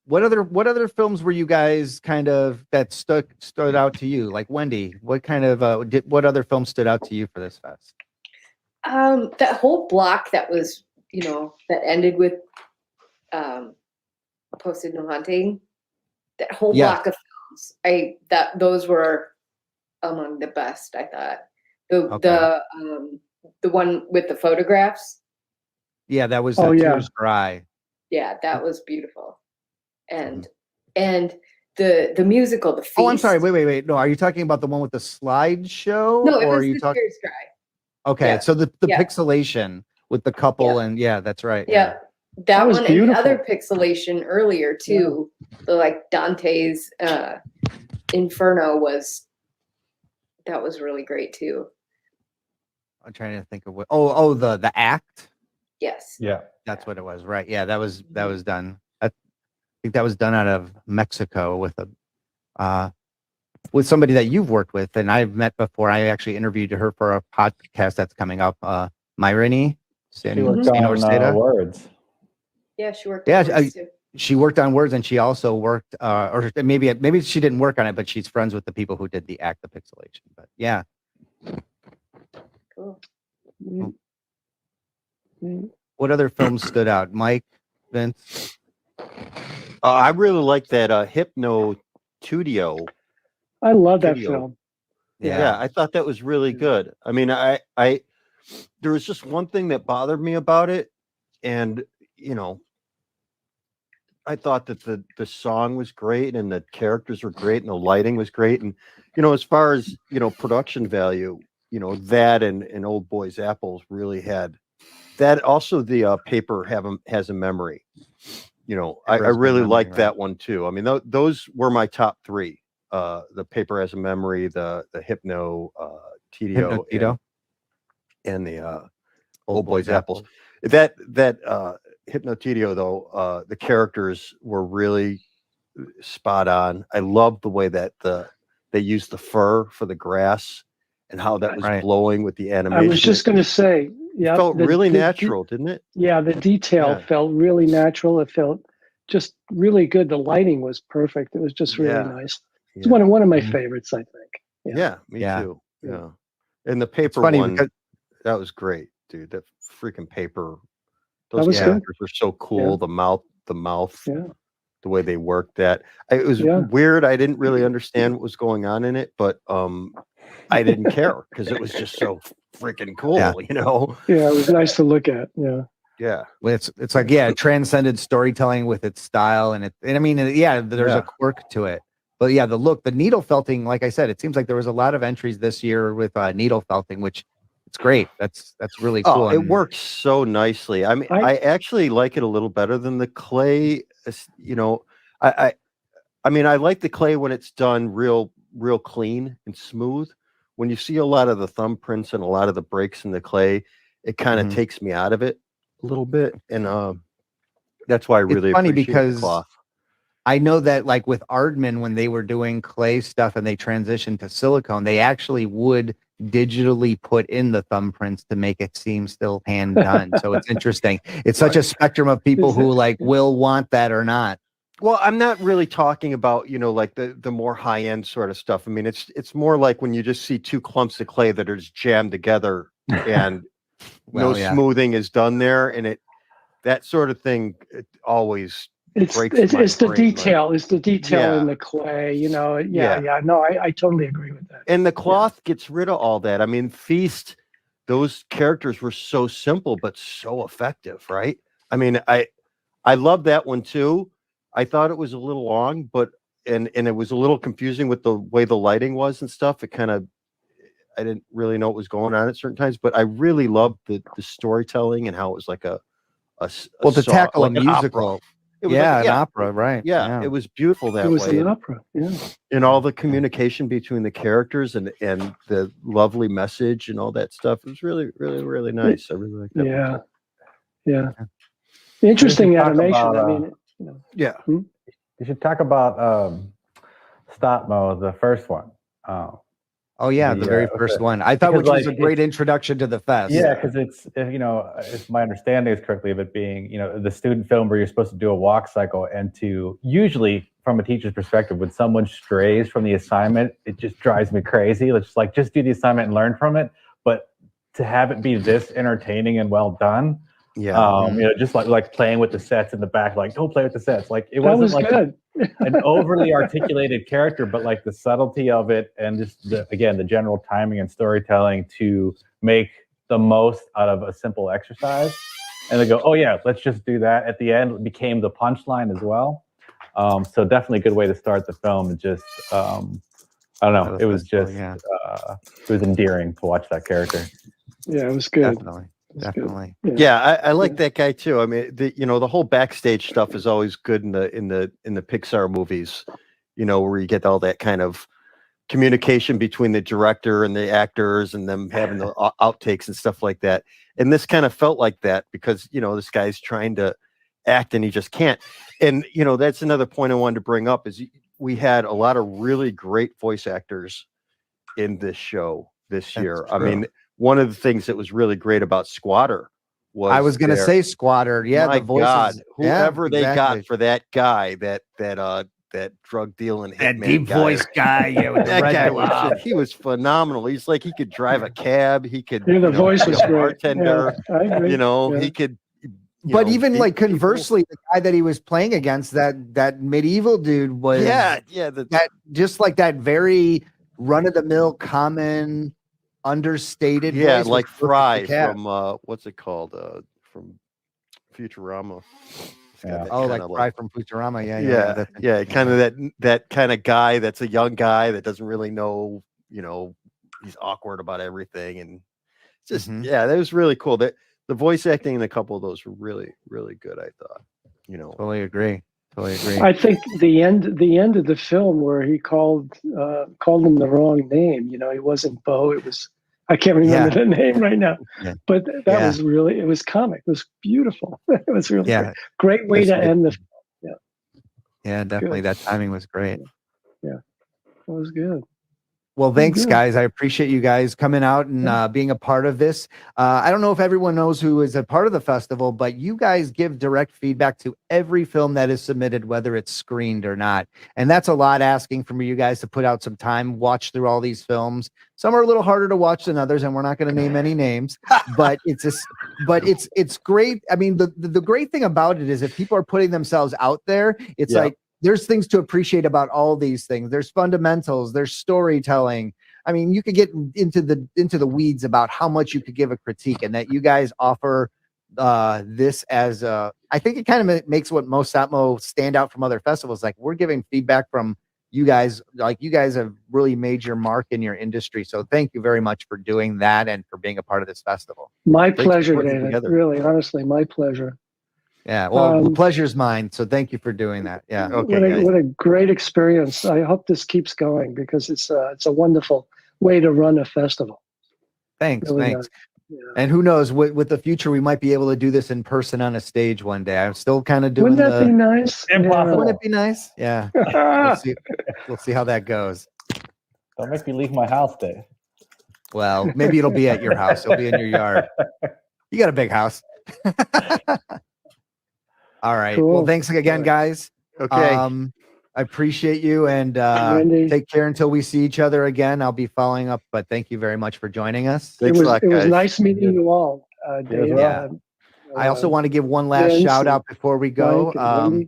What other films were you guys kind of that stood out to you? Like Wendy, what kind of what other films stood out to you for this fest? That whole block that was, that ended with Posted No Hunting. That whole block of films, those were among the best, I thought. The one with the photographs. Yeah, that was Tears Dry. Yeah, that was beautiful. And the musical, the feast. Oh, I'm sorry. Wait. No, are you talking about the one with the slideshow? No, it or was are you the Tears Dry. Okay, so the pixelation with the couple and that's right. Yeah. That was one beautiful. and the other pixelation earlier too. The like Dante's Inferno that was really great too. I'm trying to think of what the act. Yes. Yeah. That's what it was, right? Yeah, that was done. I think that was done out of Mexico with somebody that you've worked with and I've met before. I actually interviewed her for a podcast that's coming up. Myrony. She worked on Words. Yeah, she worked on Words too. She worked on Words, and she also worked, or maybe she didn't work on it, but she's friends with the people who did the act, the pixelation. But yeah. Cool. What other films stood out, Mike, Vince? I really like that Hypno Studio. I love that film. Yeah, I thought that was really good. I mean, I there was just one thing that bothered me about it, and I thought that the song was great and the characters were great and the lighting was great, and as far as production value, that and Old Boys Apples really had that also the paper has a memory. You know, I really like that one too. I mean, those were my top three. The paper has a memory, the Hypno Tito, and the Old Boys Apples. That Hypno Tito though, the characters were really spot on. I love the way that they used the fur for the grass and how that was blowing with the animation. I was just going to say, yeah, it felt really natural, didn't it? Yeah, the detail felt really natural. It felt just really good. The lighting was perfect. It was just really nice. It's one of my favorites, I think. Yeah, me too. Yeah, and the paper one, that was great, dude. That freaking paper. Those characters were so cool. Yeah. The mouth. Yeah. The way they worked that. It was weird. I didn't really understand what was going on in it, but I didn't care because it was just so freaking cool, you know? Yeah, it was nice to look at. Yeah. Yeah. It's like, transcended storytelling with its style and I mean, there's a quirk to it. But yeah, the needle felting, like I said, it seems like there was a lot of entries this year with needle felting, which it's great. That's really cool. Oh, it works so nicely. I mean, I actually like it a little better than the clay. You know, I mean, I like the clay when it's done real clean and smooth. When you see a lot of the thumbprints and a lot of the breaks in the clay, it kind of takes me out of it a little bit, and that's why I really appreciate the cloth. I know that like with Aardman, when they were doing clay stuff and they transitioned to silicone, they actually would digitally put in the thumbprints to make it seem still hand done. So it's interesting. It's such a spectrum of people who like will want that or not. Well, I'm not really talking about, you know, like the more high end sort of stuff. I mean, it's more like when you just see two clumps of clay that are just jammed together and no smoothing is done there, and that sort of thing always. It's the detail. It's the detail in the clay, you know. Yeah. No, I totally agree with that. And the cloth gets rid of all that. I mean, Feast, those characters were so simple but so effective, right? I mean, I love that one too. I thought it was a little long, but and it was a little confusing with the way the lighting was and stuff. It kind of, I didn't really know what was going on at certain times, but I really loved the storytelling and how it was like a to tackle a musical. It was an opera, right? Yeah, it was beautiful that way. It was an opera, and all the communication between the characters and the lovely message and all that stuff. It was really, really, really nice. I really like that. Yeah. Interesting animation. I mean, You should talk about Stop Mo, the first one. The very first one. I thought which was a great introduction to the fest. Yeah, because it's, you know, if my understanding is correctly of it being, you know, the student film where you're supposed to do a walk cycle, and to usually from a teacher's perspective, when someone strays from the assignment, it just drives me crazy. It's just do the assignment and learn from it. But to have it be this entertaining and well done, you know, just like playing with the sets in the back, like don't play with the sets. Like it wasn't like good. An overly articulated character, but like the subtlety of it and just the general timing and storytelling to make the most out of a simple exercise. And they go, oh yeah, let's just do that. At the end, it became the punchline as well. So definitely a good way to start the film. It just, I don't know. It was just, it was endearing to watch that character. Yeah, it was good. Definitely. Yeah, I like that guy too. I mean, the whole backstage stuff is always good in the Pixar movies, you know, where you get all that kind of communication between the director and the actors and them having the outtakes and stuff like that. And this kind of felt like that because, you know, this guy's trying to act and he just can't. And, you know, that's another point I wanted to bring up is we had a lot of really great voice actors in this show this year. I mean, one of the things that was really great about Squatter was I was going to say Squatter. Yeah, my the voices. God, whoever they got for that guy, that drug dealing that deep voice guy, that guy he was phenomenal. He's like he could drive a cab, he could the voice was great. Bartender, you know, he could. But even like conversely, the guy that he was playing against, that medieval dude was that just like that very run of the mill common. Understated, like Fry from what's it called? From Futurama. Fry from Futurama. Yeah. Kind of that kind of guy that's a young guy that doesn't really know, you know, he's awkward about everything, and just that was really cool. That The voice acting in a couple of those were really, really good. I thought. Totally agree. I think the end of the film where he called him the wrong name. He wasn't Bo. It was, I can't remember the name right now. Yeah. But that was really, it was comic. It was beautiful. It was really great way That's to good. end the film. Yeah. Yeah, definitely. Good. That timing was great. Yeah. It was good. Well, thanks, good. guys. I appreciate you guys coming out and being a part of this. I don't know if everyone knows who is a part of the festival, but you guys give direct feedback to every film that is submitted, whether it's screened or not. And that's a lot asking for you guys to put out some time, watch through all these films. Some are a little harder to watch than others, and we're not going to name any names, but it's great. I mean, the great thing about it is if people are putting themselves out there, it's like, there's things to appreciate about all these things. There's fundamentals, there's storytelling. I mean, you could get into the weeds about how much you could give a critique, and that you guys offer this as I think it kind of makes what Most Stop-Mo stand out from other festivals. Like, we're giving feedback from you guys, like you guys have really made your mark in your industry. So thank you very much for doing that and for being a part of this festival. My pleasure, David. Really, honestly, my pleasure. Yeah, well, the pleasure's mine. So thank you for doing that. Yeah. Okay. What a great experience. I hope this keeps going because it's a wonderful way to run a festival. Thanks. Really, thanks. And who knows, with the future, we might be able to do this in person on a stage one day. I'm still kind of doing. Wouldn't that be nice? Impossible. Wouldn't it be nice? Yeah. We'll see how that goes. Don't make me leave my house, Dave. Well, maybe it'll be at your house. It'll be in your yard. You got a big house. All right. Cool. Well, thanks again, guys. Okay. I appreciate you, and take care until we see each other again. I'll be following up, but thank you very much for joining us. It was nice meeting you all. Dave. I also want to give one last shout out before we go.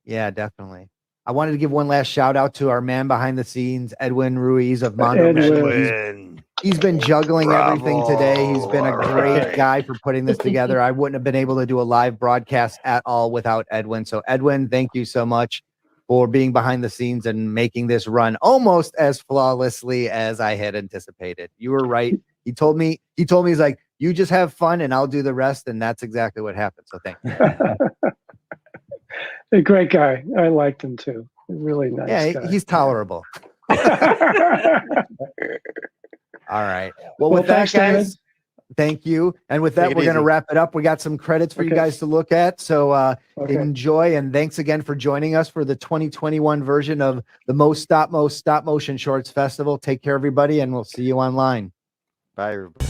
Yeah, definitely. I wanted to give one last shout out to our man behind the scenes, Edwin Ruiz of Mondo Mission. He's been juggling everything today. He's been a great guy for putting this together. I wouldn't have been able to do a live broadcast at all without Edwin. So Edwin, thank you so much for being behind the scenes and making this run almost as flawlessly as I had anticipated. You were right. He told me, he's like, you just have fun and I'll do the rest. And that's exactly what happened. So thank you. A great guy. I liked him too. Really nice. Yeah, guy. He's tolerable. All right. Well, with that, thanks, guys, David. thank you. And with that, we're going to wrap it up. We got some credits for you guys to look at. So enjoy. And thanks again for joining us for the 2021 version of the Most Stop Motion Shorts Festival. Take care, everybody, and we'll see you online. Bye, everybody.